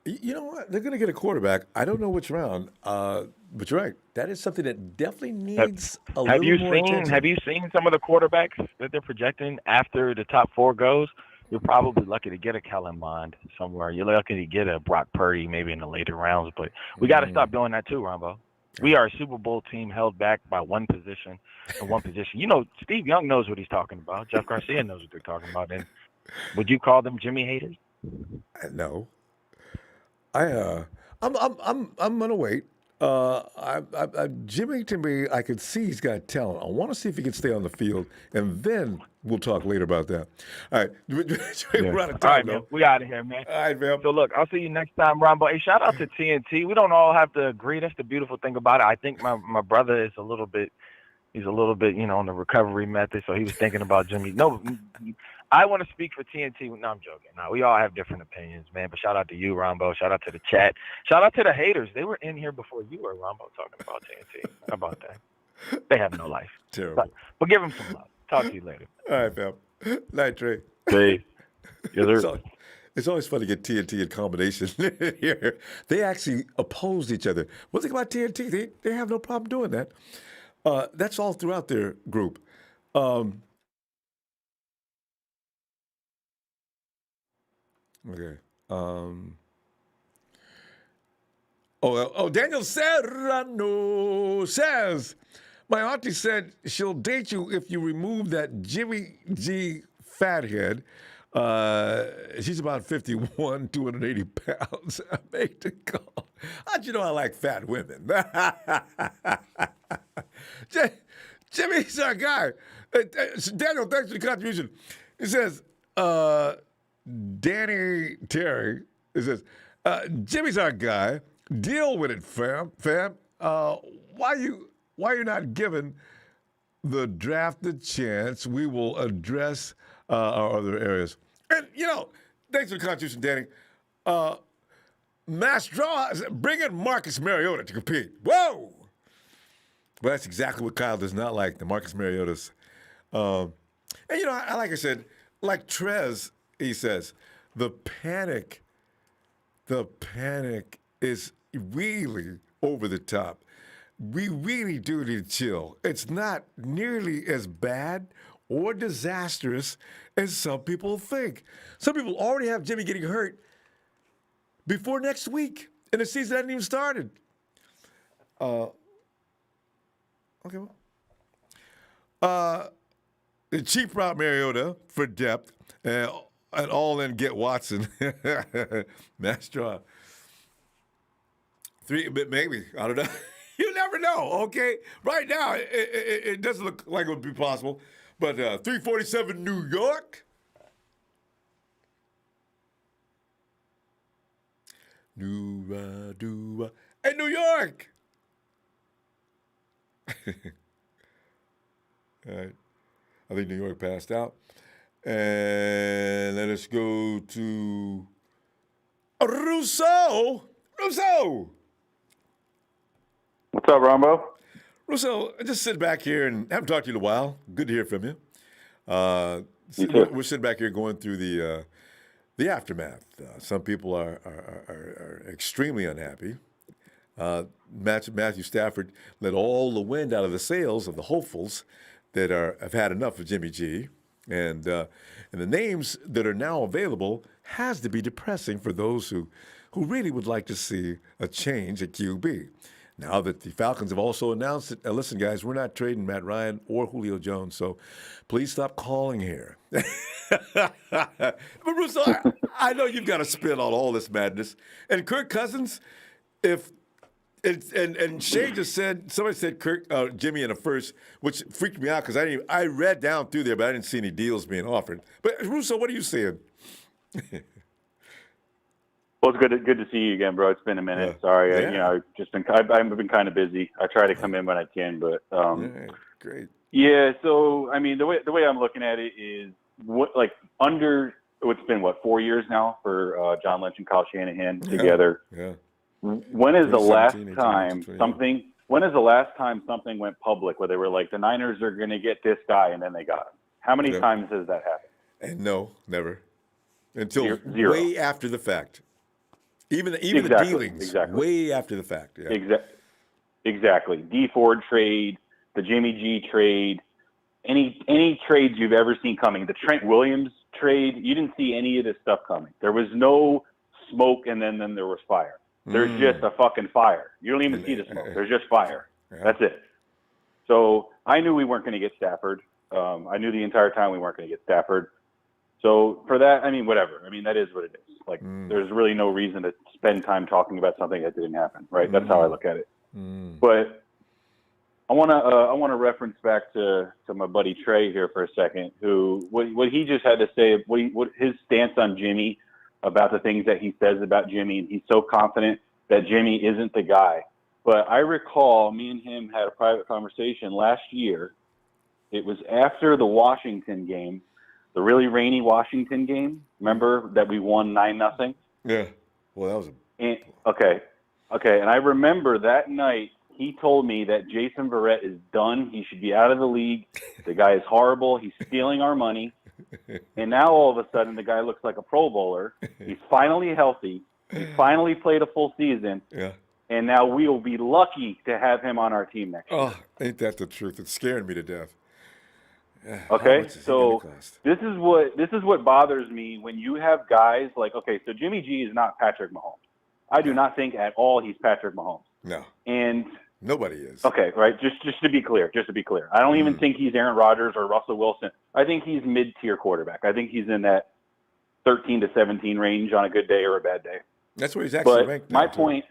You know what? They're going to get a quarterback. I don't know which round, but you're right. That is something that definitely needs a little more attention. Have you seen some of the quarterbacks that they're projecting after the top 4 goes? You're probably lucky to get a Kellen Mond somewhere. You're lucky to get a Brock Purdy maybe in the later rounds, but we got to stop doing that too, Ronbo. We are a Super Bowl team held back by one position. You know, Steve Young knows what he's talking about. Jeff Garcia knows what they're talking about. And would you call them Jimmy haters? No. I'm gonna wait. Jimmy, to me, I could see he's got talent. I want to see if he can stay on the field, and then we'll talk later about that. All right, we're out of time, man. We out of here, man. All right, man. So look, I'll see you next time, Ronbo. Hey, shout out to TNT. We don't all have to agree. That's the beautiful thing about it. I think my brother is a little bit, on the recovery method, so he was thinking about Jimmy. No, I want to speak for TNT. No, I'm joking. No, we all have different opinions, man. But shout out to you, Ronbo. Shout out to the chat. Shout out to the haters. They were in here before you were, Ronbo, talking about TNT. How about that? They have no life. Terrible. But give them some love. Talk to you later. All right, fam. Night, Trey. Peace. Yes, sir. It's always fun to get TNT in combination here. They actually opposed each other. One thing about TNT, they have no problem doing that. That's all throughout their group. Okay. Daniel Serrano says, my auntie said she'll date you if you remove that Jimmy G fathead. She's about 51, 280 pounds. I make the call. How'd you know I like fat women? Jimmy's our guy. Daniel, thanks for the contribution. He says, Danny Terry, it says, Jimmy's our guy. Deal with it, fam. Why you not giving the draft a chance? We will address our other areas. And, thanks for the contribution, Danny. Mass draw, bring in Marcus Mariota to compete. Whoa! But that's exactly what Kyle does not like, the Marcus Mariotas. And, like I said, like Trez, he says, the panic is really over the top. We really do need to chill. It's not nearly as bad or disastrous as some people think. Some people already have Jimmy getting hurt before next week, and the season hasn't even started. Okay, well. The cheap route Mariota for depth, and all in get Watson. Nice draw. 3, but maybe. I don't know. You never know, okay? Right now, it doesn't look like it would be possible. But 347 New York. Hey, New York! All right. I think New York passed out. And let us go to Russo. Russo! What's up, Ronbo? Russo, just sit back here and haven't talked to you in a while. Good to hear from you. You too. We're sitting back here going through the aftermath. Some people are extremely unhappy. Matthew Stafford let all the wind out of the sails of the hopefuls that have had enough of Jimmy G, and the names that are now available has to be depressing for those who really would like to see a change at QB. Now that the Falcons have also announced that, listen, guys, we're not trading Matt Ryan or Julio Jones, so please stop calling here. But Russo, I know you've got a spin on all this madness. And Kirk Cousins, and Shay just said, somebody said Jimmy in a first, which freaked me out because I read down through there, but I didn't see any deals being offered. But Russo, what are you seeing? Well, it's good to see you again, bro. It's been a minute. Yeah. Sorry, Yeah. I've been kind of busy. I try to come in when I can, but Great. Yeah. So I mean, the way I'm looking at it is it's been 4 years now for John Lynch and Kyle Shanahan together. Yeah. When is the last 2017, 18, time 20, something? When is the last time something went public where they were like, the Niners are going to get this guy, and then they got him? How many times has that happened? And no, never. Until Zero. way after the fact. Even Exactly, the dealings, exactly. way after the fact. Yeah. Exactly. D Ford trade, the Jimmy G trade, any trades you've ever seen coming. The Trent Williams trade, you didn't see any of this stuff coming. There was no smoke, and then there was fire. There's just a fucking fire. You don't even see the smoke. There's just fire. Yeah. That's it. So I knew we weren't going to get Stafford. I knew the entire time we weren't going to get Stafford. So for that, I mean, whatever. I mean, that is what it is. Like, there's really no reason to spend time talking about something that didn't happen, right? That's how I look at it. But I want to reference back to my buddy Trey here for a second, who what he just had to say, what his stance on Jimmy, about the things that he says about Jimmy, and he's so confident that Jimmy isn't the guy. But I recall me and him had a private conversation last year. It was after the Washington game, the really rainy Washington game. Remember that we won 9-0? Yeah. Well, that was okay. And I remember that night he told me that Jason Verrett is done. He should be out of the league. The guy is horrible. He's stealing our money. And now all of a sudden the guy looks like a Pro Bowler. He's finally healthy. He finally played a full season. Yeah. And now we will be lucky to have him on our team next year. Oh, ain't that the truth? It's scaring me to death. Okay, so this is what bothers me when you have guys like, okay, so Jimmy G is not Patrick Mahomes. I do not think at all he's Patrick Mahomes. No. And nobody is. Okay, right. Just to be clear. I don't even think he's Aaron Rodgers or Russell Wilson. I think he's mid-tier quarterback. I think he's in that 13 to 17 range on a good day or a bad day. That's where he's actually ranked. My point.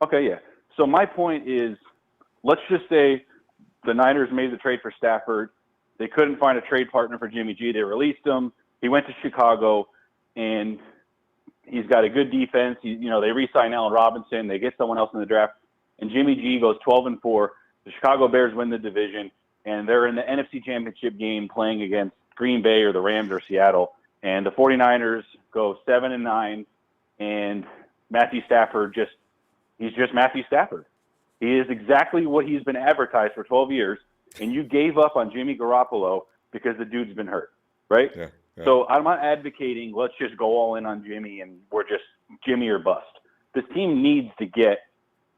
Okay, yeah. So my point is, let's just say the Niners made the trade for Stafford. They couldn't find a trade partner for Jimmy G. They released him. He went to Chicago, and he's got a good defense. They re-sign Allen Robinson. They get someone else in the draft, and Jimmy G goes 12-4. The Chicago Bears win the division, and they're in the NFC Championship game playing against Green Bay or the Rams or Seattle. And the 49ers go 7-9, and Matthew Stafford he's just Matthew Stafford. He is exactly what he's been advertised for 12 years, and you gave up on Jimmy Garoppolo because the dude's been hurt, right? Yeah. So I'm not advocating let's just go all in on Jimmy and we're just Jimmy or bust. This team needs to get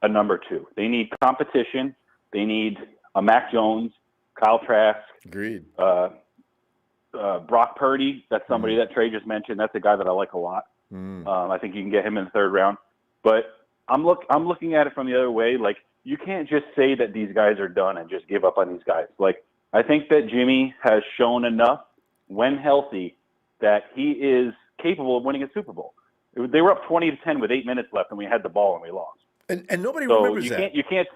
a number 2. They need competition. They need a Mac Jones, Kyle Trask. Agreed. Brock Purdy, that's somebody that Trey just mentioned. That's a guy that I like a lot. I think you can get him in the third round. But I'm looking at it from the other way. Like, you can't just say that these guys are done and just give up on these guys. Like, I think that Jimmy has shown enough when healthy that he is capable of winning a Super Bowl. They were up 20-10 with 8 minutes left, and we had the ball and we lost. And nobody remembers that. You can't.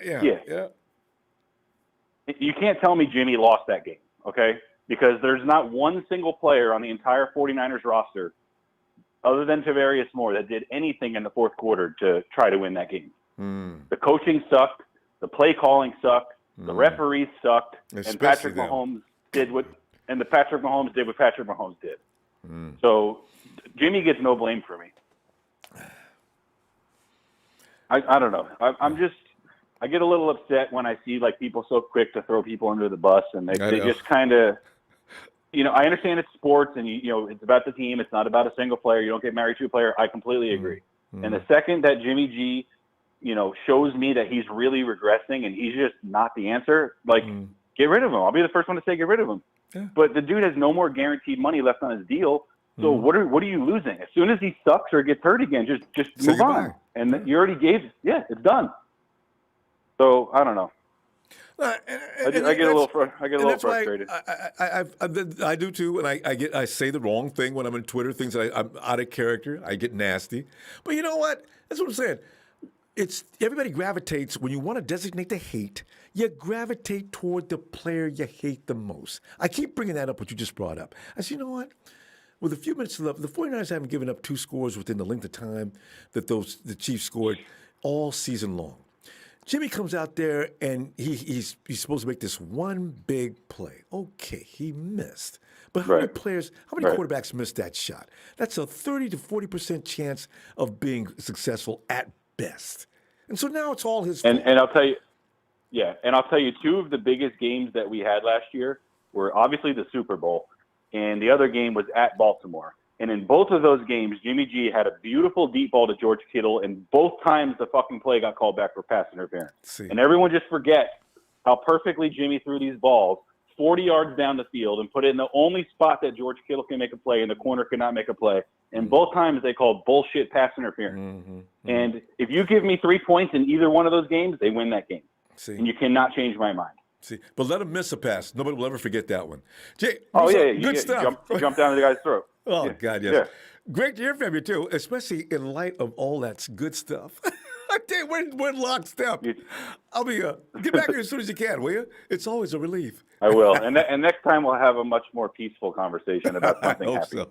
Yeah. You can't tell me Jimmy lost that game, okay? Because there's not one single player on the entire 49ers roster, other than Tavarius Moore, that did anything in the fourth quarter to try to win that game. The coaching sucked. The play calling sucked. The referees sucked. And Patrick Mahomes did what Patrick Mahomes did. So Jimmy gets no blame for me. I don't know. I get a little upset when I see like people so quick to throw people under the bus, and they just kind of, I understand it's sports and it's about the team. It's not about a single player. You don't get married to a player. I completely agree. And the second that Jimmy G, shows me that he's really regressing and he's just not the answer, like get rid of him. I'll be the first one to say get rid of him. Yeah. But the dude has no more guaranteed money left on his deal. So what are you losing? As soon as he sucks or gets hurt again, just move on. And you already gave. Yeah, it's done. So I don't know. I get a little frustrated. I do too, and I say the wrong thing when I'm on Twitter. Things that I'm out of character. I get nasty. But you know what? That's what I'm saying. It's everybody gravitates when you want to designate the hate. You gravitate toward the player you hate the most. I keep bringing that up. What you just brought up. I said, you know what? With a few minutes left, the 49ers haven't given up 2 scores within the length of time that the Chiefs scored all season long. Jimmy comes out there and he's supposed to make this one big play. Okay, he missed. But how many quarterbacks missed that shot? That's a 30 to 40% chance of being successful at best. And so now it's all his fault. And I'll tell you, 2 of the biggest games that we had last year were obviously the Super Bowl, and the other game was at Baltimore. And in both of those games, Jimmy G had a beautiful deep ball to George Kittle, and both times the fucking play got called back for pass interference. And everyone just forgets how perfectly Jimmy threw these balls 40 yards down the field and put it in the only spot that George Kittle can make a play and the corner could not make a play. And both times they called bullshit pass interference. And if you give me 3 points in either one of those games, they win that game. And you cannot change my mind. But let him miss a pass. Nobody will ever forget that one. Jay, good stuff. Jump down to the guy's throat. Oh, God, yes. Yeah. Great to hear from you, too, especially in light of all that good stuff. I tell you, we're in lockstep. I'll be get back here as soon as you can, will you? It's always a relief. I will. And next time we'll have a much more peaceful conversation about something happy. So.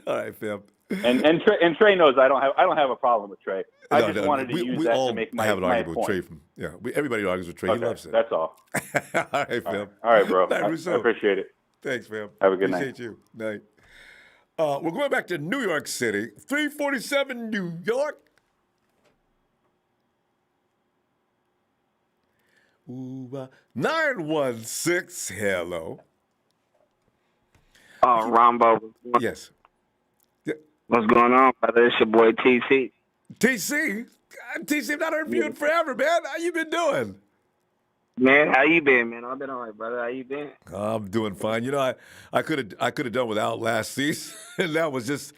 All right, fam. And Trey knows I don't have a a with Trey. I just wanted to use that to make my have an argument point. with Trey. Everybody argues with Trey. Okay, he loves it. That's all. All right, fam. All right, bro. I appreciate it. Thanks, fam. Have a good night. Appreciate you. Night. We're going back to New York City. 347 New York. Ooh, 916. Hello. Ronbo. Yes. What's going on, brother? It's your boy TC. TC? TC, I've not heard from you in forever, man. How you been doing? Man, how you been, man? I've been all right, brother. How you been? I'm doing fine. You know, I could have done without last season. And that was just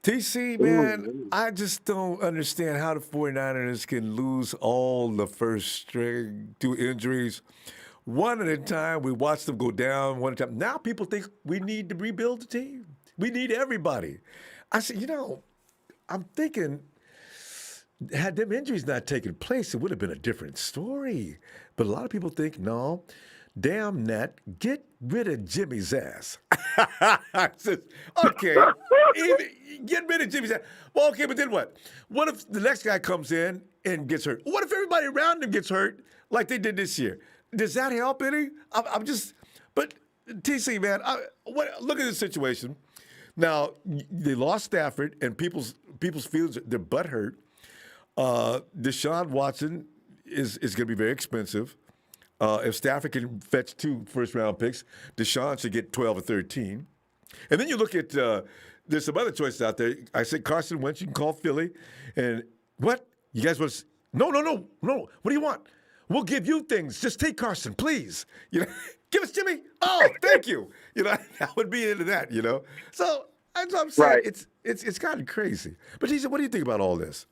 TC, man. I just don't understand how the 49ers can lose all the first string to injuries. One at a time, we watched them go down one at a time. Now people think we need to rebuild the team. We need everybody. I said, I'm thinking, had them injuries not taken place, it would have been a different story. But a lot of people think, no, damn that, get rid of Jimmy's ass. I said, okay, get rid of Jimmy's ass. Well, okay, but then what? What if the next guy comes in and gets hurt? What if everybody around him gets hurt like they did this year? Does that help any? But TC, man, look at this situation. Now, they lost Stafford, and people's feelings, their butt hurt. Deshaun Watson is going to be very expensive. If Stafford can fetch 2 first-round picks, Deshaun should get 12 or 13. And then you look at there's some other choices out there. I said Carson Wentz, you can call Philly. And what? You guys want to – no. What do you want? We'll give you things. Just take Carson, please. Give us Jimmy. Oh, thank you. I would be into that. So that's what I'm saying. Right. It's kind of crazy. But Jason, what do you think about all this?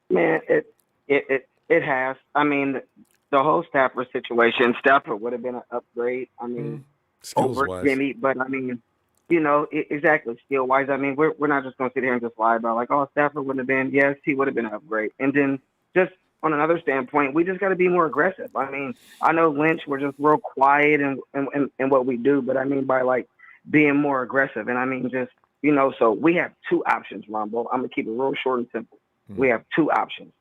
Man, it has. I mean, the whole Stafford situation. Stafford would have been an upgrade. I mean, over Jimmy, but I mean, exactly skill wise. I mean, we're not just going to sit here and just lie about Stafford would have been. Yes, he would have been an upgrade. And then just on another standpoint, we just got to be more aggressive. I mean, I know Lynch, we're just real quiet in what we do, but I mean by being more aggressive. And I mean just so we have two options, Ronbo. I'm gonna keep it real short and simple. We have two options.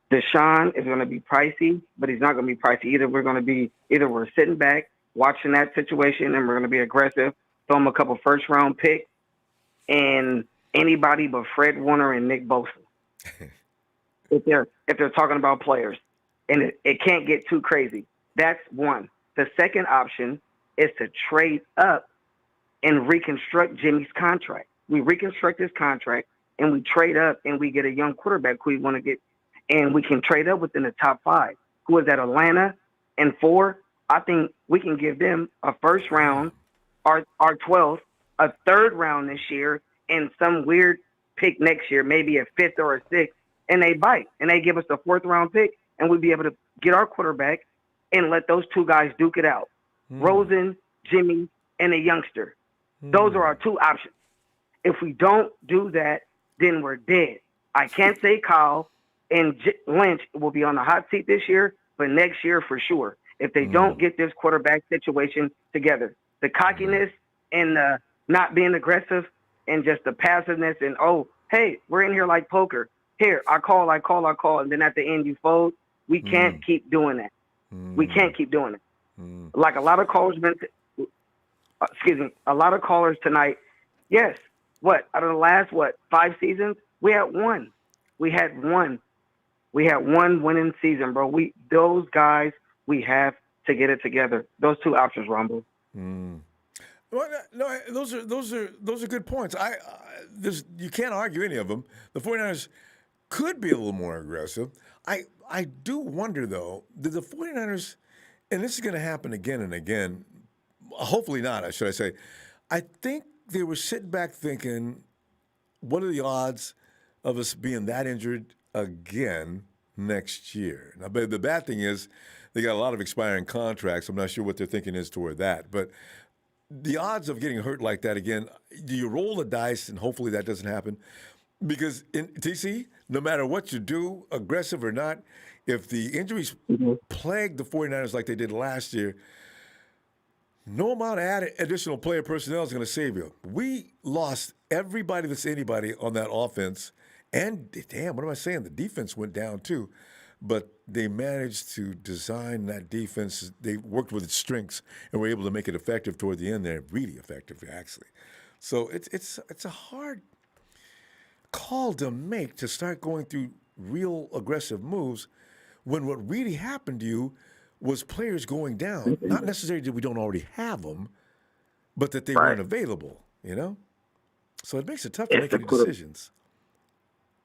Deshaun is going to be pricey, but he's not going to be pricey either. We're sitting back, watching that situation, and we're going to be aggressive, throw him a couple first-round picks, and anybody but Fred Warner and Nick Bosa. if they're talking about players, and it can't get too crazy. That's one. The second option is to trade up and reconstruct Jimmy's contract. We reconstruct his contract, and we trade up, and we get a young quarterback who we want to get, and we can trade up within the top 5. Who is at Atlanta and 4? I think we can give them a first round, our 12th, a third round this year, and some weird pick next year, maybe a 5th or a 6th, and they bite, and they give us a 4th round pick, and we'll be able to get our quarterback and let those two guys duke it out. Rosen, Jimmy, and a youngster. Those are our two options. If we don't do that, then we're dead. I can't say Kyle and Lynch will be on the hot seat this year, but next year for sure. If they don't get this quarterback situation together, the cockiness and the not being aggressive and just the passiveness and, hey, we're in here like poker. Here, I call, and then at the end you fold. We can't keep doing that. We can't keep doing it. Like a lot of callers tonight, yes, out of the last, 5 seasons, we had one. We had one winning season, bro. Those guys, we have to get it together. Those two options, Ronbo. Well, no, those are good points. You can't argue any of them. The 49ers could be a little more aggressive. I do wonder, though, did the 49ers, and this is going to happen again and again, hopefully not, should I say, I think they were sitting back thinking, what are the odds of us being that injured again next year? Now, but the bad thing is they got a lot of expiring contracts. I'm not sure what their thinking is toward that. But the odds of getting hurt like that again, do you roll the dice and hopefully that doesn't happen? Because in TC, no matter what you do, aggressive or not, if the injuries plague the 49ers like they did last year, no amount of additional player personnel is going to save you. We lost everybody that's anybody on that offense. And, damn, what am I saying? The defense went down, too. But they managed to design that defense. They worked with its strengths and were able to make it effective toward the end there, really effective, actually. So it's a hard call to make to start going through real aggressive moves when what really happened to you was players going down. Not necessarily that we don't already have them, but that they weren't available, So it makes it tough to make any decisions.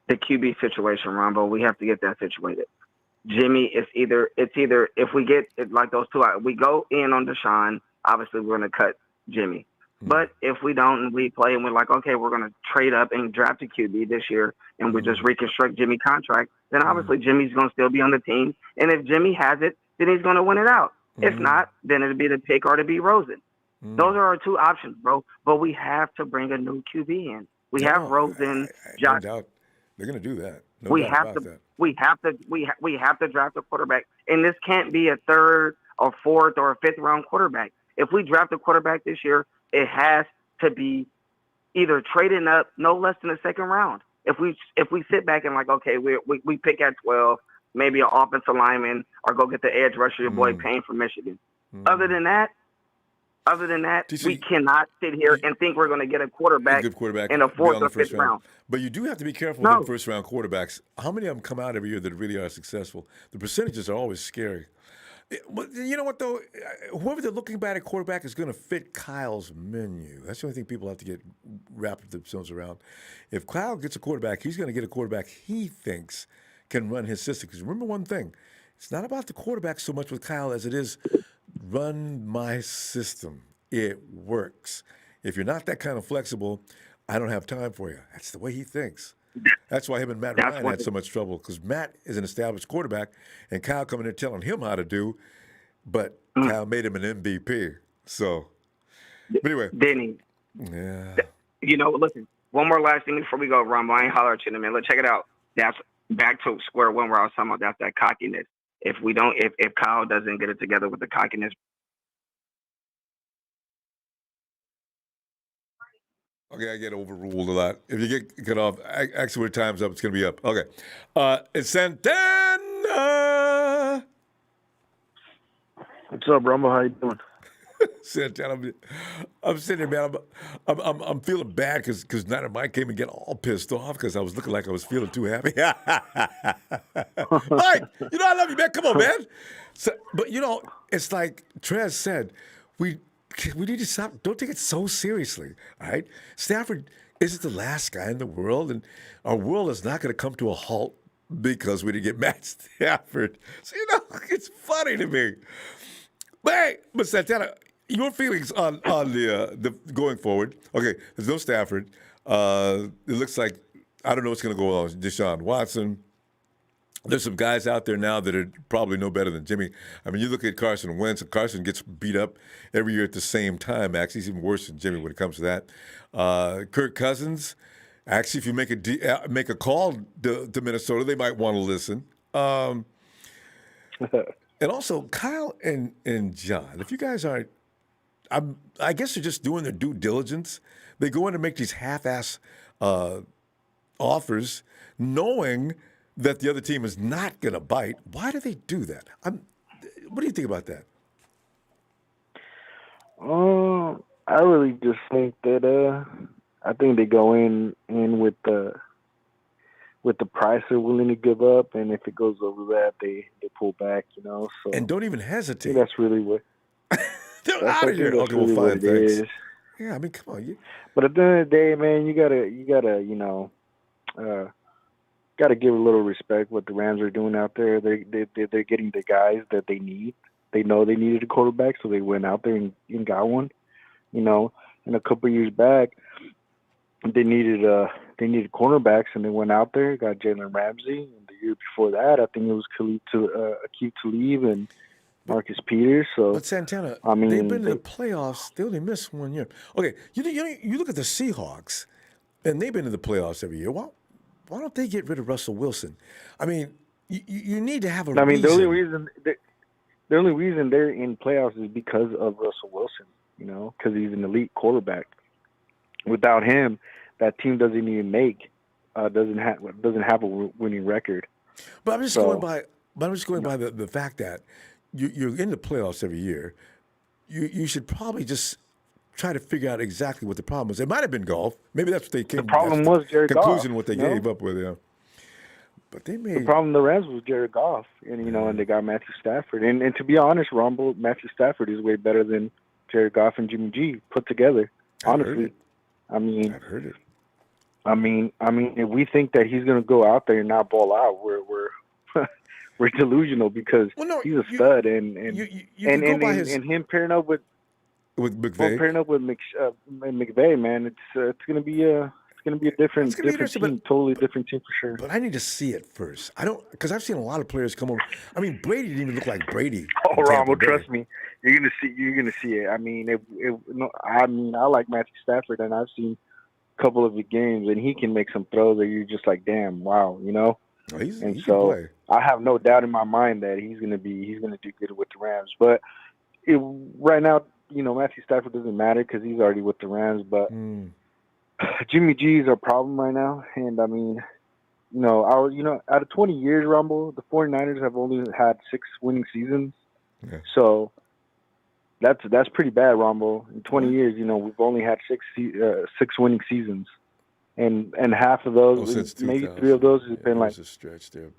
The QB situation, Ronbo, we have to get that situated. Jimmy, it's either if we get it like those two, we go in on Deshaun, obviously we're going to cut Jimmy. But if we don't and we play and we're like, okay, we're going to trade up and draft a QB this year and we just reconstruct Jimmy's contract, then obviously Jimmy's going to still be on the team. And if Jimmy has it, then he's going to win it out. If not, then it'll be the pick or to be Rosen. Those are our two options, bro. But we have to bring a new QB in. We have Rosen. No doubt they're going to do that. We have to draft a quarterback, and this can't be a 3rd or 4th or a 5th round quarterback. If we draft a quarterback this year, it has to be either trading up no less than the 2nd round. If we sit back and like, okay, we pick at 12, maybe an offensive lineman or go get the edge rusher, your boy Payne from Michigan. Other than that, we cannot sit here and think we're going to get a quarterback in a 4th or 5th round. But you do have to be careful with the 1st round quarterbacks. How many of them come out every year that really are successful? The percentages are always scary. You know what, though? Whoever they're looking at at quarterback is going to fit Kyle's menu. That's the only thing people have to get wrapped themselves around. If Kyle gets a quarterback, he's going to get a quarterback he thinks can run his system. Because remember one thing, it's not about the quarterback so much with Kyle as it is run my system. It works. If you're not that kind of flexible, I don't have time for you. That's the way he thinks. That's why him and Matt Ryan had so much trouble, because Matt is an established quarterback, and Kyle coming in telling him how to do, but Kyle made him an MVP. So, but anyway. Denny. Yeah. You know, listen, one more last thing before we go, Ronbo. I ain't holler at you in a minute. Let's check it out. That's back to square one where I was talking about that's that cockiness. If Kyle doesn't get it together with the cockiness. Okay, I get overruled a lot. If you get cut off, actually, when time's up, it's going to be up. Okay. It's Santana. What's up, Ronbo? How you doing? Santana, I'm sitting there, man. I'm feeling bad because Niner Mike came and get all pissed off because I was looking like I was feeling too happy. Mike, I love you, man. Come on, man. So, but it's like Trez said, we need to stop. Don't take it so seriously, all right? Stafford isn't the last guy in the world, and our world is not going to come to a halt because we didn't get Matt Stafford. So, it's funny to me. But Santana, your feelings on the going forward. Okay, there's no Stafford. It looks like, I don't know what's going to go on. Deshaun Watson. There's some guys out there now that are probably no better than Jimmy. I mean, you look at Carson Wentz, and Carson gets beat up every year at the same time. Actually, he's even worse than Jimmy when it comes to that. Kirk Cousins, actually, if you make a call to Minnesota, they might want to listen. And also, Kyle and John, if you guys aren't, I guess they're just doing their due diligence. They go in and make these half-ass offers, knowing that the other team is not going to bite. Why do they do that? What do you think about that? I really just think that I think they go in with the price they're willing to give up, and if it goes over that, they pull back. So and don't even hesitate. That's really what. They're out of here. Okay, well, fine, thanks. Yeah, I mean, come on. But at the end of the day, man, you gotta give a little respect what the Rams are doing out there. They're getting the guys that they need. They know they needed a quarterback, so they went out there and got one. And a couple of years back, they needed cornerbacks, and they went out there, got Jalen Ramsey. And the year before that, I think it was Aqib Talib and Marcus Peters. So, but Santana, they've been in the playoffs. They only missed 1 year. Okay, you look at the Seahawks, and they've been in the playoffs every year. Why don't they get rid of Russell Wilson? I mean, you need to have a reason. The only reason they're in playoffs is because of Russell Wilson, because he's an elite quarterback. Without him, that team doesn't even doesn't have a winning record. But I'm just going by the fact that you're in the playoffs every year. You should probably just try to figure out exactly what the problem was. It might have been golf. Maybe that's what they came. The problem was Jared conclusion Goff, what they gave up with. Yeah. But they made the problem. The Rams was Jared Goff, and and they got Matthew Stafford. And to be honest, Ronbo, Matthew Stafford is way better than Jared Goff and Jimmy G put together. Honestly, I've heard it. I mean, if we think that he's going to go out there and not ball out, we're delusional because he's a stud, and him pairing up with McVay. Pairing up with McVay, man, it's going to be a different team, totally different team for sure. But I need to see it first. Because I've seen a lot of players come over. I mean, Brady didn't even look like Brady. Oh, Ronbo, trust me, you're gonna see it. I mean, I like Matthew Stafford, and I've seen a couple of the games, and he can make some throws that you're just like, damn, wow, Oh, he can play. I have no doubt in my mind that he's gonna do good with the Rams. But right now, Matthew Stafford doesn't matter because he's already with the Rams, but. Jimmy G is our problem right now, and I mean, out of 20 years, Rumble, the 49ers have only had 6 winning seasons. Yeah. So that's pretty bad, Rumble. In 20 years, we've only had 6 winning seasons, and half of those, maybe 3 of those, has been like a stretch there.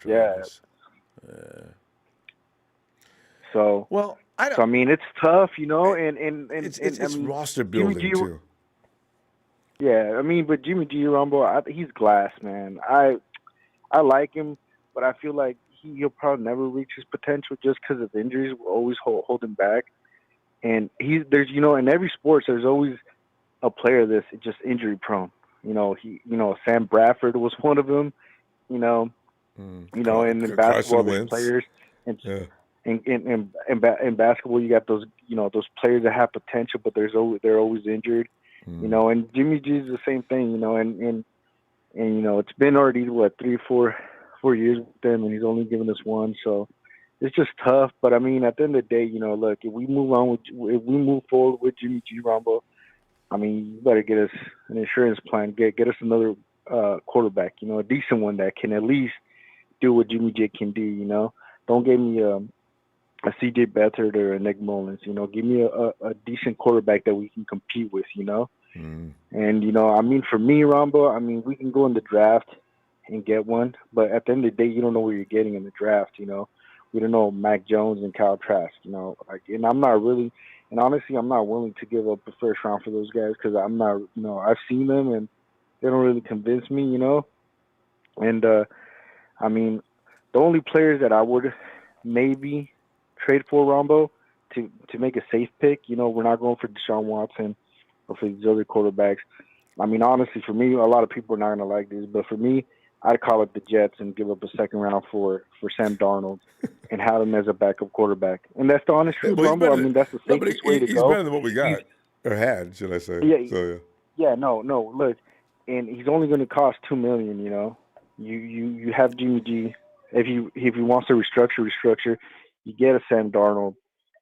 So I mean, it's tough, and it's roster building too. Yeah, I mean, but Jimmy G, Rumble, he's glass, man. I like him, but I feel like he'll probably never reach his potential just because of injuries will always hold him back. And there's in every sports there's always a player that's just injury prone. Sam Bradford was one of them. And in basketball there's players and in basketball you got those those players that have potential but they're always injured. And Jimmy G is the same thing. And it's been already 3 or 4 years with him, and he's only given us one, so it's just tough. But I mean, at the end of the day, look, if we move forward with Jimmy G, Ronbo, I mean, you better get us an insurance plan, get us another quarterback, a decent one that can at least do what Jimmy G can do. Don't give me a CJ Beathard or a Nick Mullins. Give me a decent quarterback that we can compete with. And I mean, for me, Ronbo, I mean, we can go in the draft and get one, but at the end of the day, you don't know where you're getting in the draft. We don't know Mac Jones and Kyle Trask. And I'm not really, and honestly, I'm not willing to give up the first round for those guys because I'm not, I've seen them and they don't really convince me. And I mean, the only players that I would maybe trade for, Ronbo, to make a safe pick, we're not going for Deshaun Watson or for these other quarterbacks. I mean, honestly, for me, a lot of people are not going to like this, but for me, I'd call it the Jets and give up a second round for Sam Darnold and have him as a backup quarterback. And that's the honest truth, Ronbo. I mean, that's the safest way to go. He's better than what we got, or had, should I say. Yeah. No, look, and he's only going to cost $2 million, You have Jimmy G. If he wants to restructure, you get a Sam Darnold,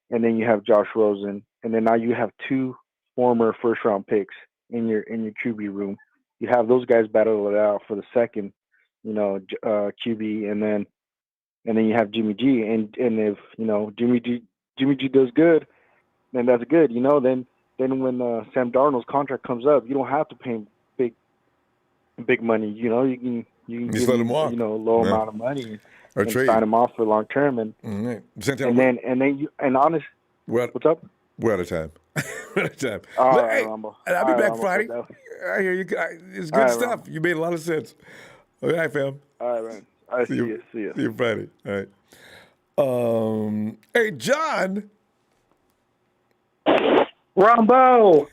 and then you have Josh Rosen, and then now you have 2 former first-round picks in your QB room. You have those guys battle it out for the second, QB, and then you have Jimmy G. And if Jimmy G does good, then that's good. Then when Sam Darnold's contract comes up, you don't have to pay him big money. You can just give let him walk. Low amount of money or and trade. sign him off for long term. And what's up? We're out of time. We're out of time. All right, Ronbo. I'll be back Friday. I hear you. It's good stuff. You made a lot of sense. All right, fam. All right, man. I see you. See you Friday. All right. Hey, John. Ronbo.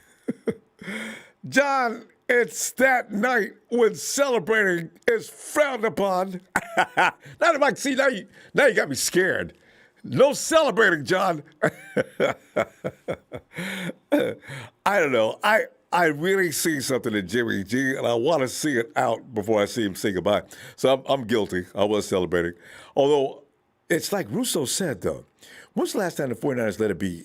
John, it's that night when celebrating is frowned upon. Now you got me scared. No celebrating, John. I don't know. I really see something in Jimmy G, and I want to see it out before I see him say goodbye. So I'm guilty. I was celebrating. Although, it's like Russo said, though. When's the last time the 49ers let it be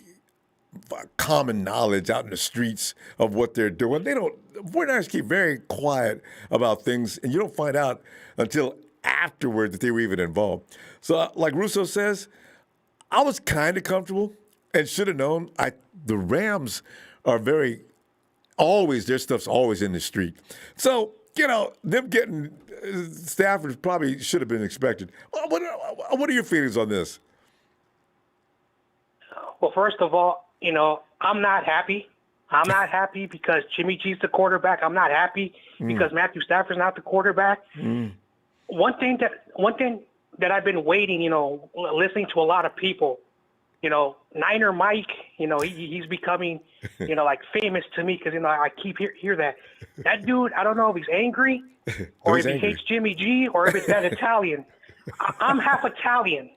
common knowledge out in the streets of what they're doing? The 49ers keep very quiet about things, and you don't find out until afterward that they were even involved. So, like Russo says, I was kind of comfortable and should have known. The Rams are their stuff's always in the street. So, them getting Stafford probably should have been expected. What are your feelings on this? Well, first of all, I'm not happy. I'm not happy because Jimmy G's the quarterback. I'm not happy because Matthew Stafford's not the quarterback. One thing that I've been waiting, listening to a lot of people, Niner Mike, he's becoming, like famous to me because, I keep hear that. That dude, I don't know if he's angry or if he hates Jimmy G or if it's that Italian. I'm half Italian.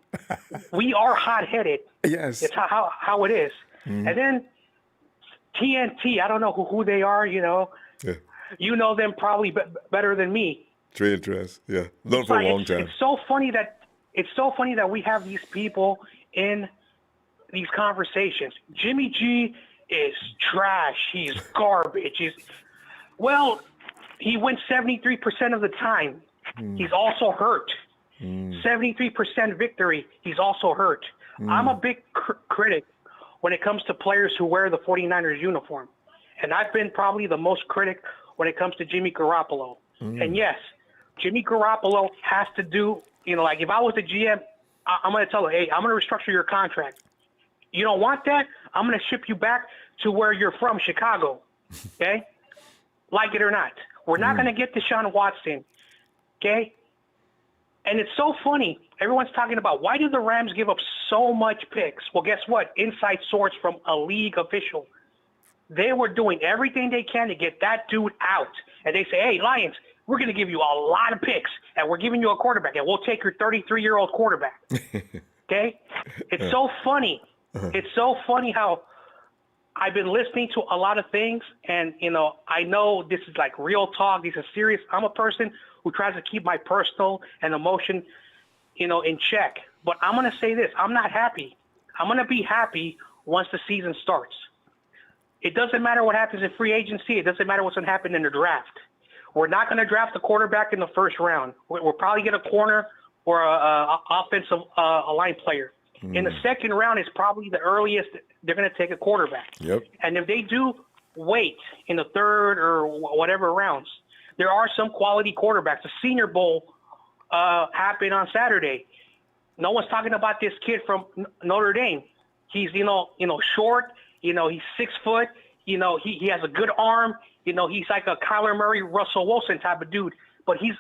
We are hot-headed. Yes. It's how it is. And then TNT, I don't know who they are, Yeah. You know them probably better than me. Trade interest, yeah. Known for a long time. It's so funny that we have these people in these conversations. Jimmy G is trash. He's garbage. He wins 73% of the time. He's also hurt. 73% victory. He's also hurt. I'm a big critic when it comes to players who wear the 49ers uniform. And I've been probably the most critic when it comes to Jimmy Garoppolo. And yes, Jimmy Garoppolo has to do, like if I was the GM, I'm going to tell him, hey, I'm going to restructure your contract. You don't want that? I'm going to ship you back to where you're from, Chicago. Okay? Like it or not. We're not going to get Deshaun Watson. Okay? And it's so funny. Everyone's talking about why do the Rams give up so much picks? Well, guess what? Inside source from a league official. They were doing everything they can to get that dude out. And they say, hey, Lions, we're going to give you a lot of picks, and we're giving you a quarterback, and we'll take your 33-year-old quarterback. Okay? It's so funny. It's so funny how I've been listening to a lot of things, and, I know this is like real talk. This is serious. I'm a person who tries to keep my personal and emotion, in check. But I'm going to say this. I'm not happy. I'm going to be happy once the season starts. It doesn't matter what happens in free agency. It doesn't matter what's going to happen in the draft. We're not going to draft a quarterback in the first round. We'll probably get a corner or a offensive line player. In the second round is probably the earliest they're going to take a quarterback. Yep. And if they do wait in the third or whatever rounds, there are some quality quarterbacks. The Senior Bowl happened on Saturday. No one's talking about this kid from Notre Dame. He's short. He's 6 foot. He has a good arm. He's like a Kyler Murray, Russell Wilson type of dude. But he's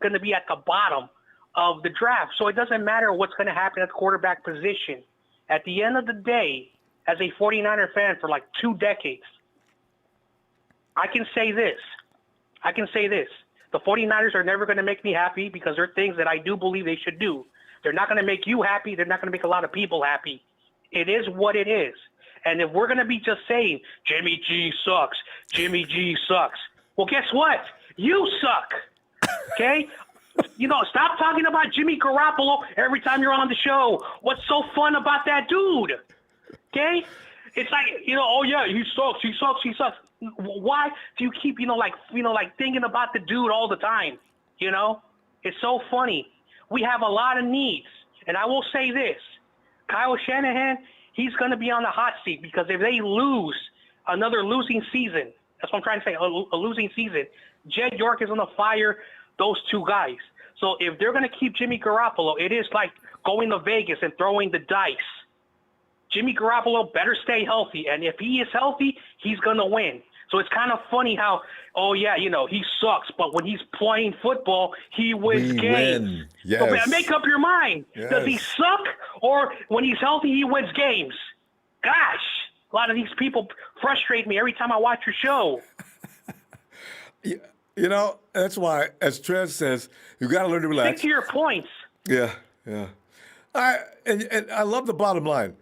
going to be at the bottom of the draft. So it doesn't matter what's going to happen at the quarterback position. At the end of the day, as a 49er fan for like 2 decades, I can say this. The 49ers are never going to make me happy because there are things that I do believe they should do. They're not going to make you happy. They're not going to make a lot of people happy. It is what it is. And if we're going to be just saying, Jimmy G sucks, Jimmy G sucks, well, guess what? You suck, okay? Stop talking about Jimmy Garoppolo every time you're on the show. What's so fun about that dude, okay? It's like, oh, yeah, he sucks. Why do you keep, thinking about the dude all the time, It's so funny. We have a lot of needs. And I will say this, Kyle Shanahan, he's going to be on the hot seat because if they lose another losing season, that's what I'm trying to say, a losing season, Jed York is going to fire those 2 guys. So if they're going to keep Jimmy Garoppolo, it is like going to Vegas and throwing the dice. Jimmy Garoppolo better stay healthy, and if he is healthy, he's going to win. So it's kind of funny how, he sucks, but when he's playing football, he wins games. Win. Yes. So make up your mind. Yes. Does he suck, or when he's healthy, he wins games? Gosh, a lot of these people frustrate me every time I watch your show. That's why, as Trev says, you got to learn to relax. Stick to your points. Yeah. And I love the bottom line.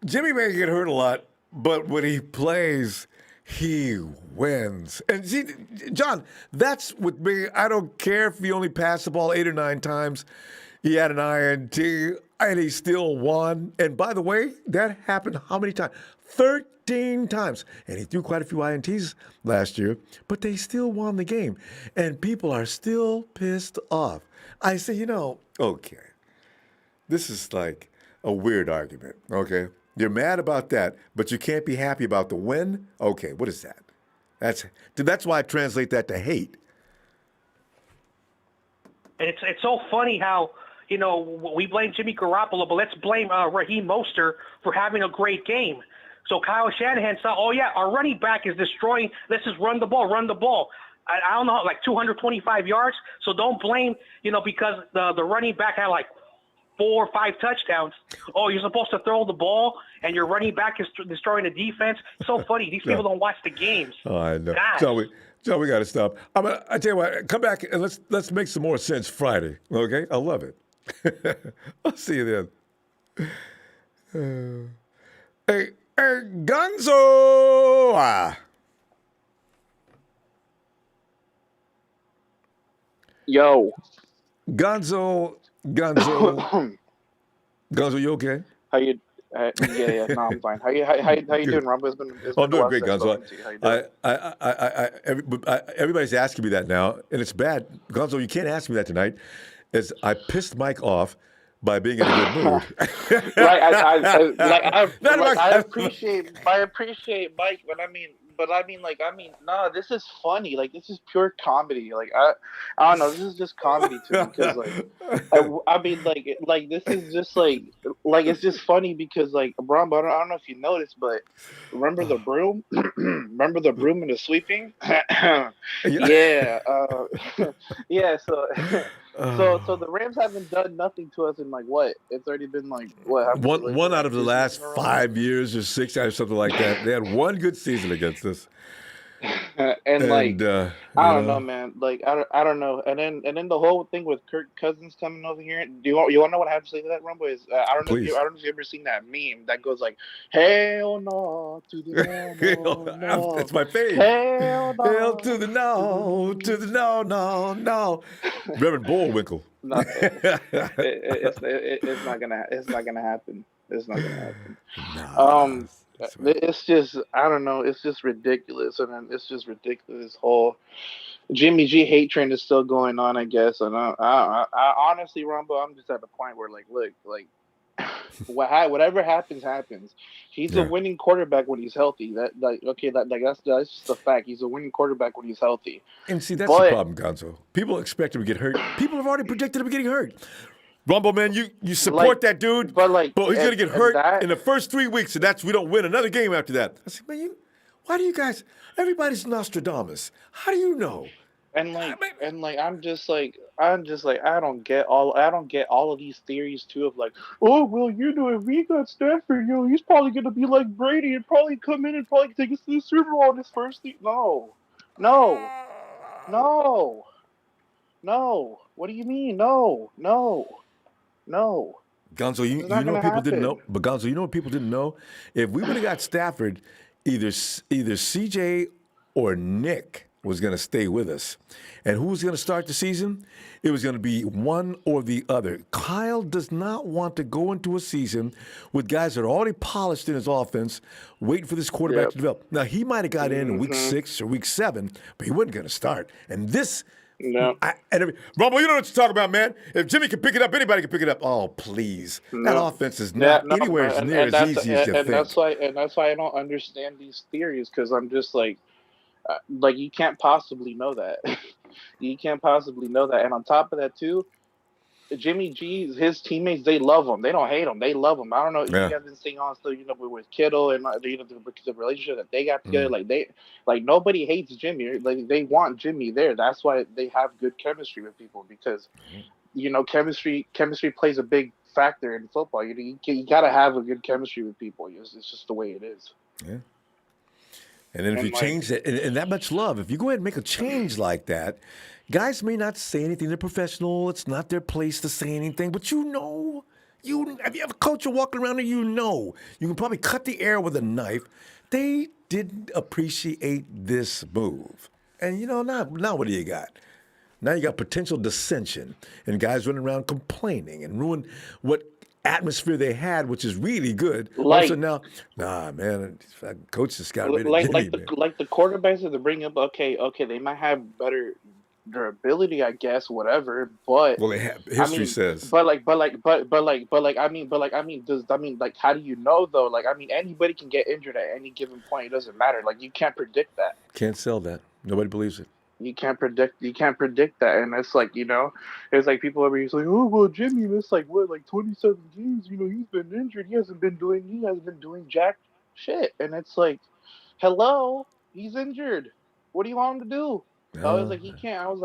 Jimmy may get hurt a lot, but when he plays, he wins. And see, John, that's with me. I don't care if he only passed the ball 8 or 9 times. He had an INT, and he still won. And by the way, that happened how many times? 13 times. And he threw quite a few INTs last year, but they still won the game. And people are still pissed off. I say, okay, this is like a weird argument, okay? You're mad about that, but you can't be happy about the win? Okay, what is that? That's why I translate that to hate. It's so funny how, we blame Jimmy Garoppolo, but let's blame Raheem Mostert for having a great game. So Kyle Shanahan saw, oh, yeah, our running back is destroying. Let's just run the ball. I don't know, like 225 yards. So don't blame, because the running back had like 4 or 5 touchdowns. Oh, you're supposed to throw the ball, and your running back is destroying the defense. It's so funny. These people don't watch the games. Oh, I know. Gosh. John, we got to stop. I tell you what, come back and let's make some more sense Friday, okay? I love it. I'll see you then. Hey, Gonzo! Yo. Gonzo, you okay? How you? Yeah, no, I'm fine. How you doing, Ronbo? It's been I'm doing great, Gonzo. Everybody's asking me that now, and it's bad. Gonzo, you can't ask me that tonight, as I pissed Mike off by being in a good mood. Right. I appreciate Mike, but no, this is funny. Like, this is pure comedy. Like, I don't know. This is just comedy to me because, this is just it's just funny because, Ronbo, I don't know if you noticed, but remember the broom? Remember the broom and the sweeping? Yeah. Yeah. So. So the Rams haven't done nothing to us in like what? It's already been like what? How many, like, One out of the 2 last seasons in a row? 5 years or 6 or something like that. They had one good season against us. And like I don't know, know. man. Like I don't know. And then the whole thing with Kirk Cousins coming over here. Do you want to know what I have to say to that, Rumble? Is I don't know if Please. you've ever seen that meme that goes like, "Hell no to the no." That's my fave. Hell no. Hell to the no, to the no, no, no. Reverend Bullwinkle. No, it's not gonna happen. It's not gonna happen. It's just I don't know. It's just ridiculous, and then it's just ridiculous. This whole Jimmy G hate train is still going on, I guess. And I honestly, Ronbo, I'm just at the point where like, look, like whatever happens. He's a winning quarterback when he's healthy. That's just a fact. He's a winning quarterback when he's healthy. And see, that's the problem, Gonzo. People expect him to get hurt. People have already predicted him getting hurt. Rumble, man, you support that dude, but he's going to get hurt in the first 3 weeks, and we don't win another game after that. I said, man, why do you guys, everybody's Nostradamus. How do you know? And I'm just like I don't get all of these theories too of like, oh well, if we got Stafford, he's probably gonna be like Brady and probably come in and probably take us to the Super Bowl in his first season. No. What do you mean? No. Gonzo, you know what people didn't know? But Gonzo, you know what people didn't know? If we would have got Stafford, either CJ or Nick was going to stay with us. And who was going to start the season? It was going to be one or the other. Kyle does not want to go into a season with guys that are already polished in his offense, waiting for this quarterback to develop. Now, he might have got in week 6 or week 7, but he wasn't going to start. And this... No. Rumble, you know what you're talking about, man. If Jimmy can pick it up, anybody can pick it up. Oh, please. No. That offense is not anywhere as near as easy as you think. That's why I don't understand these theories, because I'm just like you can't possibly know that. You can't possibly know that. And on top of that, too, Jimmy G, his teammates, they love him. They don't hate him. They love him. I don't know if you guys been seeing also, with Kittle and the relationship that they got together. Nobody hates Jimmy. Like, they want Jimmy there. That's why they have good chemistry with people, because chemistry plays a big factor in football. You got to have a good chemistry with people. It's just the way it is. Yeah. And then if you change that, and that much love, if you go ahead and make a change like that, guys may not say anything. They're professional. It's not their place to say anything. But if you have a coach walking around there, you can probably cut the air with a knife. They didn't appreciate this move. And, now what do you got? Now you got potential dissension and guys running around complaining and ruin what atmosphere they had, which is really good. Also now, man, coach just got rid of Jimmy, the quarterbacks that they bring up. Okay, they might have better durability, I guess, whatever. But history says. But how do you know though? Anybody can get injured at any given point. It doesn't matter. You can't predict that. Can't sell that. Nobody believes it. You can't predict that, and it's it's like people over here saying, oh well, Jimmy missed 27 games. He's been injured. He hasn't been doing jack shit, and it's like, hello, he's injured. What do you want him to do? I was like, he can't. I was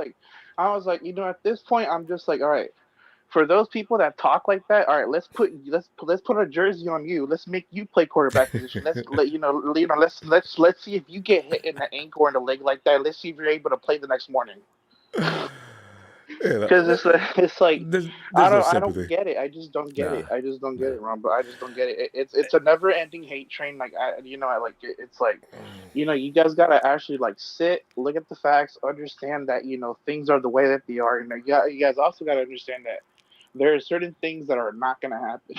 like, at this point, I'm just like, all right. For those people that talk like that, all right, let's put a jersey on you. Let's make you play quarterback position. Let's see if you get hit in the ankle or in the leg like that. Let's see if you're able to play the next morning. Because it's like I don't get it. I just don't get it. I just don't get it, Ron. But I just don't get it. It's a never-ending hate train. It's like you guys gotta actually sit, look at the facts, understand that things are the way that they are. You guys also gotta understand that there are certain things that are not gonna happen.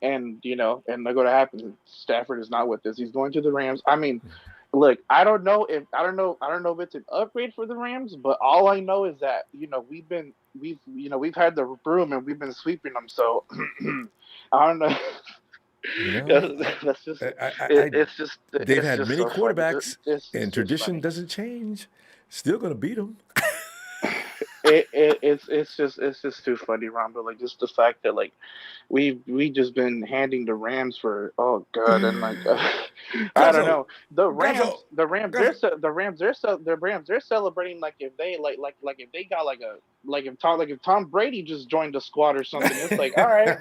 And and they're gonna happen. Stafford is not with us. He's going to the Rams. I mean, look, I don't know if it's an upgrade for the Rams, but all I know is that we've had the broom and we've been sweeping them. So I don't know. That's just it's just they've had many quarterbacks, and tradition doesn't change. Still gonna beat them. it's just too funny, Ronbo. Like just the fact that like we just been handing the Rams for oh god, and like I don't know the Rams they're celebrating like if they like if they got like if Tom Brady just joined the squad or something. It's like all right,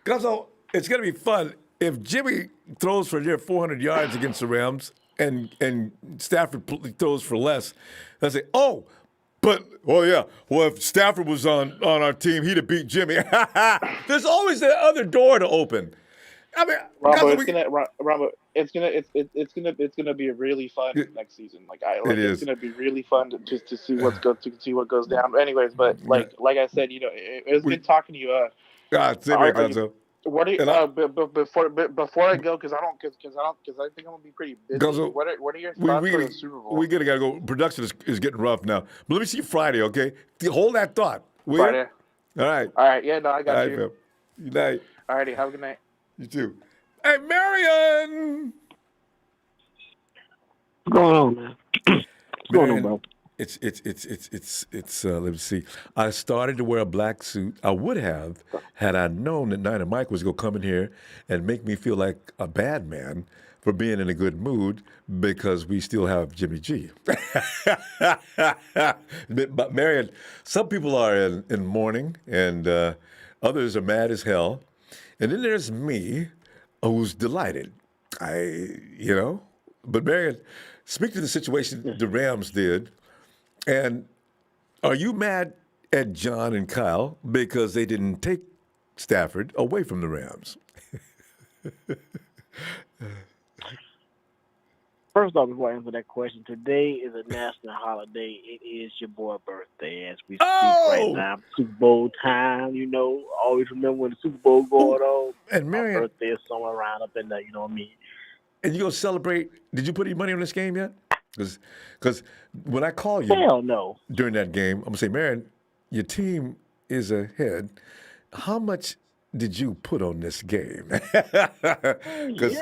Gonzo, it's gonna be fun if Jimmy throws for near 400 yards against the Rams and Stafford throws for less. They'll say, oh. But, yeah, well, if Stafford was on our team, he'd have beat Jimmy. There's always the other door to open. I mean, Ronbo, it's gonna be really fun next season. It's gonna be really fun to see what goes down. Anyways, but like I said, it was good talking to you. What are you, before I go, because I think I'm gonna be pretty busy. Gonzo, what are your thoughts for the Super Bowl? We gotta go. Production is getting rough now. But let me see you Friday, okay? Hold that thought. Friday. All right. All right. Yeah. No, I got all right, you. Fam. Good night. All righty. Have a good night. You too. Hey, Marion. What's going on, man? What's going on, bro? It's let me see. I started to wear a black suit. I would have had I known that Niner Mike was going to come in here and make me feel like a bad man for being in a good mood because we still have Jimmy G. But Marion, some people are in mourning and others are mad as hell. And then there's me who's delighted. But Marion, speak to the situation the Rams did. And are you mad at John and Kyle because they didn't take Stafford away from the Rams? First off, before I answer that question, today is a national holiday. It is your boy's birthday as we speak right now. Super Bowl time, Always remember when the Super Bowl going on. And Marion, my birthday is somewhere around up in there, you know what I mean? And you going to celebrate? Did you put any money on this game yet? Because when I call you Hell no. during that game, I'm going to say, Marion, your team is ahead. How much did you put on this game? I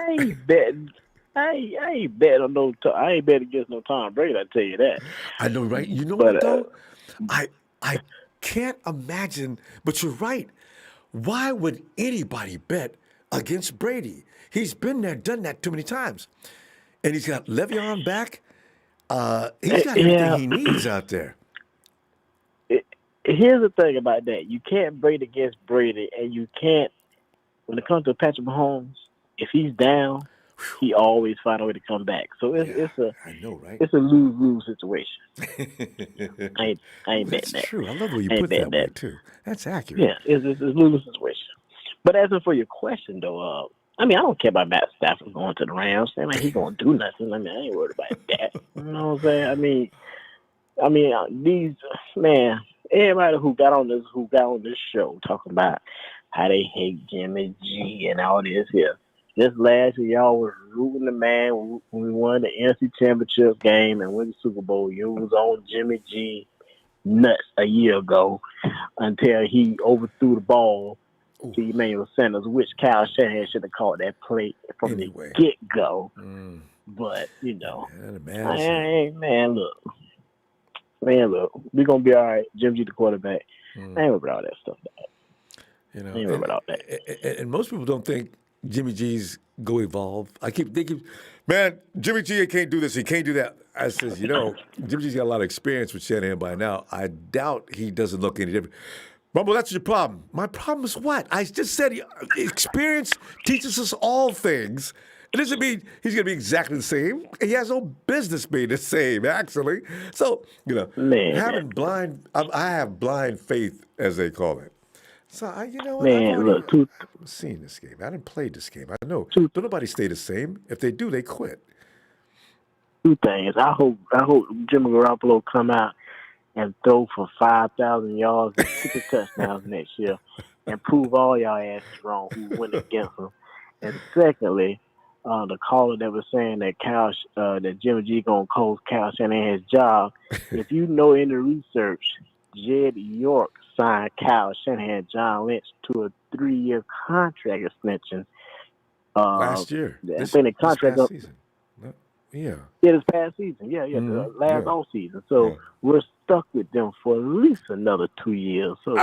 ain't betting. I ain't betting on no. I ain't betting against no Tom Brady. I tell you that. I know, right? You know what though? I can't imagine. But you're right. Why would anybody bet against Brady? He's been there, done that too many times, and he's got Le'Veon back. He's got everything he needs out there. Here's the thing about that. You can't bet against Brady, and you can't, when it comes to Patrick Mahomes, if he's down, he always find a way to come back. So it's a lose-lose situation. I ain't betting that. That's true. I love the way you put that way, too. That's accurate. Yeah, it's a lose-lose situation. But as for your question, though, I don't care about Matt Stafford going to the Rams. He's going to do nothing. I ain't worried about that. You know what I'm saying? Everybody who got on this show talking about how they hate Jimmy G and all this here. Just last year, y'all was rooting the man when we won the NFC Championship game and won the Super Bowl. You was on Jimmy G nuts a year ago until he overthrew the ball to Emmanuel Sanders, which Kyle Shanahan should have called that play from the get-go. But, look, we're going to be all right. Jimmy G the quarterback. I ain't worried about all that stuff. I ain't worried about all that. And most people don't think Jimmy G's go evolve. I keep thinking, man, Jimmy G can't do this. He can't do that. I says, Jimmy G's got a lot of experience with Shanahan by now. I doubt he doesn't look any different. Rumble, that's your problem. My problem is what? I just said experience teaches us all things. It doesn't mean he's going to be exactly the same. He has no business being the same, actually. So, having I have blind faith, as they call it. So, I've seen this game. I didn't play this game. I know. Don't nobody stay the same. If they do, they quit. Two things. I hope Jimmy Garoppolo come out and throw for 5,000 yards and 50 touchdowns next year and prove all y'all asses wrong who went against him. And secondly, the caller that was saying that that Jimmy G gonna cost Kyle Shanahan's job. If you know in the research, Jed York signed Kyle Shanahan, John Lynch to a 3-year contract extension last year. I think the contract up. Season. No, Yeah. Yeah, this past season. Yeah, the last off season. So we're stuck with them for at least another 2 years. So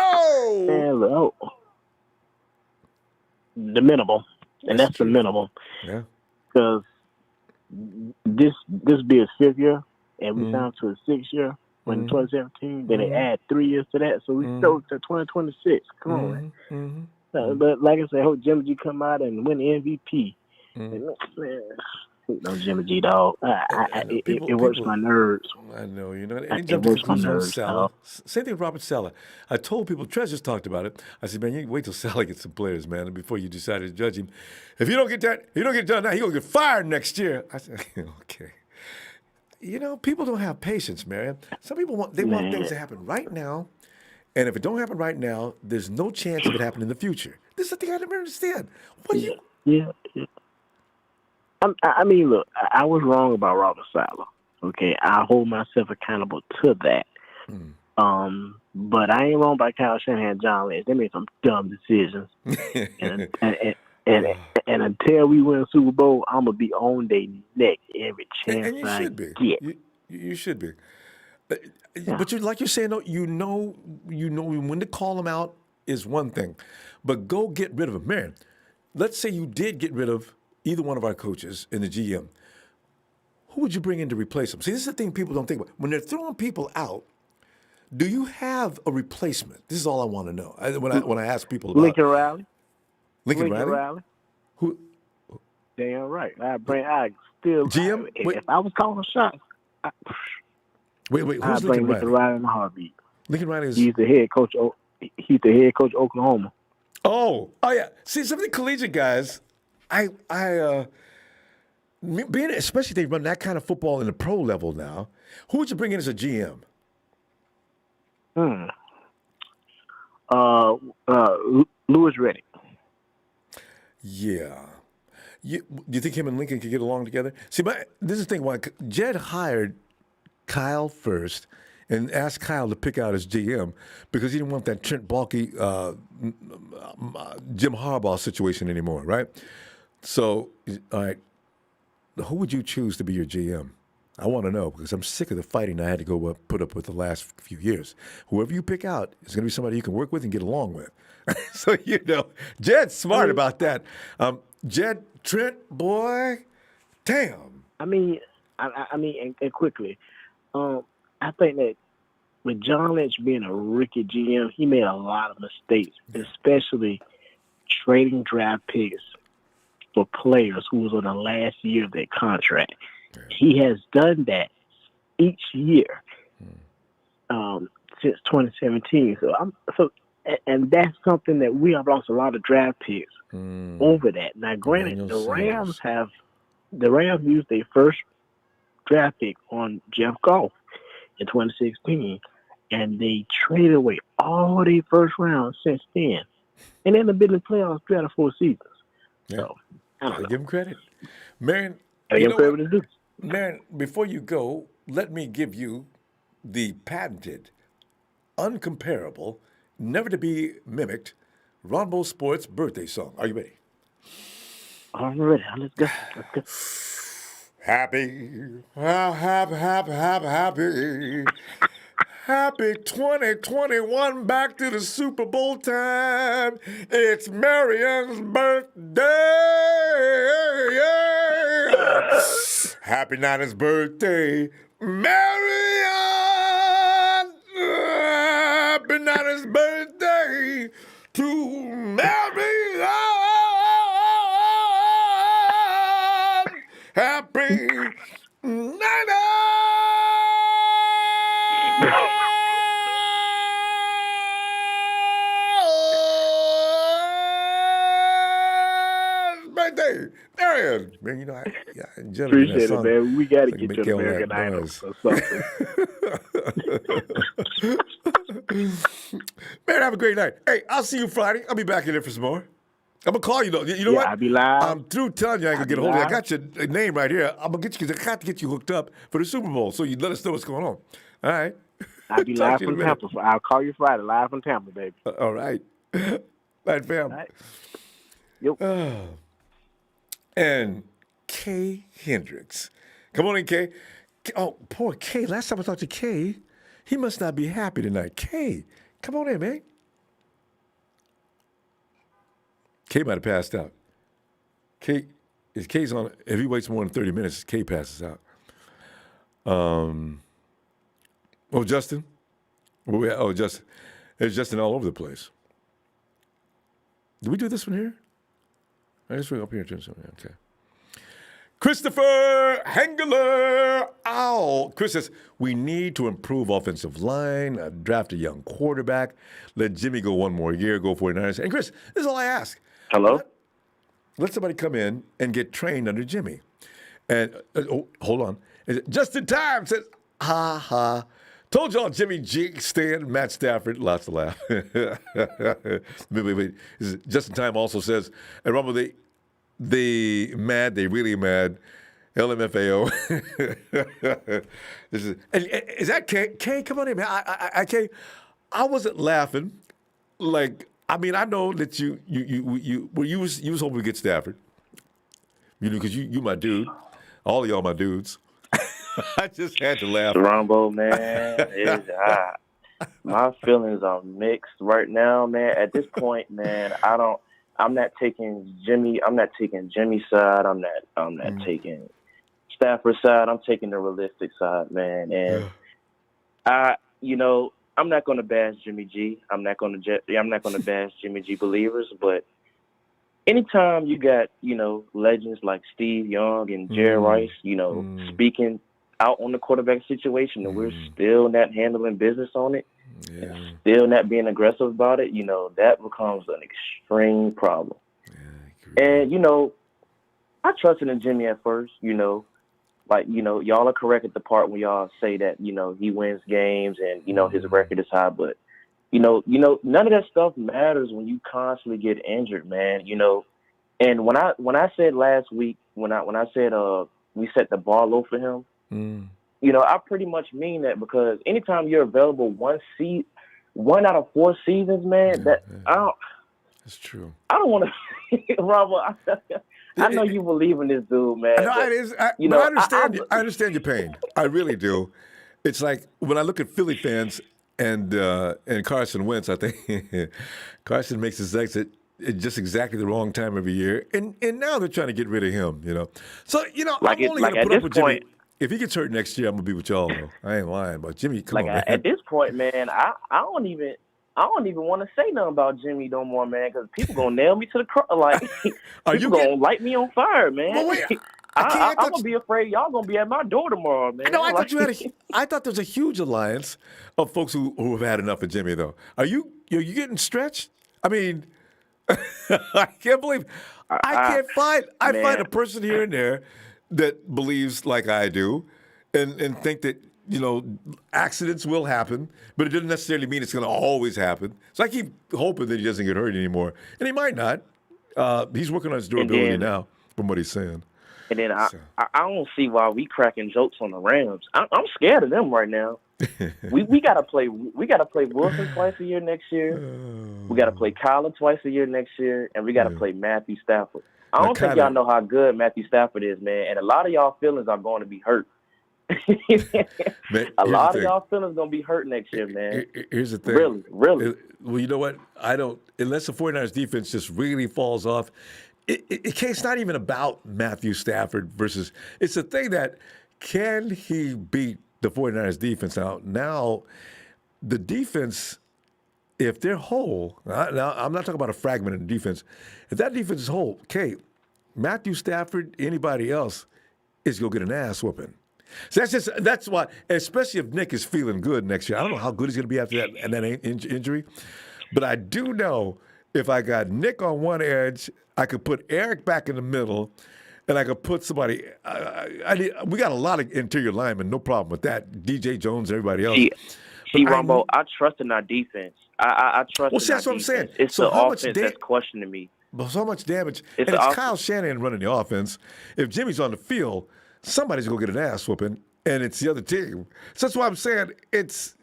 the minimum, and that's the minimum. Yeah. Because this be his 5th year, and we signed to a 6th year when 2017. Then they add 3 years to that, so we still to 2026. Come on, man. But like I said, I hope Jimmy G come out and win the MVP. And, man, no Jimmy G, dog. It works my nerves. I know, you know. And It works my nerves, Saleh. Same thing with Robert Saleh. I told people, Trez just talked about it. I said, man, you wait till Saleh gets some players, man, before you decide to judge him. If you don't get done now, he's going to get fired next year. I said, okay. You know, people don't have patience, man. Some people want things to happen right now. And if it don't happen right now, there's no chance of it happening in the future. This is the thing I never understand. What do you... Yeah. I mean, look, I was wrong about Robert Saleh. Okay, I hold myself accountable to that. But I ain't wrong about Kyle Shanahan, John Lynch. They made some dumb decisions. and until we win a Super Bowl, I'm gonna be on their neck every chance and you I should be. get. You should be. But like you're saying, you know when to call them out is one thing, but go get rid of them, man. Let's say you did get rid of either one of our coaches in the GM. Who would you bring in to replace them? See, this is the thing people don't think about. When they're throwing people out, do you have a replacement? This is all I want to know. When I ask people about Lincoln Riley. Lincoln Riley? Who? Damn right. I still GM. If I was calling shots, who's I'd bring Lincoln Riley in a heartbeat. Lincoln Riley is. He's the head coach. He's the head coach of Oklahoma. Oh yeah. See, some of the collegiate guys, being especially if they run that kind of football in the pro level now. Who would you bring in as a GM? Louis Riddick. Yeah. Do you think him and Lincoln could get along together? See, this is the thing. Why Jed hired Kyle first and asked Kyle to pick out his GM because he didn't want that Trent Baalke, Jim Harbaugh situation anymore, right? So, all right, who would you choose to be your GM? I want to know because I'm sick of the fighting I had to go put up with the last few years. Whoever you pick out is going to be somebody you can work with and get along with. So, Jed's smart about that. Jed, Trent, boy, damn. I mean, and quickly, I think that with John Lynch being a rookie GM, he made a lot of mistakes, especially trading draft picks for players who was on the last year of their contract. He has done that each year since 2017. And that's something that we have lost a lot of draft picks over that. Now, granted, the Rams used their first draft pick on Jeff Goff in 2016, and they traded away all their first rounds since then. And then they've been in the playoffs 3 out of 4 seasons. Yeah. So, I give him credit. Marion, Marion, before you go, let me give you the patented, uncomparable, never to be mimicked Ronbo Sports birthday song. Are you ready? I'm ready. Let's go. Happy 2021, back to the Super Bowl time. It's Marion's birthday. Happy Niners birthday, Marion. Happy Niners birthday to Marion. Happy Niners birthday, Marion. Man, I enjoy appreciate that song. it, man. We got to So get make to all that American Idol noise. or something. Man, have a great night. Hey, I'll see you Friday. I'll be back in there for some more. I'm going to call you, though. You know what? I'll be live. I'm through telling you I can get a hold of you. I got your name right here. I'm going to get you because I got to get you hooked up for the Super Bowl so you let us know what's going on. All right? I'll be live from Tampa. I'll call you Friday, live from Tampa, baby. All right. Night, fam. All right. Yep. And Kay Hendricks. Come on in, Kay. Oh, poor Kay. Last time I talked to Kay, he must not be happy tonight. Kay, come on in, man. Kay might have passed out. Kay, if Kay's on, if he waits more than 30 minutes, Kay passes out. Justin? Justin. There's Justin all over the place. Did we do this one here? I just went up here. Okay. Christopher Hengler. Ow. Chris says, we need to improve offensive line, draft a young quarterback, let Jimmy go one more year, go 49ers. And Chris, this is all I ask. Hello? Let somebody come in and get trained under Jimmy. And, hold on. Just in time says, ha ha. Told y'all Jimmy G, Stan, Matt Stafford. Lots of laugh. wait. Just in time also says, and Ronbo, they mad, they really mad. LMFAO. Is that K? K, come on in, man. I wasn't laughing. Like, I mean, I know that you was hoping to get Stafford. You know, because you my dude. All of y'all my dudes. I just had to laugh. Ronbo, man, my feelings are mixed right now, man. At this point, man, I'm not taking Jimmy's side. I'm not taking Stafford's side. I'm taking the realistic side, man. And I'm not going to bash Jimmy G. I'm not going to bash Jimmy G believers, but anytime you got, legends like Steve Young and Jerry Rice, speaking out on the quarterback situation, and we're still not handling business on it, and still not being aggressive about it, that becomes an extreme problem. And, I trusted in Jimmy at first, y'all are correct at the part when y'all say that, he wins games and, his record is high, but, none of that stuff matters when you constantly get injured, man, And when I said last week, when I said we set the bar low for him, I pretty much mean that, because anytime you're available one out of 4 seasons, man, that's true. I don't want to, Robert. I know you believe in this dude, man. No, it is. I understand your pain. I really do. It's like when I look at Philly fans and Carson Wentz, I think Carson makes his exit at just exactly the wrong time every year, and now they're trying to get rid of him. So I'm only going to put up with Jimmy. If he gets hurt next year, I'm gonna be with y'all though. I ain't lying, but Jimmy, come on, man. At this point, man, I don't even want to say nothing about Jimmy no more, man, because people gonna nail me to the cross. Like, people gonna light me on fire, man. Well, wait, I'm gonna be afraid y'all gonna be at my door tomorrow, man. No, I thought there was a huge alliance of folks who have had enough of Jimmy, though. Are you getting stretched? I mean, I can't believe I find a person here and there that believes like I do, and think that accidents will happen, but it doesn't necessarily mean it's going to always happen. So I keep hoping that he doesn't get hurt anymore, and he might not. He's working on his durability now, from what he's saying. And then I don't see why we cracking jokes on the Rams. I'm scared of them right now. we gotta play Wilson twice a year next year. We gotta play Kyler twice a year next year, and we gotta play Matthew Stafford. I don't think y'all know how good Matthew Stafford is, man. And a lot of y'all feelings are going to be hurt. A lot of y'all feelings going to be hurt next year, man. Here's the thing. Really. Well, you know what? Unless the 49ers defense just really falls off, it's not even about Matthew Stafford versus, it's the thing that, can he beat the 49ers defense? Now the defense, if they're whole, now I'm not talking about a fragment in the defense. If that defense is whole, okay, Matthew Stafford, anybody else, is going to get an ass whooping. So that's why, especially if Nick is feeling good next year. I don't know how good he's going to be after that injury, but I do know if I got Nick on one edge, I could put Eric back in the middle, and I could put somebody. We got a lot of interior linemen, no problem with that. DJ Jones, everybody else. See, Ronbo, I trust in our defense. I trust. Well, see, that's what I'm saying. It's the offense that's questioning me. But so much damage. It's Kyle Shanahan running the offense. If Jimmy's on the field, somebody's going to get an ass whooping, and it's the other team. So that's why I'm saying it's,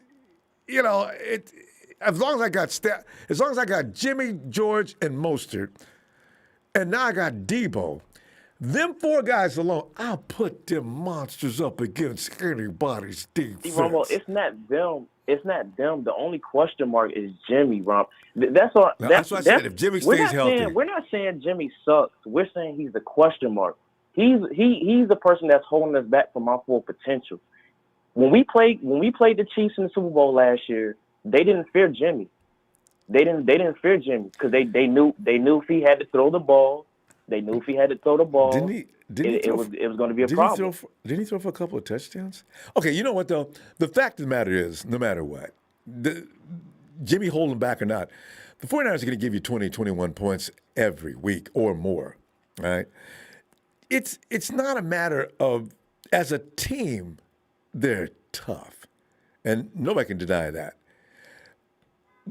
as long as I got Jimmy, George, and Mostert, and now I got Debo, Them 4 guys alone, I'll put them monsters up against anybody's defense. See, Ronbo, it's not them. It's not them. The only question mark is Jimmy, Ron. That's all. That's what I said. If Jimmy stays healthy. We're not saying Jimmy sucks. We're saying he's the question mark. He's the person that's holding us back from our full potential. When we played the Chiefs in the Super Bowl last year, they didn't fear Jimmy. They didn't fear Jimmy because they knew if he had to throw the ball, it was going to be a problem. Didn't he throw for a couple of touchdowns? Okay, you know what though? The fact of the matter is, no matter what, Jimmy holding back or not, the 49ers are going to give you 20, 21 points every week or more. Right? It's not a matter of, as a team, they're tough, and nobody can deny that.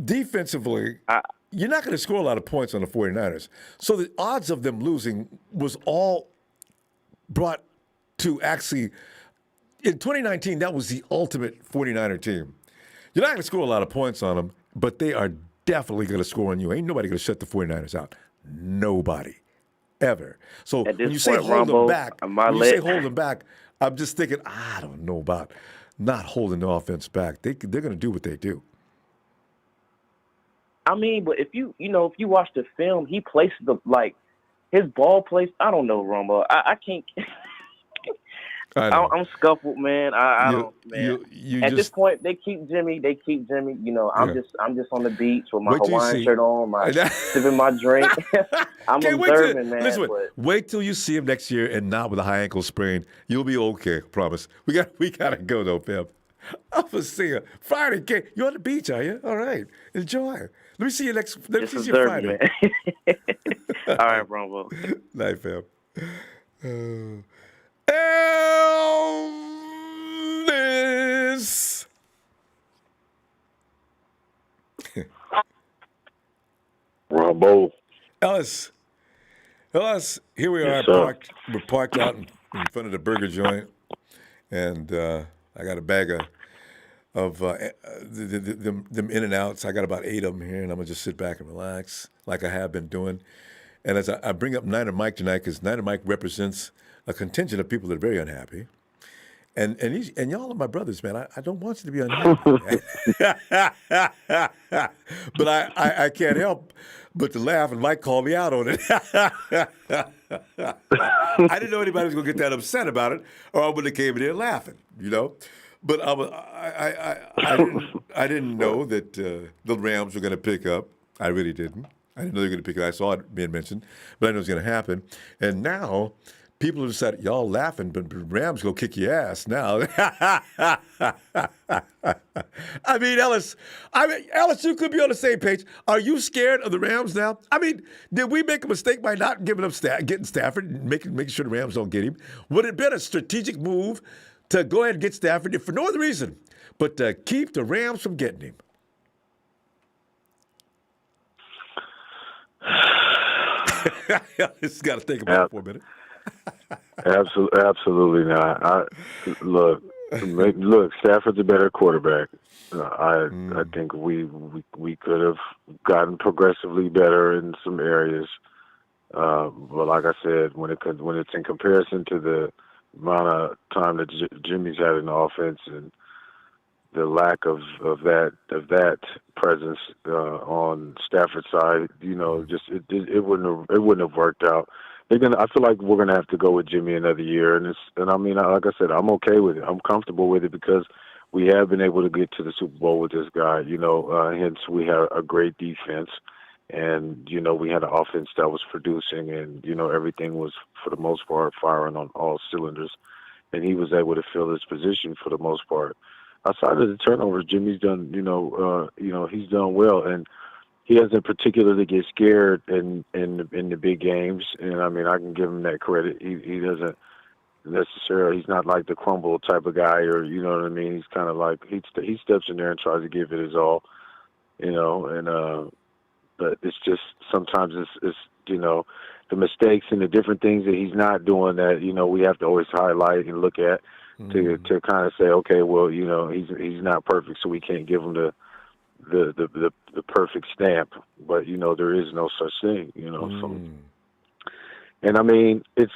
Defensively, you're not going to score a lot of points on the 49ers. So the odds of them losing was all brought to actually, in 2019, that was the ultimate 49er team. You're not going to score a lot of points on them, but they are definitely going to score on you. Ain't nobody going to shut the 49ers out. Nobody. Ever. So when you say hold them back, I'm just thinking, I don't know about not holding the offense back. They're going to do what they do. I mean, but if you watch the film, he placed his ball place. I don't know, Ronbo. I can't. I'm scuffled, man. I don't, man. At this point, they keep Jimmy. You know, I'm just on the beach with my Hawaiian shirt on, sipping my drink. I'm observing, man. Listen, wait till you see him next year and not with a high ankle sprain. You'll be okay. I promise. We gotta go though, Pep. I'm a singer. Friday, you're on the beach, are you? All right, enjoy. Let me see you next. Let me see you Friday. Man. All right, Ronbo. Night, fam. Elvis. Ronbo. Ellis, here we are. We're parked out in front of the burger joint, and I got a bag of them In-N-Outs. I got about 8 of them here, and I'm going to just sit back and relax like I have been doing. And as I bring up Niner Mike tonight, because Niner Mike represents a contingent of people that are very unhappy. And y'all are my brothers, man. I don't want you to be unhappy. But I can't help but to laugh, and Mike called me out on it. I didn't know anybody was going to get that upset about it, or I would have came in here laughing, you know. But I didn't know that the Rams were going to pick up. I really didn't. I didn't know they were going to pick it. I saw it being mentioned, but I knew it was going to happen. And now people have said, y'all laughing, but Rams go kick your ass now. I mean, Ellis, you could be on the same page. Are you scared of the Rams now? I mean, did we make a mistake by not giving up getting Stafford and making sure the Rams don't get him? Would it have been a strategic move to go ahead and get Stafford for no other reason but to keep the Rams from getting him? Just got to think about it for a minute. Absolutely not. Look, Stafford's a better quarterback. I think we could have gotten progressively better in some areas. But like I said, when it's in comparison to the amount of time that Jimmy's had in the offense and the lack of that presence on Stafford's side, you know, just it wouldn't have worked out. I feel like we're gonna have to go with Jimmy another year, and I mean, like I said, I'm okay with it. I'm comfortable with it because we have been able to get to the Super Bowl with this guy. You know, hence we had a great defense, and you know we had an offense that was producing, and you know everything was for the most part firing on all cylinders, and he was able to fill his position for the most part. Outside of the turnovers, Jimmy's done, he's done well, and he doesn't particularly get scared in the big games. And I mean, I can give him that credit. He doesn't necessarily. He's not like the crumble type of guy, or you know what I mean. He's kind of like he steps in there and tries to give it his all, you know. And but it's just sometimes it's you know the mistakes and the different things that he's not doing that you know we have to always highlight and look at. To kind of say, okay, well, you know, he's not perfect, so we can't give him the perfect stamp. But you know, there is no such thing, you know. So And I mean, it's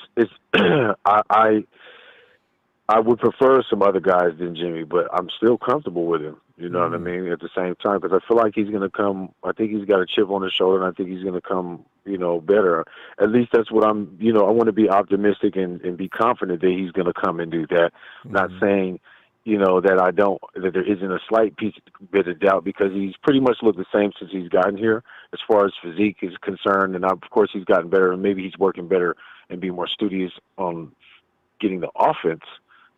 I would prefer some other guys than Jimmy, but I'm still comfortable with him. You know what I mean? At the same time, because I feel like he's going to come. I think he's got a chip on his shoulder, and I think he's going to come. Better. At least that's what I'm. I want to be optimistic and be confident that he's going to come and do that. Not saying, that there isn't a slight bit of doubt, because he's pretty much looked the same since he's gotten here as far as physique is concerned, and of course he's gotten better, and maybe he's working better and being more studious on getting the offense,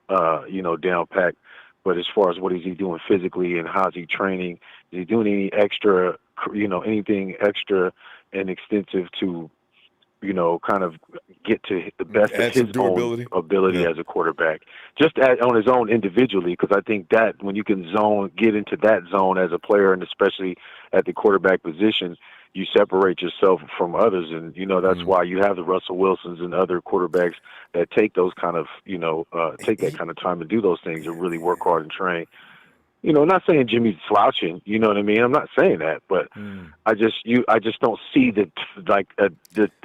down packed. But as far as what is he doing physically and how's he training, is he doing any extra, anything extra and extensive to, kind of get to the best of his own ability as a quarterback, just on his own individually, because I think that when you can get into that zone as a player, and especially at the quarterback position, you separate yourself from others. And, that's why you have the Russell Wilsons and other quarterbacks that take those kind of, take that kind of time to do those things and really work hard and train. Not saying Jimmy's slouching, you know what I mean? I'm not saying that, but I just don't see the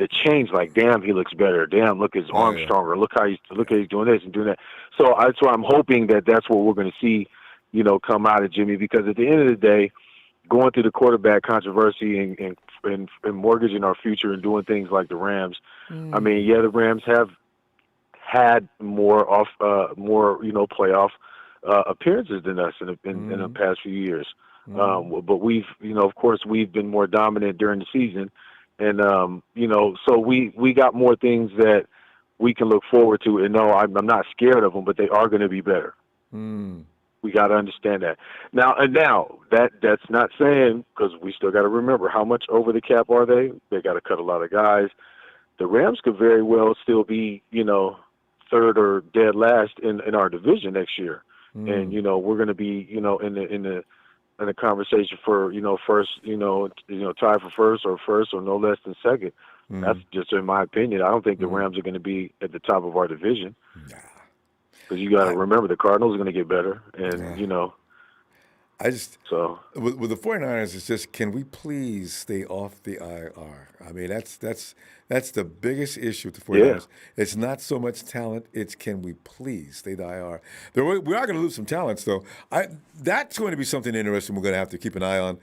change. Like, damn, he looks better. Damn, look, his arm's stronger. Look how he's doing this and doing that. So that's why I'm hoping that's what we're going to see, come out of Jimmy, because at the end of the day, going through the quarterback controversy and mortgaging our future and doing things like the Rams. I mean, the Rams have had more playoff appearances than us in the past few years. But we've, of course, we've been more dominant during the season, and so we got more things that we can look forward to. And no, I'm not scared of them, but they are going to be better. We got to understand that. Now that's not saying, because we still got to remember how much over the cap are they. They got to cut a lot of guys. The Rams could very well still be, third or dead last in our division next year. And we're going to be in the conversation for first, tie for first or no less than second. That's just in my opinion. I don't think the Rams are going to be at the top of our division. Because you got to remember, the Cardinals are going to get better, and I just with the 49ers, it's just, can we please stay off the IR? I mean, that's the biggest issue with the 49ers. It's not so much talent; it's, can we please stay the IR? We are going to lose some talents, though. That's going to be something interesting. We're going to have to keep an eye on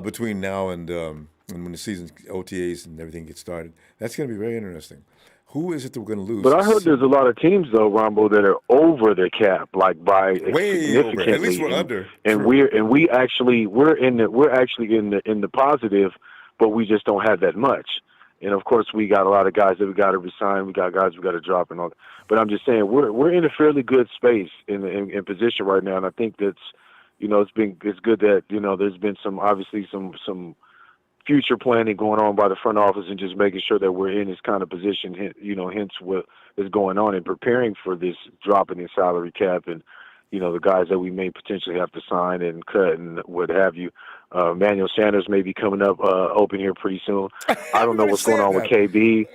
between now and when the season OTAs and everything gets started. That's going to be very interesting. Who is it that we're going to lose? But I heard there's a lot of teams, though, Ronbo, that are over the cap, like by way over. At least we're under. And we're actually in the positive, but we just don't have that much. And of course, we got a lot of guys that we got to resign. We got guys we got to drop and all that. But I'm just saying we're in a fairly good space in position right now, and I think that's it's good that there's been some future planning going on by the front office, and just making sure that we're in this kind of position, hence what is going on, and preparing for this drop in the salary cap, and the guys that we may potentially have to sign and cut and what have you. Emmanuel Sanders may be coming up open here pretty soon. I don't know what's going on with KB.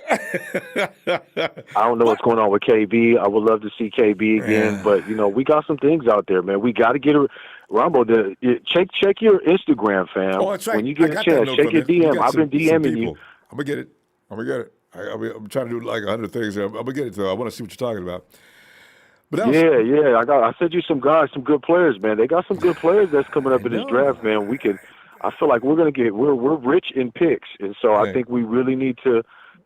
I don't know what's going on with KB. I would love to see KB again, but we got some things out there, man. We got to get Ronbo, check your Instagram, fam. Oh, that's right. When you get a chance, check your DM. I've been DMing you. I'm gonna get it. I'm trying to do like 100 things here. I'm gonna get it, though. I want to see what you're talking about. But I sent you some guys, some good players, man. They got some good players that's coming up in this draft, man. I feel like we're rich in picks, and so I think we really need to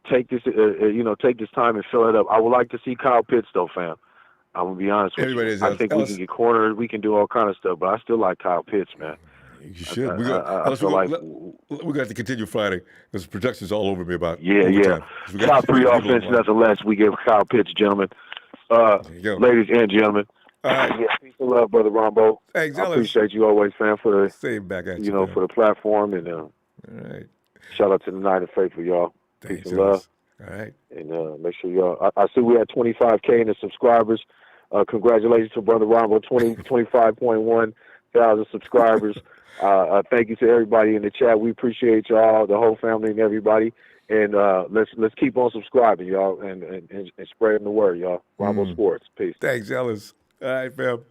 take this time and fill it up. I would like to see Kyle Pitts, though, fam. I'm gonna be honest with you. I think we can get cornered. We can do all kind of stuff, but I still like Kyle Pitts, man. You should. We're going to have to continue fighting. There's projections all over me about Top 3 offense, nothing less. We give Kyle Pitts, gentlemen. Ladies and gentlemen. Peace and love, brother Ronbo. Hey, I appreciate you always, fam, for the same back at you, for the platform, and all right. Shout out to the Night of Faithful, y'all. Thanks, peace and love. All right. And make sure y'all. I see we had 25K in the subscribers. Congratulations to brother Ronbo, 25.1 thousand subscribers. Thank you to everybody in the chat. We appreciate y'all, the whole family and everybody. And let's keep on subscribing, y'all, and spreading the word, y'all. Ronbo Sports. Peace. Thanks, Ellis. All right, fam.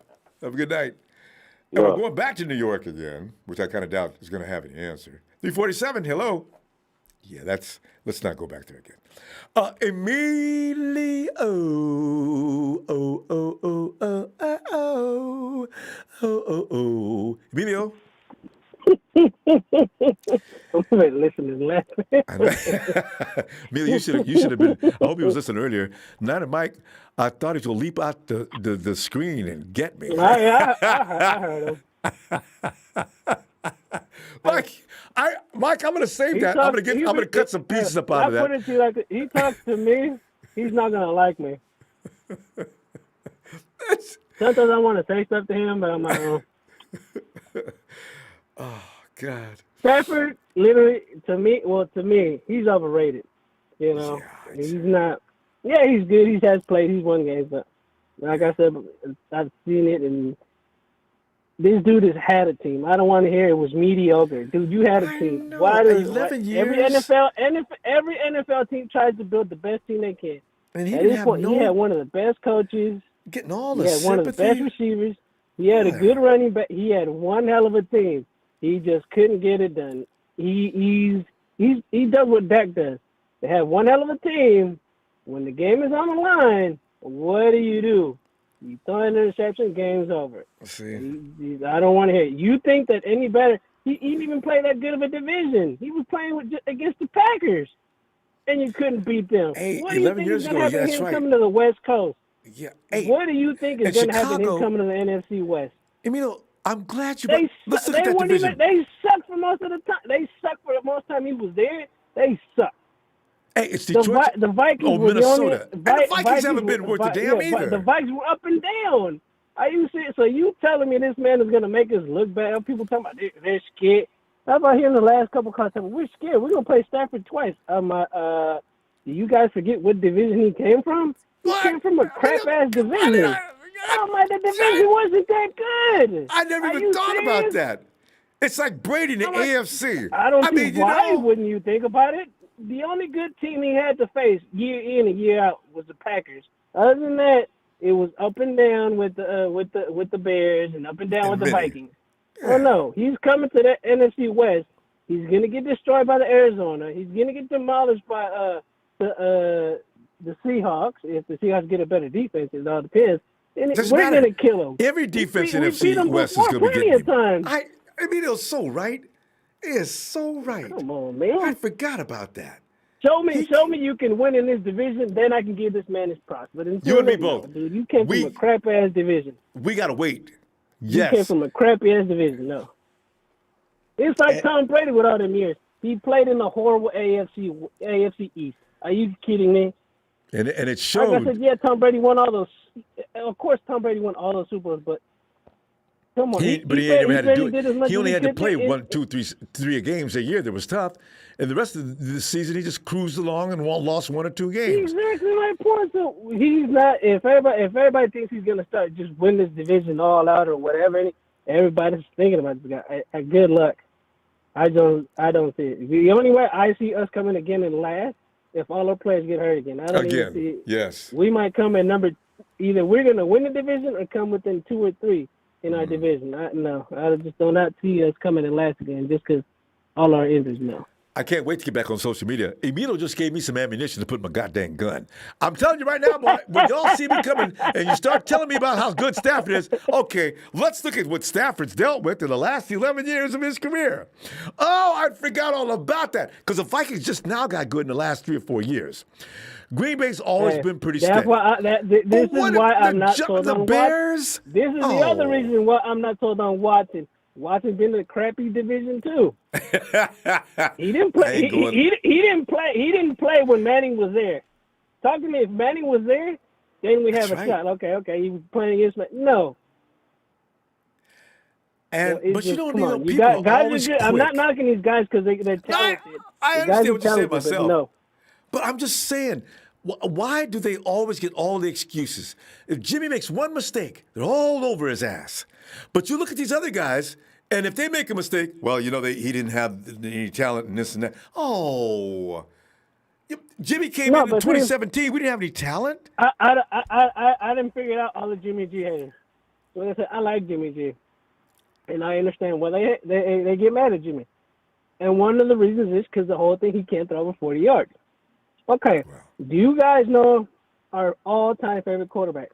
Have a good night. And we're going back to New York again, which I kind of doubt is going to have any answer. 347, hello. Yeah, let's not go back there again. Emilio, Emilio. I'm listening and laughing. Emilio, you should have been. I hope he was listening earlier. Not Mike. I thought he was gonna leap out the screen and get me. I heard him. Mike, I'm gonna save that. I'm gonna cut some pieces up out of that. I put it to you like this. He talks to me. He's not gonna like me. Sometimes I want to say stuff to him, but I'm like, oh. Oh God. Stafford, literally, to me, he's overrated. You know, he's not. Yeah, he's good. He has played. He's won games, but like I said, I've seen it, and this dude has had a team. I don't want to hear it was mediocre. Dude, you had a team. Why does 11 years? Every NFL team tries to build the best team they can. And he At didn't this have point, he had one of the best coaches. Getting all the He had one of the best receivers. He had a good running back. He had one hell of a team. He just couldn't get it done. He does what Dak does. They have one hell of a team. When the game is on the line, what do? You throw an interception, game's over. See, I don't want to hear it. You think that any better? He didn't even play that good of a division. He was playing against the Packers, and you couldn't beat them. Hey, what do you 11 think years is going to ago, happen that's him right. coming to the West Coast? Yeah. Hey, what do you think is going to happen him coming to the NFC West? Emilio, I'm glad you. Let's look at that division. They sucked for most of the time. They sucked for the most time he was there. They sucked. Hey, it's Detroit. The Vikings were Minnesota. the only. And the Vikings haven't been worth a damn either. The Vikings were up and down. Are you serious? So you telling me this man is going to make us look bad? People talking about they're scared. How about here in the last couple of calls? We're scared. We're going to play Stafford twice. Do you guys forget what division he came from? He came from a crap-ass division. The division wasn't that good. I never even thought about that. It's like Brady in the AFC. I don't see why wouldn't you think about it? The only good team he had to face year in and year out was the Packers. Other than that, it was up and down with the Bears and up and down with the Vikings. Well, no, he's coming to the NFC West. He's gonna get destroyed by the Arizona. He's gonna get demolished by the Seahawks. If the Seahawks get a better defense, it all depends. And we're gonna kill him. Every defense in NFC West is gonna be getting him. Emilio's so right. He is so right. Come on, man. I forgot about that. Show me you can win in this division, then I can give this man his props. But you and me both. Dude, you came from a crap ass division. We gotta wait. Yes. You came from a crappy ass division. No. It's like Tom Brady with all them years. He played in the horrible AFC East. Are you kidding me? And it showed. Like I said, yeah, Tom Brady won all those. Of course, Tom Brady won all those Super Bowls, but come on. He never had to do it. He only had to play 1, 2, 3 games a year. That was tough. And the rest of the season, he just cruised along and lost 1 or 2 games. Exactly my point. So he's not. If everybody thinks he's gonna start just win this division all out or whatever, everybody's thinking about this guy. Good luck. I don't see it. The only way I see us coming again in last if all our players get hurt again. I don't even see it. Yes. We might come in number. Either we're gonna win the division or come within 2 or 3 in our division. I just do not see us coming in last again just because all our injuries now. I can't wait to get back on social media. Emilio just gave me some ammunition to put in my goddamn gun. I'm telling you right now, boy, when y'all see me coming and you start telling me about how good Stafford is, okay, let's look at what Stafford's dealt with in the last 11 years of his career. Oh, I forgot all about that because the Vikings just now got good in the last 3 or 4 years. Green Bay's always been pretty steady. That's why this is why I'm not sold on Bears. This is the other reason why I'm not sold on Watson. Watson's been in a crappy division too. He didn't play. He didn't play. He didn't play when Manning was there. Talk to me. If Manning was there, then we have a shot. Okay. He was playing against Manning. No. But you don't need people guys. I'm not knocking these guys because they're talented. I understand what you're saying myself. No. But I'm just saying, why do they always get all the excuses? If Jimmy makes one mistake, they're all over his ass. But you look at these other guys, and if they make a mistake, well, he didn't have any talent and this and that. Oh, Jimmy came in 2017. We didn't have any talent. I didn't figure out all the Jimmy G haters. Like I said, I like Jimmy G, and I understand why they get mad at Jimmy. And one of the reasons is because the whole thing, he can't throw over 40 yards. Okay, do you guys know our all-time favorite quarterback,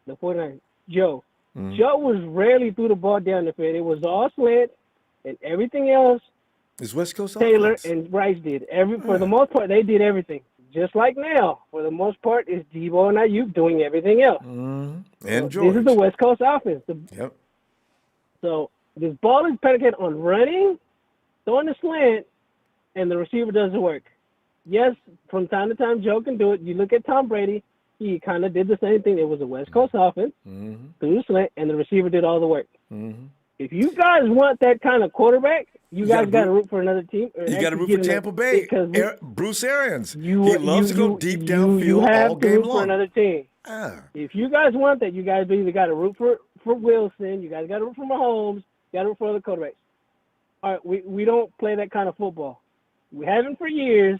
the 49ers, Joe? Mm-hmm. Joe was rarely threw the ball down the field. It was all slant, and everything else It's West Coast Taylor offense. and Rice did. For the most part, they did everything. Just like now, for the most part, it's Debo and Ayuk doing everything else. Mm-hmm. So And George. this is the West Coast offense. Yep. So this ball is predicated on running, throwing the slant, and the receiver doesn't work. Yes, from time to time, Joe can do it. You look at Tom Brady, he kind of did the same thing. It was a West Coast offense, Mm-hmm. threw the slant, and the receiver did all the work. Mm-hmm. If you guys want that kind of quarterback, you guys got to root for another team. You got to root for Tampa Bay. Bruce Arians. He loves to go deep downfield you have all to game root long. for another team. If you guys want that, you guys either got to root for Wilson, you guys got to root for Mahomes, you got to root for other quarterbacks. All right, we don't play that kind of football. We haven't for years,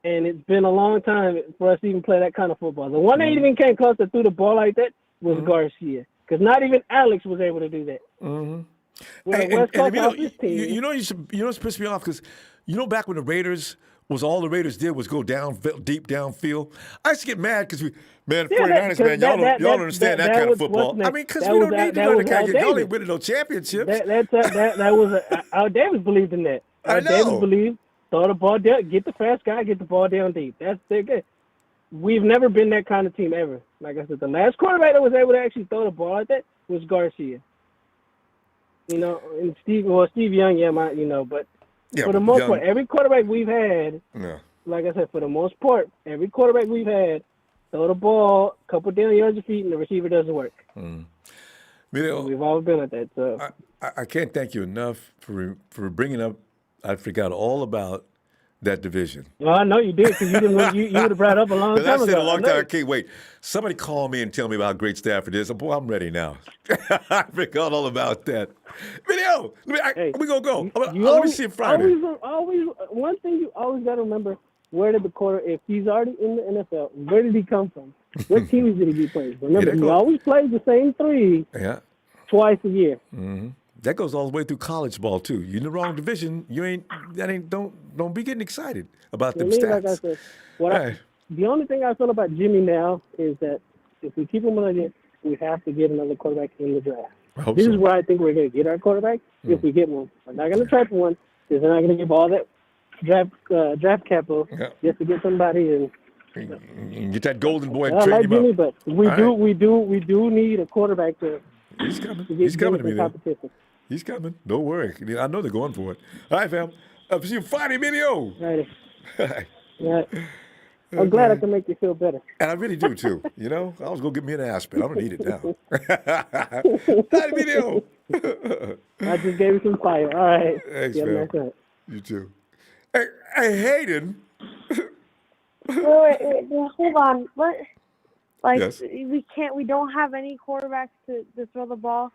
and it's been a long time for us to even play that kind of football. The one that even came close to threw the ball like that was Garcia, because not even Alex was able to do that. Mm-hmm. We're a West Coast offense team. You know what's pissed me off? Because back when the Raiders was all the Raiders did was go deep downfield. I used to get mad because 49ers, man, y'all don't understand that kind of football. I mean, because we don't need to learn that kind of. Y'all ain't winning no championships. That was Al Davis believed in that. I know. Davis believed throw the ball down, get the fast guy, get the ball down deep. They're good. We've never been that kind of team ever. Like I said, the last quarterback that was able to actually throw the ball like that was Garcia. And Steve Young, but for the most part, every quarterback we've had, like I said, for the most part, every quarterback we've had, throw the ball, couple down yards of feet, and the receiver doesn't work. We've always been at that. So I can't thank you enough for bringing up. I forgot all about that division. Well, I know you did because you would have brought it up a long time ago. I said a long time. I can't wait. Somebody call me and tell me about how great Stafford is. Boy, I'm ready now. I forgot all about that. Video. We gonna go. Let me see it Friday. Always, one thing you always got to remember: where did if he's already in the NFL, where did he come from? What teams did he be playing? Remember, he always plays the same three. Twice a year. Mm-hmm. That goes all the way through college ball too. You're in the wrong division. Don't be getting excited about them stats. Like I said, the only thing I feel about Jimmy now is that if we keep him on again, we have to get another quarterback in the draft. This is where I think we're going to get our quarterback if we get one. We're not going to try for one because they're not going to give all that draft capital just to get somebody and get that golden boy and I trade like him Jimmy, up. but we do need a quarterback to. He's coming. He's coming to me. Competition. He's coming. Don't worry. I know they're going for it. All right, fam. See you Friday video. Right. Yeah. I'm glad I can make you feel better. And I really do too. I was gonna get me an Aspen. I don't need it now. Friday video. I just gave you some fire. All right. Thanks, man. You too. Hey, Hayden. Wait, hold on. What? Yes. We don't have any quarterbacks to throw the ball.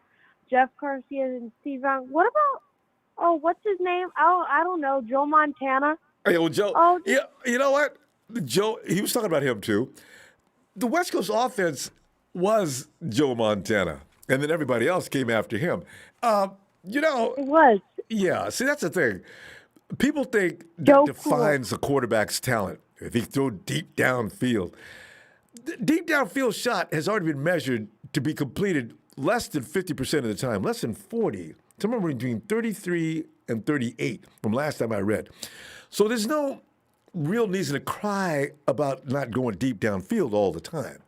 Jeff Garcia and Steve Young. What about, what's his name? I don't know, Joe Montana. Hey, Joe. Oh, yeah, you know what? Joe, he was talking about him too. The West Coast offense was Joe Montana, and then everybody else came after him. It was. Yeah, see, that's the thing. People think that defines a quarterback's talent. If he throws deep downfield. The deep downfield shot has already been measured to be completed less than 50% of the time, less than 40. Somewhere between 33 and 38 from last time I read. So there's no real reason to cry about not going deep downfield all the time.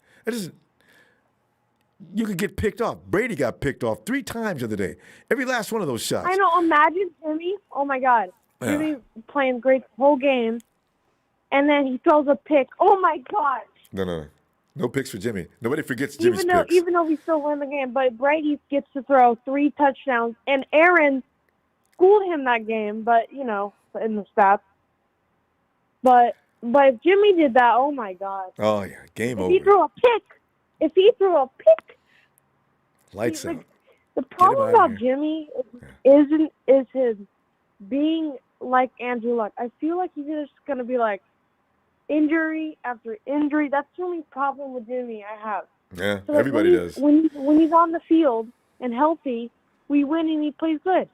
You could get picked off. Brady got picked off 3 times the other day. Every last one of those shots. I know. Imagine Jimmy. Oh, my God. Jimmy playing great the whole game, and then he throws a pick. Oh, my God. No picks for Jimmy. Nobody forgets Jimmy's picks. Even though we still win the game, but Brady gets to throw 3 touchdowns, and Aaron schooled him that game, but, in the stats. But if Jimmy did that, oh, my God. Oh, yeah, game over. If he threw a pick. Lights out. The problem about Jimmy is his being like Andrew Luck. I feel like he's just going to be like, injury after injury. That's the only problem with Jimmy I have. Yeah, so everybody does. When he's on the field and healthy, we win and he plays good.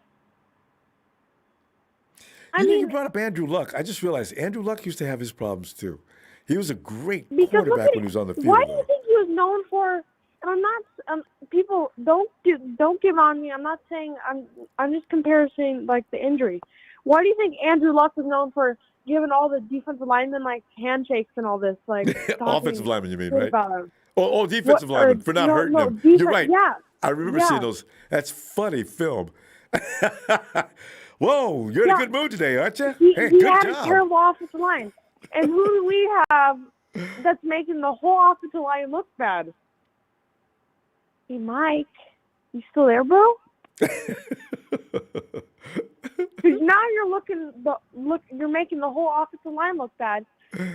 You brought up Andrew Luck. I just realized Andrew Luck used to have his problems too. He was a great quarterback when he was on the field. Why do you think he was known for? And I'm not. People don't give on me. I'm not saying. I'm just comparing like the injury. Why do you think Andrew Luck was known for giving all the defensive linemen like handshakes and all this? Like offensive linemen, you mean, right? About Oh, defensive linemen for not hurting them. You're right. Yeah. I remember seeing those. That's funny film. Whoa, you're in a good mood today, aren't you? He good had job. a terrible offensive line. And who do we have that's making the whole offensive line look bad? Hey, Mike, you still there, bro? Because now you're making the whole offensive line look bad.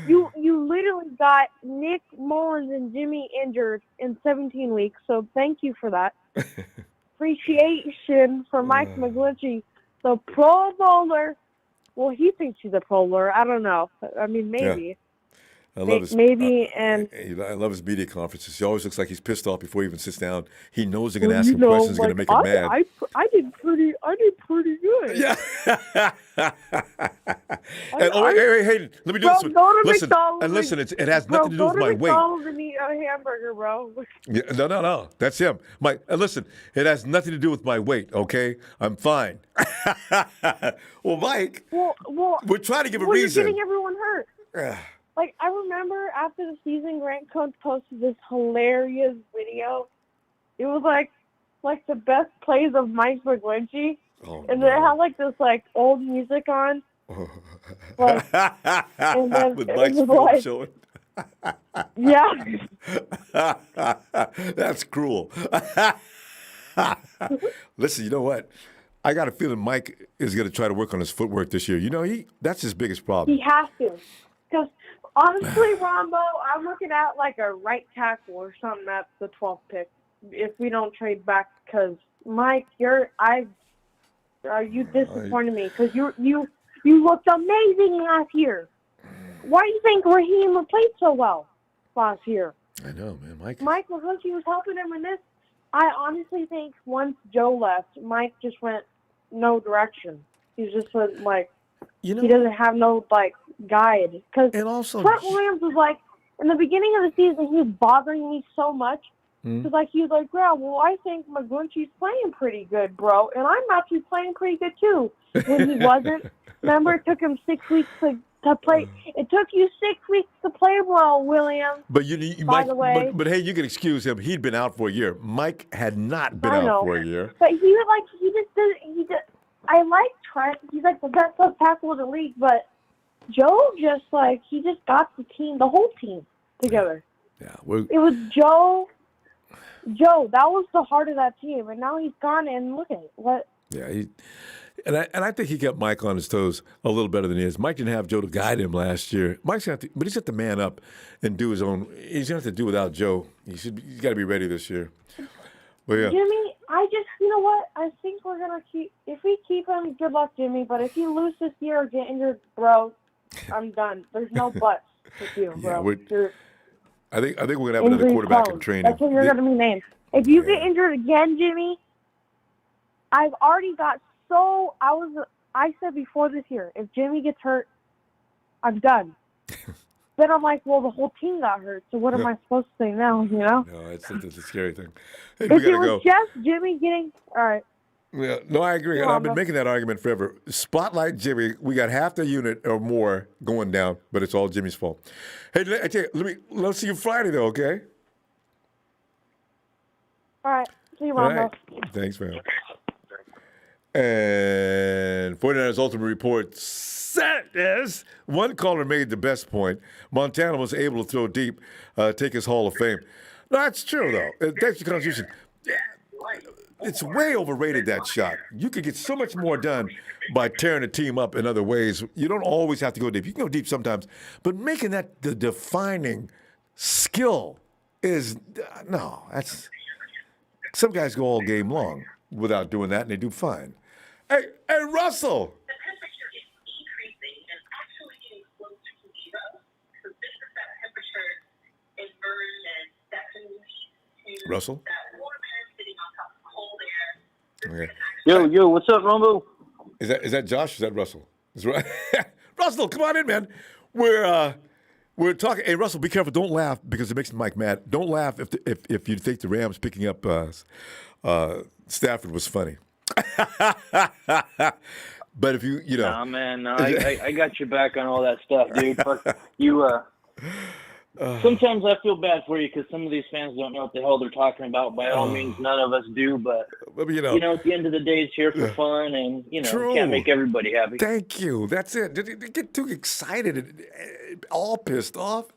You literally got Nick Mullins and Jimmy injured in 17 weeks, so thank you for that. Appreciation for Mike McGlinchey, the Pro Bowler. Well, he thinks he's a Pro Bowler. I don't know. I mean, maybe. Yeah. I love his, I love his media conferences. He always looks like he's pissed off before he even sits down. He knows they're going to ask him questions going to make him mad. I did pretty good. Yeah. Hey, Hayden, let me do this one. Listen, it has nothing to do with my weight. Go to McDonald's and eat a hamburger, bro. Yeah, no. That's him. Mike, and listen, it has nothing to do with my weight, okay? I'm fine. Well, Mike, we're trying to give a reason. You're getting everyone hurt. Like, I remember after the season, Grant Coates posted this hilarious video. It was like the best plays of Mike McGlinchey. And it had like this like old music on. Like, and then with it Mike's was film like, showing. Yeah. That's cruel. Listen, you know what? I got a feeling Mike is going to try to work on his footwork this year. You know, that's his biggest problem. He has to. Because honestly, Ronbo, I'm looking at like a right tackle or something at the 12th pick if we don't trade back. Because Mike, you disappointed me because you looked amazing last year. Why do you think Raheem played so well last year? I know, man. Mike McGlinchey was helping him in this. I honestly think once Joe left, Mike just went no direction. He just was like, he doesn't have no like guide. Because Trent Williams was like, in the beginning of the season, he was bothering me so much. Because he was like, yeah, well, I think McGlinchey's playing pretty good, bro. And I'm actually playing pretty good, too. When he wasn't. Remember, it took him 6 weeks to play. It took you 6 weeks to play well, William. But by the way. But hey, you can excuse him. He'd been out for a year. Mike had not been out for a year. But he was like, I like Trent. He's like the best left tackle in the league. But Joe just he just got the whole team together. Yeah. It was Joe, that was the heart of that team, and now he's gone. And look at it. What? Yeah, and I think he kept Mike on his toes a little better than he is. Mike didn't have Joe to guide him last year. Mike's gonna have to, but he's got to man up and do his own. He's gonna have to do without Joe. He's got to be ready this year. But yeah, Jimmy, you know what? I think we're gonna if we keep him. Good luck, Jimmy. But if you lose this year or get injured, bro, I'm done. There's no buts with you, bro. I think we're gonna have another quarterback in training. That's what you're gonna be named. If you get injured again, Jimmy, I've already got I said before this year, if Jimmy gets hurt, I'm done. Then I'm like, well, the whole team got hurt, so what am I supposed to say now? You know? No, it's a scary thing. Hey, if we it gotta was go. just Jimmy getting all right. Yeah, no, I agree. And I've been making that argument forever. Spotlight Jimmy. We got half the unit or more going down, but it's all Jimmy's fault. Hey, I tell you, let's see you Friday though, okay? All right. See you, All Ronbo. right. Thanks, man. And 49ers Ultimate Report says one caller made the best point. Montana was able to throw deep, take his Hall of Fame. No, that's true, though. Thanks to the Constitution. It's way overrated, that shot. You could get so much more done by tearing a team up in other ways. You don't always have to go deep. You can go deep sometimes. But making that the defining skill is, no, that's, some guys go all game long without doing that, and they do fine. Hey, Russell. Russell? Okay. Yo, what's up, Ronbo? Is that Josh or is that Russell? That's right. Russell, come on in, man. We're talking. Hey, Russell, be careful. Don't laugh because it makes Mike mad. Don't laugh if you think the Rams picking up Stafford was funny. But if you know. Nah, man, no, I got your back on all that stuff, dude. But you, sometimes I feel bad for you because some of these fans don't know what the hell they're talking about. By all means, none of us do. But you know, at the end of the day, it's here for fun, and you know, can't make everybody happy. Thank you. That's it. Did you get too excited and all pissed off?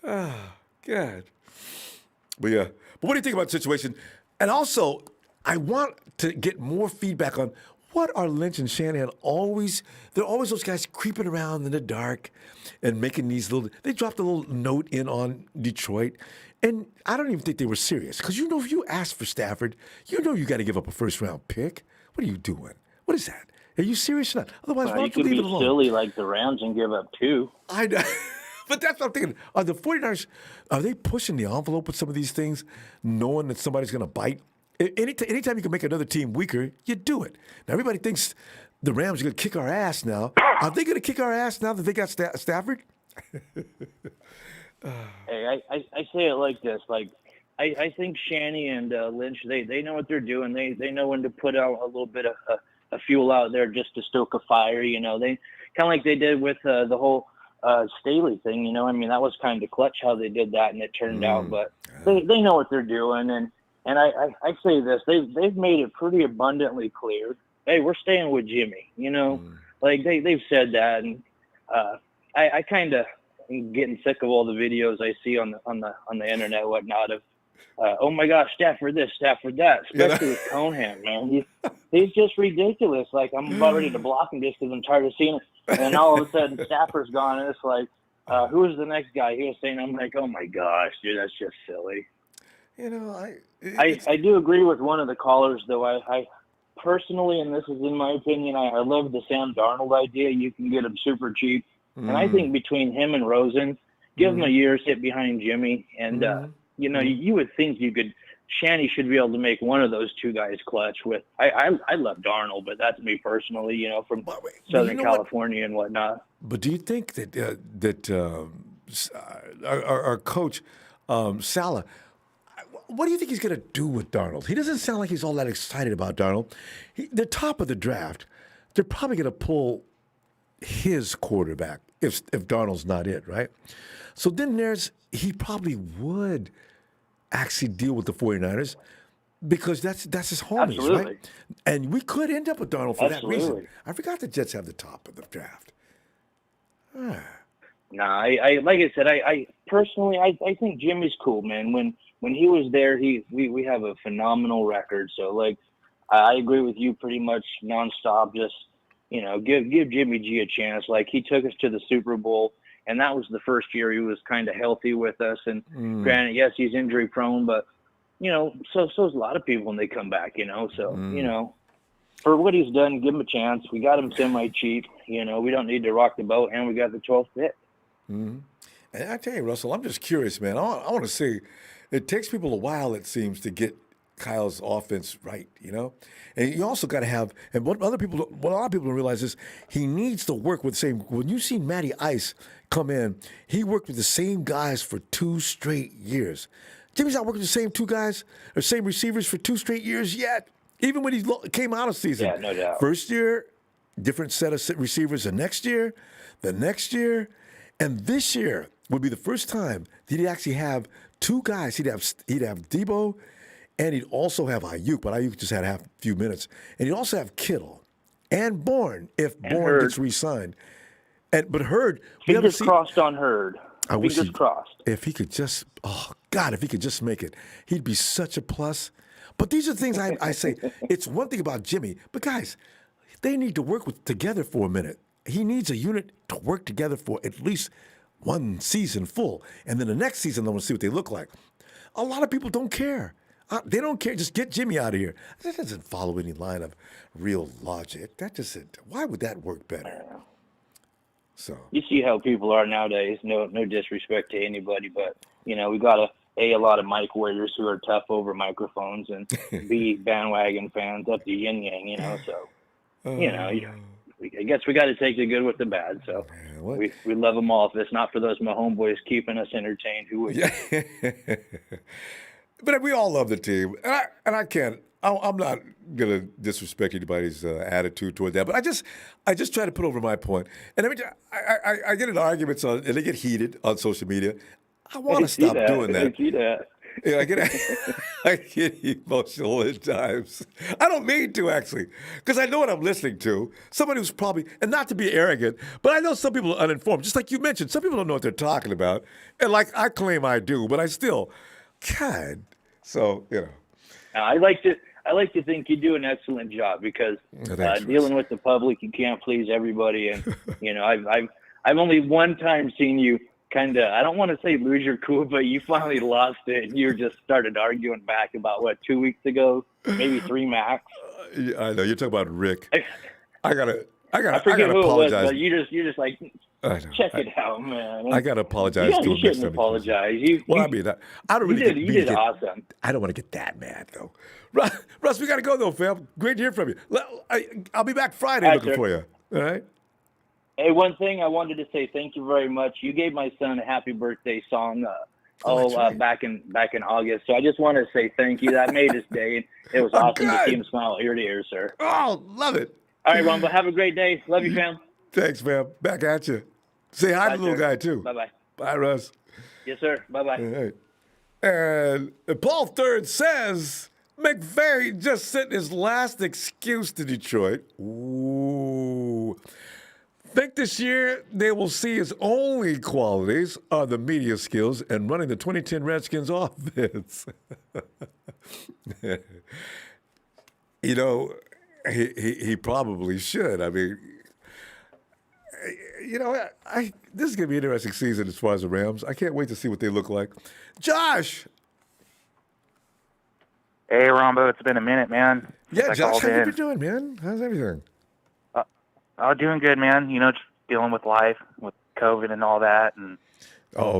Oh, God. But yeah. But what do you think about the situation? And also, I want to get more feedback on what are Lynch and Shanahan always. They're always those guys creeping around in the dark and making these little. They dropped a little note in on Detroit, and I don't even think they were serious because you know if you ask for Stafford, you know you got to give up a first-round pick. What are you doing? What is that? Are you serious or not? Otherwise, why don't you leave it alone? You could be silly like the Rams and give up 2. I know. But that's what I'm thinking. Are the 49ers, are they pushing the envelope with some of these things, knowing that somebody's going to bite? Anytime you can make another team weaker, you do it. Now, everybody thinks the Rams are going to kick our ass now. Are they going to kick our ass now that they got Stafford? Hey, I say it like this. Like, I think Shanny and Lynch, they know what they're doing. They know when to put out a little bit of a fuel out there just to stoke a fire. You know, they kind of like they did with the whole Staley thing. You know, I mean, that was kind of clutch how they did that, and it turned out. But they know what they're doing, and I say this, they've made it pretty abundantly clear. Hey, we're staying with Jimmy. You know, like they've said that, and I kind of am getting sick of all the videos I see on the internet and whatnot of, oh my gosh, Stafford this, Stafford that, especially with Conehan, man. He's just ridiculous. Like I'm about ready to block him just because I'm tired of seeing it. And then all of a sudden, Stafford's gone, and it's like, who is the next guy? He was saying, I'm like, oh my gosh, dude, that's just silly. You know, I do agree with one of the callers, though. I personally, and this is in my opinion, I love the Sam Darnold idea. You can get him super cheap. And I think between him and Rosen, give him a year's hit behind Jimmy. And, you know, you would think you could – Shanny should be able to make one of those two guys clutch with – I love Darnold, but that's me personally, you know, from Southern California and whatnot. But do you think that our coach, Salah – what do you think he's going to do with Darnold? He doesn't sound like he's all that excited about Darnold. The top of the draft, they're probably going to pull his quarterback if Darnold's not it, right? So then he probably would actually deal with the 49ers because that's his homies, right? And we could end up with Darnold for that reason. I forgot the Jets have the top of the draft. Nah, I like I said, I personally, I think Jimmy's cool, man. When he was there, we have a phenomenal record. So, like, I agree with you pretty much nonstop. Just, you know, give Jimmy G a chance. Like, he took us to the Super Bowl, and that was the first year he was kind of healthy with us. And granted, yes, he's injury prone, but, you know, so's a lot of people when they come back, you know. So, you know, for what he's done, give him a chance. We got him semi-cheap. You know, we don't need to rock the boat, and we got the 12th pick. And I tell you, Russell, I'm just curious, man. I want to say it takes people a while, it seems, to get Kyle's offense right, you know? And you also got to have, and what a lot of people don't realize is he needs to work with the same, when you see Matty Ice come in, he worked with the same guys for 2 straight years. Jimmy's not working with the same 2 guys or same receivers for 2 straight years yet, even when he came out of season. Yeah, no doubt. First year, different set of receivers the next year, and this year would be the first time that he'd actually have 2 guys. He'd have Debo, and he'd also have Ayuk, but Ayuk just had a few minutes. And he'd also have Kittle and Bourne if Bourne gets re-signed. But Hurd, fingers crossed on Hurd. Fingers crossed. If he could just, oh God, if he could just make it, he'd be such a plus. But these are things I say. It's one thing about Jimmy, but guys, they need to work together for a minute. He needs a unit to work together for at least 1 season full. And then the next season, I want to see what they look like. A lot of people don't care. They don't care. Just get Jimmy out of here. That doesn't follow any line of real logic. That doesn't. Why would that work better? So you see how people are nowadays. No disrespect to anybody, but you know we got a lot of mic warriors who are tough over microphones, and B bandwagon fans up the yin yang. You know, so you know I guess we got to take the good with the bad. So we love them all. If it's not for those my homeboys keeping us entertained, who would? Yeah. But we all love the team, and I can't. I'm not gonna disrespect anybody's attitude toward that, but I just try to put over my point. And every time I get in arguments and they get heated on social media. I want to stop doing that. I see that. Yeah, I get emotional at times. I don't mean to, actually, because I know what I'm listening to. Somebody who's probably, and not to be arrogant, but I know some people are uninformed. Just like you mentioned, some people don't know what they're talking about. And like I claim I do, but I still, God. So, I like to think you do an excellent job because dealing with the public, you can't please everybody. And, I've only one time seen you kind of, I don't want to say lose your cool, but you finally lost it and you just started arguing back about 2 weeks ago, maybe 3 max. I know you're talking about Rick. I gotta forget who apologize. It was, but you're just like, check it out, man. I gotta apologize to him. You shouldn't apologize. I don't really you did awesome. I don't want to get that mad though. Russ, we gotta go though, fam. Great to hear from you. I'll be back Friday looking for you. All right. Hey, one thing I wanted to say thank you very much. You gave my son a happy birthday song back in August. So I just want to say thank you. That made his day. It was awesome to see him smile ear to ear, sir. Oh, love it. All right, Ronbo, have a great day. Love you, fam. Thanks, fam. Back at you. Say hi to the little guy, too. Bye-bye. Bye, Russ. Yes, sir. Bye-bye. All right. And Paul Third says McVay just sent his last excuse to Detroit. Ooh. Think this year they will see his only qualities are the media skills and running the 2010 Redskins offense. He probably should. I mean, this is going to be an interesting season as far as the Rams. I can't wait to see what they look like. Josh! Hey, Ronbo, it's been a minute, man. Yeah, Josh, how you been doing, man? How's everything? Doing good, man. Just dealing with life, with COVID and all that, and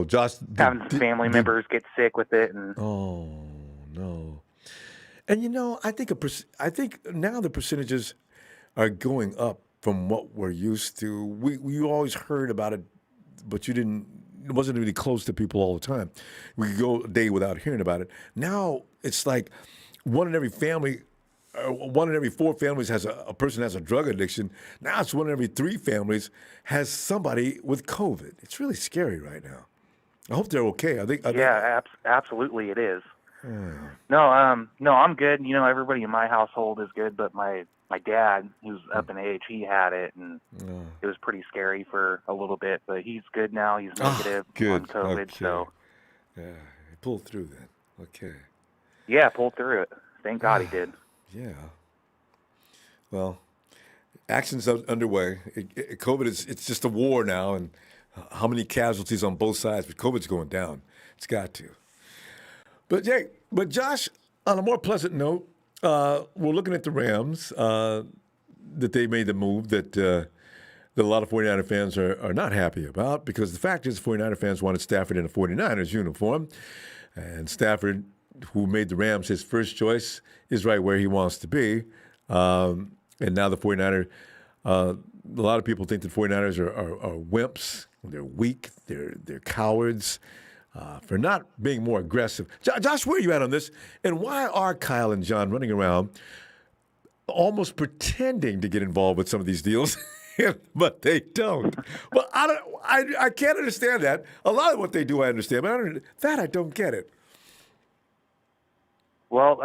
Josh, having family members get sick with it. And oh no! And I think now the percentages are going up from what we're used to. We always heard about it, but it wasn't really close to people all the time. We could go a day without hearing about it. Now it's like one in every 4 families has a person has a drug addiction. Now it's 1 in every 3 families has somebody with COVID. It's really scary right now. I hope they're okay. Absolutely it is. No, I'm good. Everybody in my household is good, but my dad, who's up in age, he had it, and it was pretty scary for a little bit, but he's good now. He's negative on COVID, okay. So yeah, he pulled through then. Okay. Yeah, pulled through it. Thank God he did. Yeah. Well, action's underway. COVID it's just a war now, and how many casualties on both sides? But COVID's going down. It's got to. But Josh, on a more pleasant note, we're looking at the Rams that they made the move that a lot of 49er fans are not happy about, because the fact is 49er fans wanted Stafford in a 49ers uniform, and Stafford, who made the Rams his first choice, is right where he wants to be. And now the 49er, a lot of people think the 49ers are wimps. They're weak. They're cowards for not being more aggressive. Josh, where are you at on this? And why are Kyle and John running around almost pretending to get involved with some of these deals, but they don't? Well, I can't understand that. A lot of what they do I understand, but I don't get it. Well,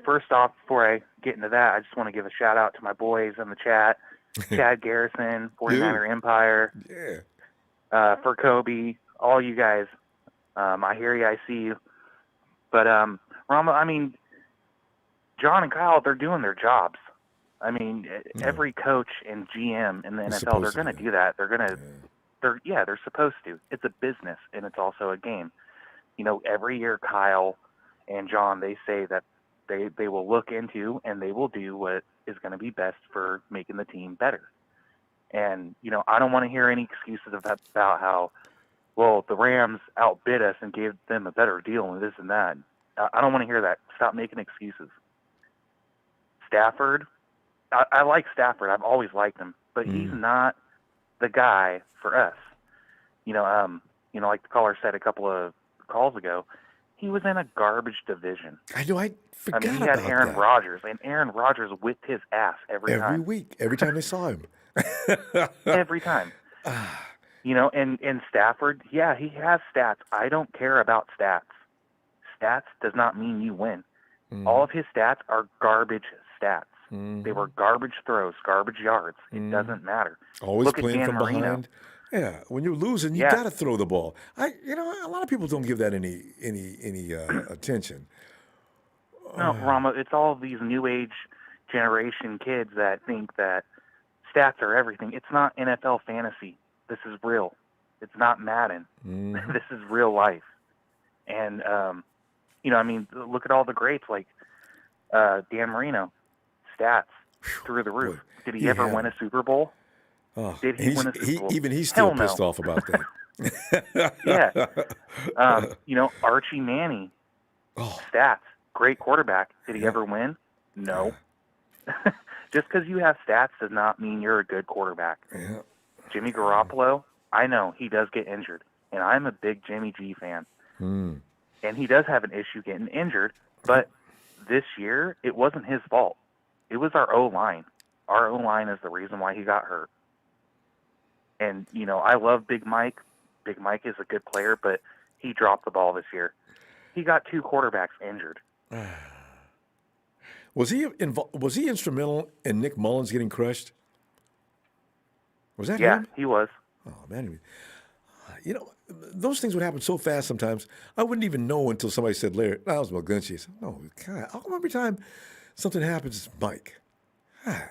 first off, before I get into that, I just want to give a shout out to my boys in the chat, Chad Garrison, 49er Empire, for Kobe, all you guys. I hear you, I see you. But, Rama, John and Kyle, they're doing their jobs. Every coach and GM in the NFL, they're going to do that. They're supposed to. It's a business, and it's also a game. Every year, Kyle and John, they say that they will look into and they will do what is going to be best for making the team better. And, I don't want to hear any excuses about how, the Rams outbid us and gave them a better deal and this and that. I don't want to hear that. Stop making excuses. Stafford, I like Stafford. I've always liked him. but he's not the guy for us. Like the caller said a couple of calls ago, he was in a garbage division. I know. I forgot he had about Aaron that. Rodgers, and Aaron Rodgers whipped his ass every time. Every week, every time they saw him. Every time. And Stafford, yeah, he has stats. I don't care about stats. Stats does not mean you win. All of his stats are garbage stats. They were garbage throws, garbage yards. It doesn't matter. Always Look playing at Dan from Marino. behind. Yeah, when you're losing, you got to throw the ball. A lot of people don't give that any attention. No, Rama, it's all these new age generation kids that think that stats are everything. It's not NFL fantasy. This is real. It's not Madden. This is real life. And, look at all the greats like Dan Marino. Stats through the roof. Did he ever win a Super Bowl? Oh, Did he win a Super Bowl? Even he's still Hell no. pissed off about that. Yeah. Archie Manning. Stats. Great quarterback. Did he ever win? No. Just because you have stats does not mean you're a good quarterback. Yeah. Jimmy Garoppolo, I know he does get injured, and I'm a big Jimmy G fan. And he does have an issue getting injured, but this year it wasn't his fault. It was our O-line. Our O-line is the reason why he got hurt. And, I love Big Mike. Big Mike is a good player, but he dropped the ball this year. He got 2 quarterbacks injured. Was he instrumental in Nick Mullins getting crushed? Was that him? Yeah, he was. Oh, man. Those things would happen so fast sometimes. I wouldn't even know until somebody said later, that was McGlinchey. I said, no, God, how come every time something happens, it's Mike? God.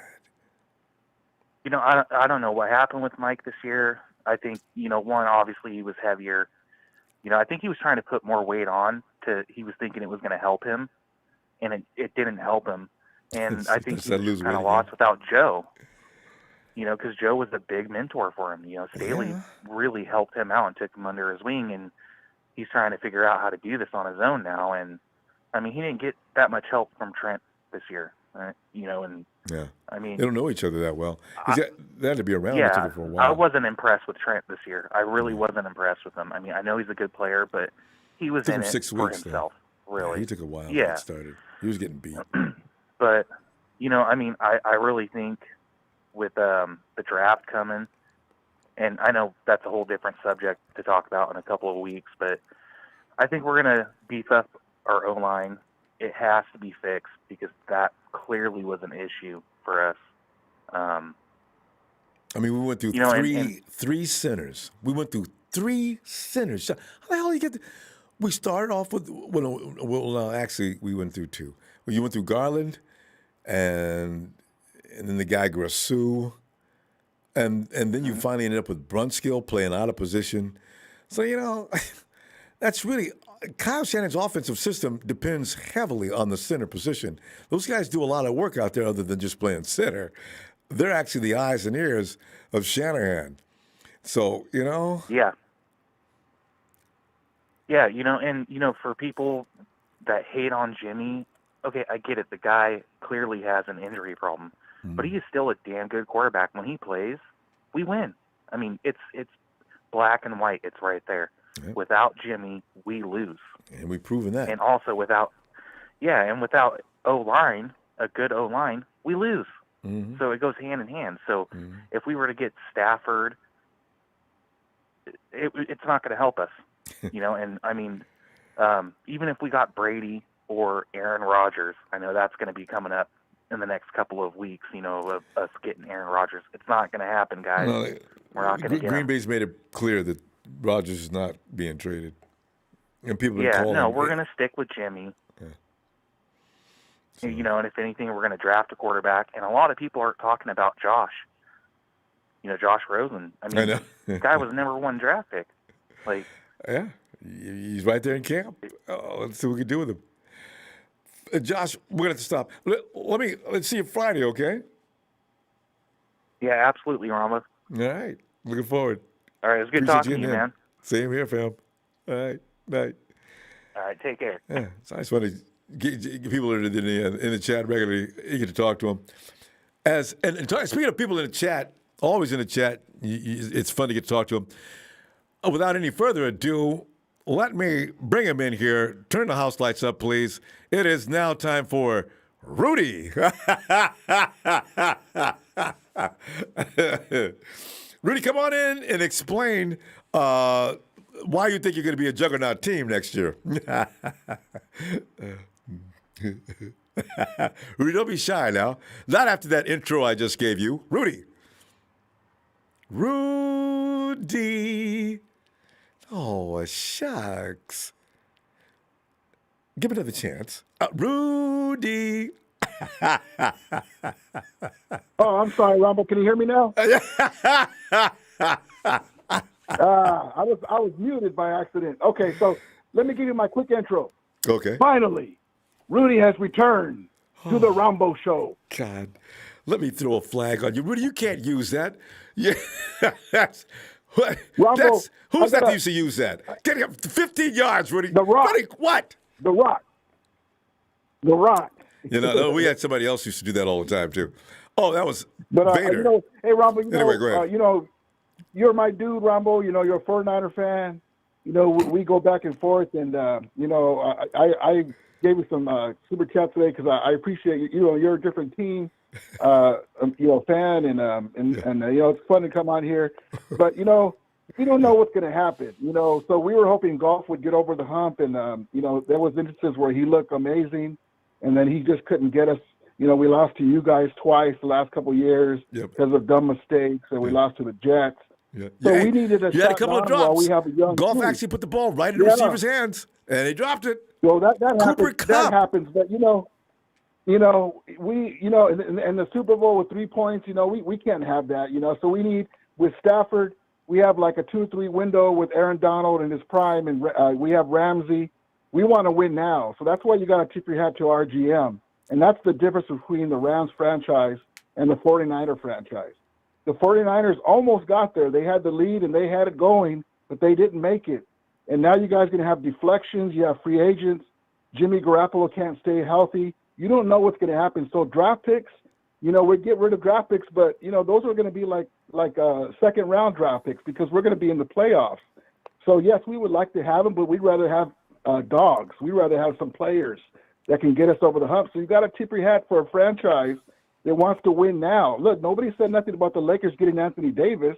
I don't know what happened with Mike this year. I think, one, obviously he was heavier. I think he was trying to put more weight on. He was thinking it was going to help him, and it didn't help him. And I think he was kind of lost without Joe. Because Joe was a big mentor for him. Staley really helped him out and took him under his wing, and he's trying to figure out how to do this on his own now. And, he didn't get that much help from Trent this year. Yeah. They don't know each other that well. They had to be around each other for a while. I wasn't impressed with Trent this year. I really wasn't impressed with him. I know he's a good player, but he was in it 6 for weeks, himself, really. Yeah, he took a while to get started. He was getting beat. But, I really think with the draft coming, and I know that's a whole different subject to talk about in a couple of weeks, but I think we're going to beef up our O-line. It has to be fixed because that clearly was an issue for us. We went through three centers. We went through 3 centers. How the hell do you get? We started off with actually we went through 2. Well, you went through Garland, and then the guy Grasu, and then you finally ended up with Brunskill playing out of position. So that's really. Kyle Shanahan's offensive system depends heavily on the center position. Those guys do a lot of work out there other than just playing center. They're actually the eyes and ears of Shanahan. So, Yeah. Yeah, and, for people that hate on Jimmy, okay, I get it. The guy clearly has an injury problem. But he is still a damn good quarterback. When he plays, we win. It's black and white. It's right there. Yep. Without Jimmy, we lose. And we've proven that. And also without O-line, a good O-line, we lose. So it goes hand in hand. So if we were to get Stafford, it's not going to help us. And even if we got Brady or Aaron Rodgers, I know that's going to be coming up in the next couple of weeks, of us getting Aaron Rodgers. It's not going to happen, guys. No, we're not going to get Green him. Bay's made it clear that Rodgers is not being traded. And people are calling him. We're going to stick with Jimmy. Yeah. So. And if anything, we're going to draft a quarterback. And a lot of people are talking about Josh. Josh Rosen. I know. This guy was a -- draft pick. Yeah, he's right there in camp. Let's see what we can do with him. Josh, we're going to have to stop. Let's see you Friday, okay? Yeah, absolutely, Rama. All right. Looking forward. All right, it was good talking to you, man. Same here, fam. All right, night. All right, take care. Yeah, it's nice when get people that are in the chat regularly, eager to talk to them. Speaking of people in the chat, always in the chat. It's fun to get to talk to him. Without any further ado, let me bring him in here. Turn the house lights up, please. It is now time for Rudy. Rudy, come on in and explain why you think you're going to be a juggernaut team next year. Rudy, don't be shy now. Not after that intro I just gave you. Rudy. Oh, shucks. Give it another chance. Rudy. Oh, I'm sorry, Ronbo. Can you hear me now? I was muted by accident. Okay, so let me give you my quick intro. Okay. Finally, Rudy has returned to the Ronbo Show. God, let me throw a flag on you. Rudy, you can't use that. Yeah, that's... What? Ronbo, Who's that used to use that? Get him 15 yards, Rudy. The Rock. Rudy, what? The Rock. The Rock. You know, no, we had somebody else used to do that all the time, too. Oh, that was Vader. You know, hey, Ronbo, Anyway, go ahead. You know, you're my dude, Ronbo. You know, you're a 49er fan. You know, we go back and forth, and, you know, I gave you some super chats today because I appreciate you. You know, you're a different team. You know, fan, and you know, it's fun to come on here, but you know, we don't know what's going to happen. You know, so we were hoping Goff would get over the hump, and you know, there was instances where he looked amazing, and then he just couldn't get us. You know, we lost to you guys twice the last couple of years because of dumb mistakes, and we lost to the Jets. So we needed you had a couple of drops. We have a young Goff team. actually put the ball right in the receiver's hands, and he dropped it. Well, that happens, but you know, we, you know, in the Super Bowl with 3 points, you know, we can't have that, you know. So we need, with Stafford, we have like a 2-3 window with Aaron Donald in his prime, and we have Ramsey. We want to win now. So that's why you got to tip your hat to our GM. And that's the difference between the Rams franchise and the 49er franchise. The 49ers almost got there. They had the lead and they had it going, but they didn't make it. And now you guys are going to have deflections. You have free agents. Jimmy Garoppolo can't stay healthy. You don't know what's going to happen. So draft picks, you know, we get rid of draft picks, but, you know, those are going to be like second-round draft picks because we're going to be in the playoffs. So, yes, we would like to have them, but we'd rather have dogs. We'd rather have some players that can get us over the hump. So you got to tip your hat for a franchise that wants to win now. Look, nobody said nothing about the Lakers getting Anthony Davis.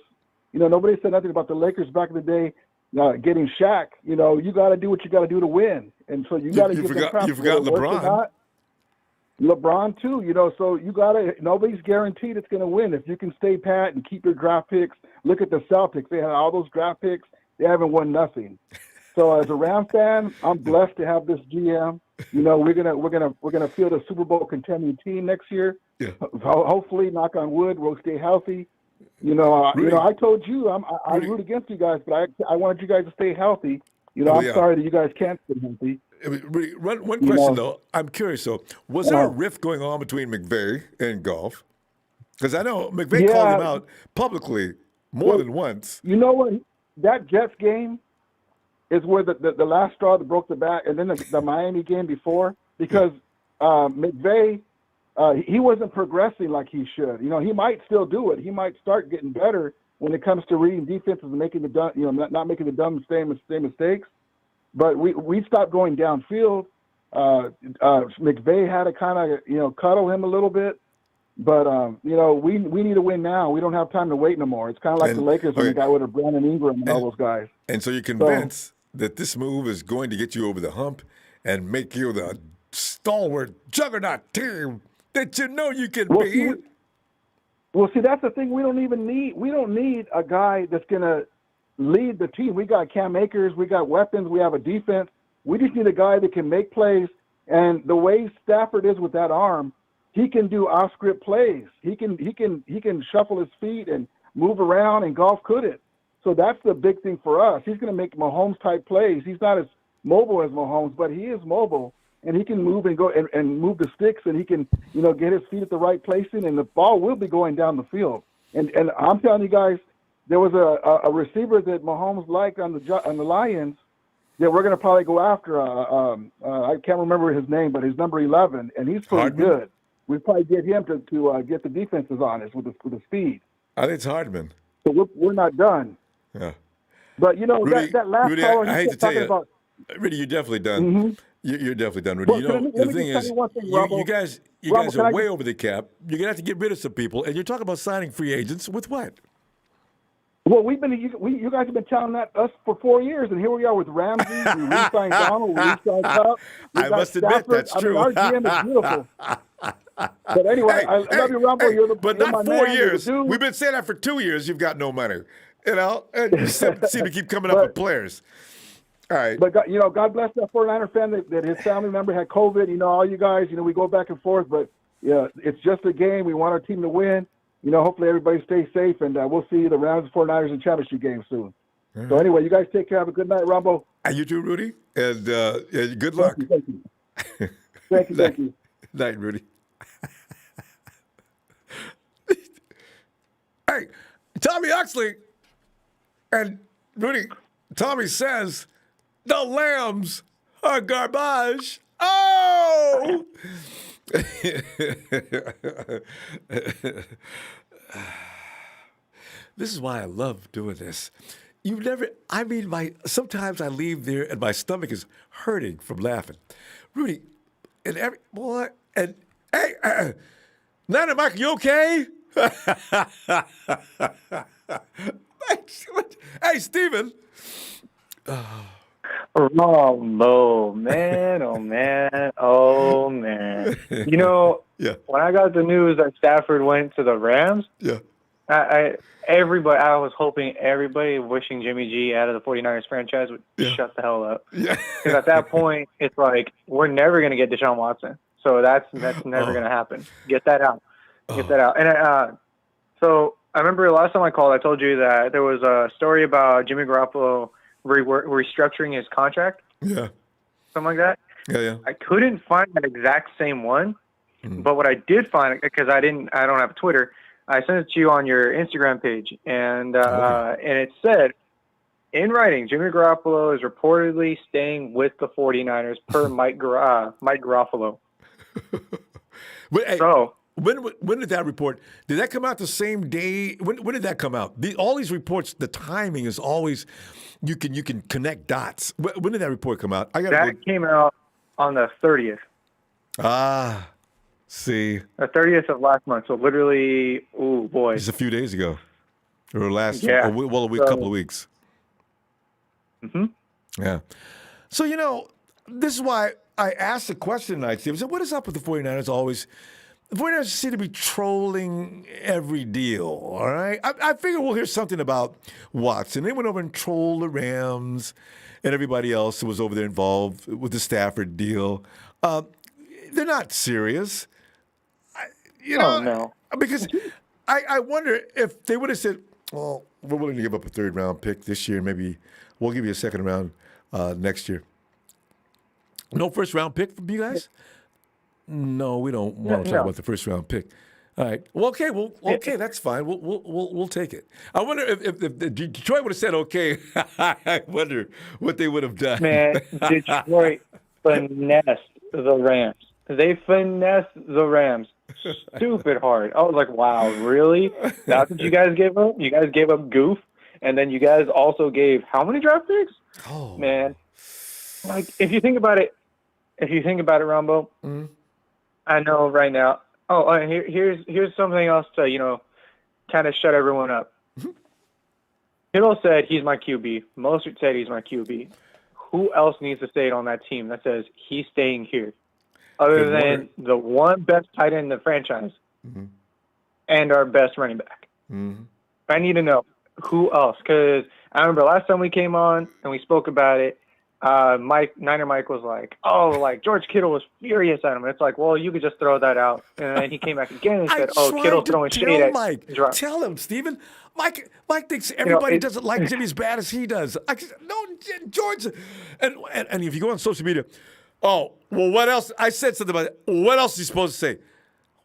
You know, nobody said nothing about the Lakers back in the day getting Shaq. You know, you got to do what you got to do to win. And so you got to give them props. You forgot LeBron. LeBron too, you know, so you gotta, nobody's guaranteed it's gonna win. If you can stay pat and keep your draft picks, look at the Celtics. They had all those draft picks, they haven't won nothing. So as a Rams fan, I'm blessed to have this GM. You know, we're gonna field a Super Bowl contending team next year. Yeah. Hopefully, knock on wood, we'll stay healthy. You know, I told you I root against you guys, but I wanted you guys to stay healthy. You know, I'm sorry that you guys can't stay healthy. One question, though. I'm curious, though. Was there a rift going on between McVay and Goff? Because I know McVay called him out publicly more than once. You know what? That Jets game is where the last straw that broke the back, and then the Miami game before, because McVay, he wasn't progressing like he should. You know, he might still do it. He might start getting better when it comes to reading defenses and making not making the dumb same mistakes. But we stopped going downfield. McVay had to kind of, cuddle him a little bit. But, we need to win now. We don't have time to wait no more. It's kind of like the Lakers when they got rid of Brandon Ingram and all those guys. And so you're convinced that this move is going to get you over the hump and make you the stalwart juggernaut team that you know you can be. Well, see, that's the thing. We don't need a guy that's going to lead the team. We got Cam Akers, we got weapons, we have a defense. We just need a guy that can make plays. And the way Stafford is with that arm, he can do off-script plays. He can shuffle his feet and move around, and Goff couldn't. So that's the big thing for us. He's going to make Mahomes-type plays. He's not as mobile as Mahomes, but he is mobile, and he can move and go and move the sticks, and he can get his feet at the right placing, and the ball will be going down the field. And I'm telling you guys, there was a receiver that Mahomes liked on the Lions that we're going to probably go after. I can't remember his name, but he's number 11, and he's pretty good. We'd probably get him to get the defenses on us with the speed. I think it's Hardman. So we're not done. Yeah. But, Rudy, that last Rudy, caller, I hate to tell you, Rudy, you're definitely done. You're definitely done, Rudy. Well, the thing is, you guys are way over the cap. You're gonna have to get rid of some people, and you're talking about signing free agents with what? Well, you guys have been telling us for 4 years, and here we are with Ramsey. We re-signed Donald. We re-signed Cup. I must admit that's true. Our GM is beautiful. But anyway, I love you, Ronbo. But not 4 years. We've been saying that for 2 years. You've got no money, and you seem to keep coming up with players. All right. But God bless that 49er fan that his family member had COVID. All you guys, we go back and forth, but yeah, it's just a game. We want our team to win. Hopefully everybody stays safe, and we'll see the Rams and 49ers in championship game soon. Mm-hmm. So anyway, you guys take care. Have a good night, Ronbo. And you too, Rudy. And good luck. Thank you. Thank you. Night, Rudy. Hey, Tommy Oxley and Rudy. Tommy says the Lambs are garbage. Oh! This is why I love doing this. Sometimes I leave there and my stomach is hurting from laughing. Rudy, hey, Nana Mike, you okay? Hey, Steven. Ronbo, man, oh man, oh man. When I got the news that Stafford went to the Rams, I was hoping everybody wishing Jimmy G out of the 49ers franchise would shut the hell up. Because at that point, it's like, we're never going to get Deshaun Watson. So that's never going to happen. Get that out. Get that out. And so I remember last time I called, I told you that there was a story about Jimmy Garoppolo restructuring his contract. Yeah. Something like that. Yeah. I couldn't find that exact same one, but what I did find, because I don't have Twitter, I sent it to you on your Instagram page, and it said, in writing, Jimmy Garoppolo is reportedly staying with the 49ers per Mike Garoppolo. So when did that report? Did that come out the same day? When did that come out? All these reports, the timing is always you can connect dots. When did that report come out? That came out on the 30th. Ah, see. The 30th of last month. So literally, oh boy, just a few days ago, or a couple of weeks. Mm-hmm. Yeah. So this is why I asked the question tonight, Steve. I said, what is up with the 49ers always? The 49ers seem to be trolling every deal, all right? I figure we'll hear something about Watson. They went over and trolled the Rams and everybody else who was over there involved with the Stafford deal. They're not serious. No. Because I wonder if they would have said, well, we're willing to give up a third-round pick this year. Maybe we'll give you a second round next year. No first-round pick from you guys? No, we don't want to talk about the first-round pick. All right. Well, okay. That's fine. We'll take it. I wonder if Detroit would have said okay. I wonder what they would have done. Man, Detroit finessed the Rams. They finessed the Rams stupid hard. I was like, wow, really? That's what you guys gave up? You guys gave up Goof, and then you guys also gave how many draft picks? Oh, man. Like, if you think about it, Ronbo, I know right now. Here's something else to kind of shut everyone up. Kittle said he's my QB. Mostert said he's my QB. Who else needs to stay on that team that says he's staying here, other than the one best tight end in the franchise and our best running back? I need to know who else, because I remember last time we came on and we spoke about it. Niner Mike was like, George Kittle was furious at him. And it's like, well, you could just throw that out. And then he came back again and said, Kittle's throwing shade at Mike. Tell him, Steven. Mike thinks everybody doesn't like Jimmy as bad as he does. No, George. And if you go on social media, what else? I said something about it. What else is he supposed to say?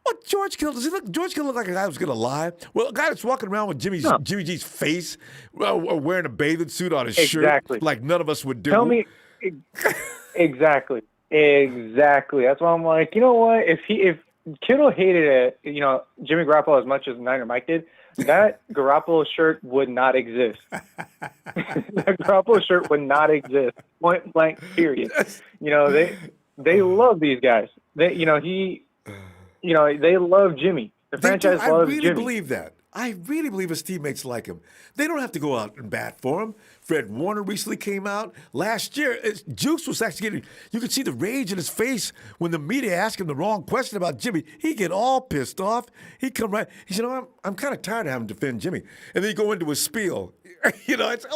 What George Kittle? Does George Kittle look like a guy who's going to lie? Well, a guy that's walking around with Jimmy G's face, wearing a bathing suit on his shirt, like none of us would do. Tell me exactly. That's why I'm like, you know what? If Kittle hated it, Jimmy Garoppolo as much as Niner Mike did, that Garoppolo shirt would not exist. That Garoppolo shirt would not exist. Point blank, period. They love these guys. They love Jimmy. The franchise loves Jimmy. I really believe that. I really believe his teammates like him. They don't have to go out and bat for him. Fred Warner recently came out. Last year, Jukes was actually getting, you could see the rage in his face when the media asked him the wrong question about Jimmy. He'd get all pissed off. He'd come right, he said, I'm kind of tired of having to defend Jimmy. And then he'd go into his spiel. It's,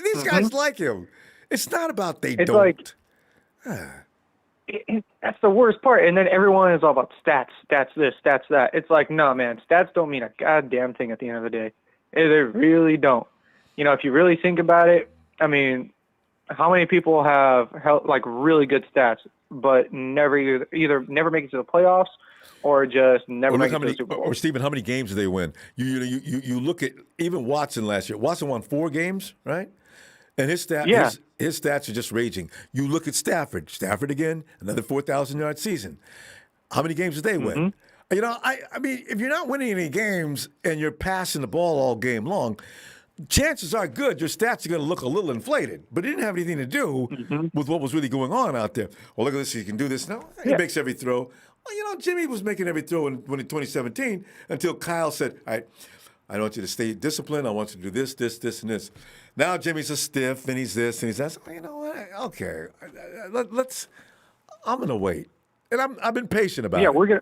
these guys like him. It's not about they it's don't. Like, that's the worst part. And then everyone is all about stats this, stats that. It's like, no, man, stats don't mean a goddamn thing at the end of the day. They really don't. If you really think about it, I mean, how many people have really good stats, but never make it to the playoffs or just never make it to the Super Bowl? Or Stephen, how many games do they win? You look at even Watson last year. Watson won 4 games, right? And his stats are just raging. You look at Stafford. Stafford again, another 4,000-yard season. How many games did they win? I mean, if you're not winning any games and you're passing the ball all game long, chances are good your stats are going to look a little inflated. But it didn't have anything to do with what was really going on out there. Well, look at this. He can do this. No, he makes every throw. Well, Jimmy was making every throw in 2017 until Kyle said, all right, I want you to stay disciplined. I want you to do this, this, this, and this. Now Jimmy's a stiff, and he's this, and he's that. You know what? Okay, I'm going to wait. And I've been patient about it. Yeah,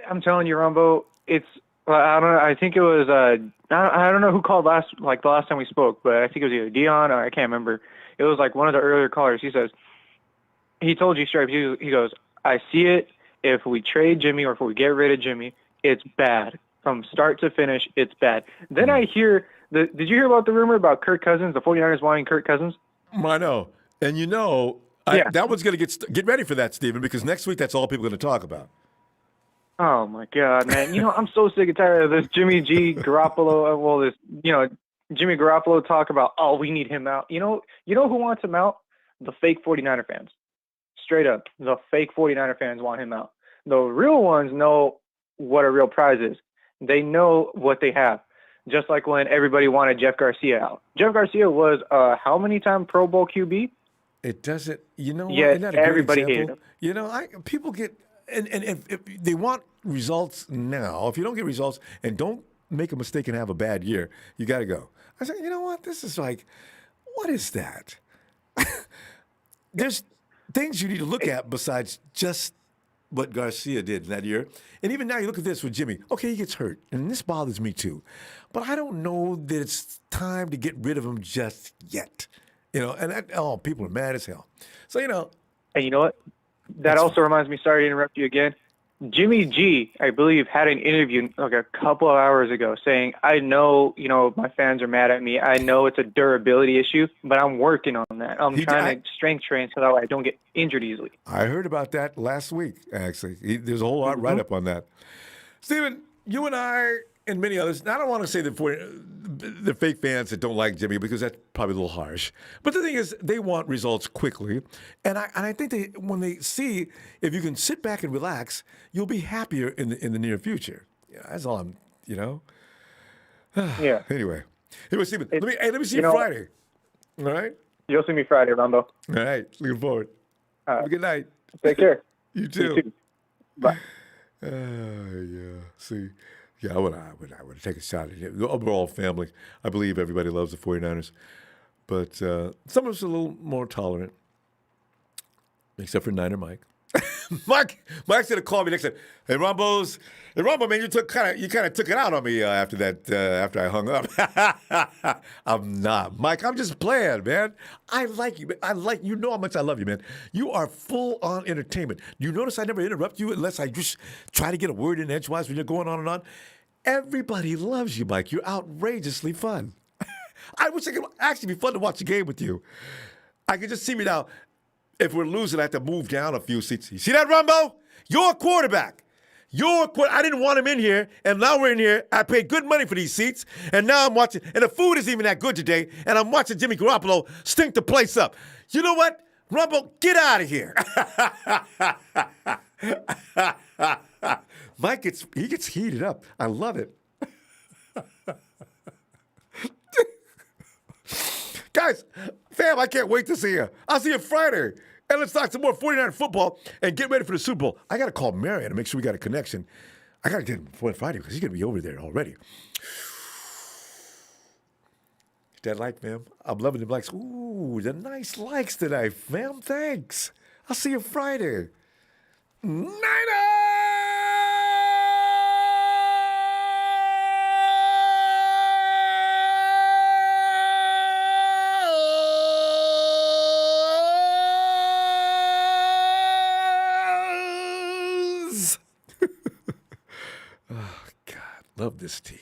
I'm telling you, Ronbo, it's, I don't know, I think it was, I don't know who called the last time we spoke, but I think it was either Dion or I can't remember. It was like one of the earlier callers. He told you straight, he goes, I see it. If we trade Jimmy or if we get rid of Jimmy, it's bad. From start to finish, it's bad. Then I hear, did you hear about the rumor about Kirk Cousins, the 49ers wanting Kirk Cousins? I know. And that one's going to get ready for that, Stephen, because next week that's all people are going to talk about. Oh, my God, man. I'm so sick and tired of this Jimmy G. Garoppolo, Jimmy Garoppolo talk about, we need him out. You know who wants him out? The fake 49er fans. Straight up, the fake 49er fans want him out. The real ones know what a real prize is. They know what they have. Just like when everybody wanted Jeff Garcia out. Jeff Garcia was how many time Pro Bowl QB? It doesn't, Yeah, isn't that a everybody great hated example? People get, and if they want results now, if you don't get results and don't make a mistake and have a bad year, you got to go. I said, you know what? This is like, what is that? There's things you need to look at besides just what Garcia did in that year. And even now you look at this with Jimmy. Okay, he gets hurt, and this bothers me too. But I don't know that it's time to get rid of him just yet. People are mad as hell. So, And you know what? That also reminds me, sorry to interrupt you again. Jimmy G, I believe, had an interview like a couple of hours ago saying, I know, my fans are mad at me. I know it's a durability issue, but I'm working on that. I'm trying to strength train so that way I don't get injured easily. I heard about that last week, actually. There's a whole lot write-up on that. Stephen, you and I and many others, and I don't want to say the fake fans that don't like Jimmy because that's probably a little harsh. But the thing is, they want results quickly. And I think when they see if you can sit back and relax, you'll be happier in the near future. That's all I'm, Yeah. Anyway, Stephen, let me see you Friday. All right? You'll see me Friday, Ronbo. All right. Looking forward. Have a good night. Take care. You too. You too. Bye. Yeah. See. Yeah, I would take a shot at it. The overall family, I believe everybody loves the 49ers. But some of us are a little more tolerant, except for Niner Mike. Mike's going to call me next time. Hey, Ronbo, man, you kind of took it out on me after I hung up. I'm not. Mike, I'm just playing, man. I like you. You know how much I love you, man. You are full on entertainment. You notice I never interrupt you unless I just try to get a word in edgewise when you're going on and on. Everybody loves you, Mike. You're outrageously fun. I wish it could actually be fun to watch a game with you. I can just see me now. If we're losing, I have to move down a few seats. You see that, Ronbo? You're a quarterback. I didn't want him in here, and now we're in here. I paid good money for these seats, and now I'm watching. And the food isn't even that good today, and I'm watching Jimmy Garoppolo stink the place up. You know what? Ronbo, get out of here. Mike gets heated up. I love it. Guys, fam, I can't wait to see you. I'll see you Friday. And let's talk some more 49 football and get ready for the Super Bowl. I got to call Marion to make sure we got a connection. I got to get him before Friday because he's going to be over there already. That like, fam? I'm loving the likes. Ooh, the nice likes tonight, fam. Thanks. I'll see you Friday. Oh, God. Love this team.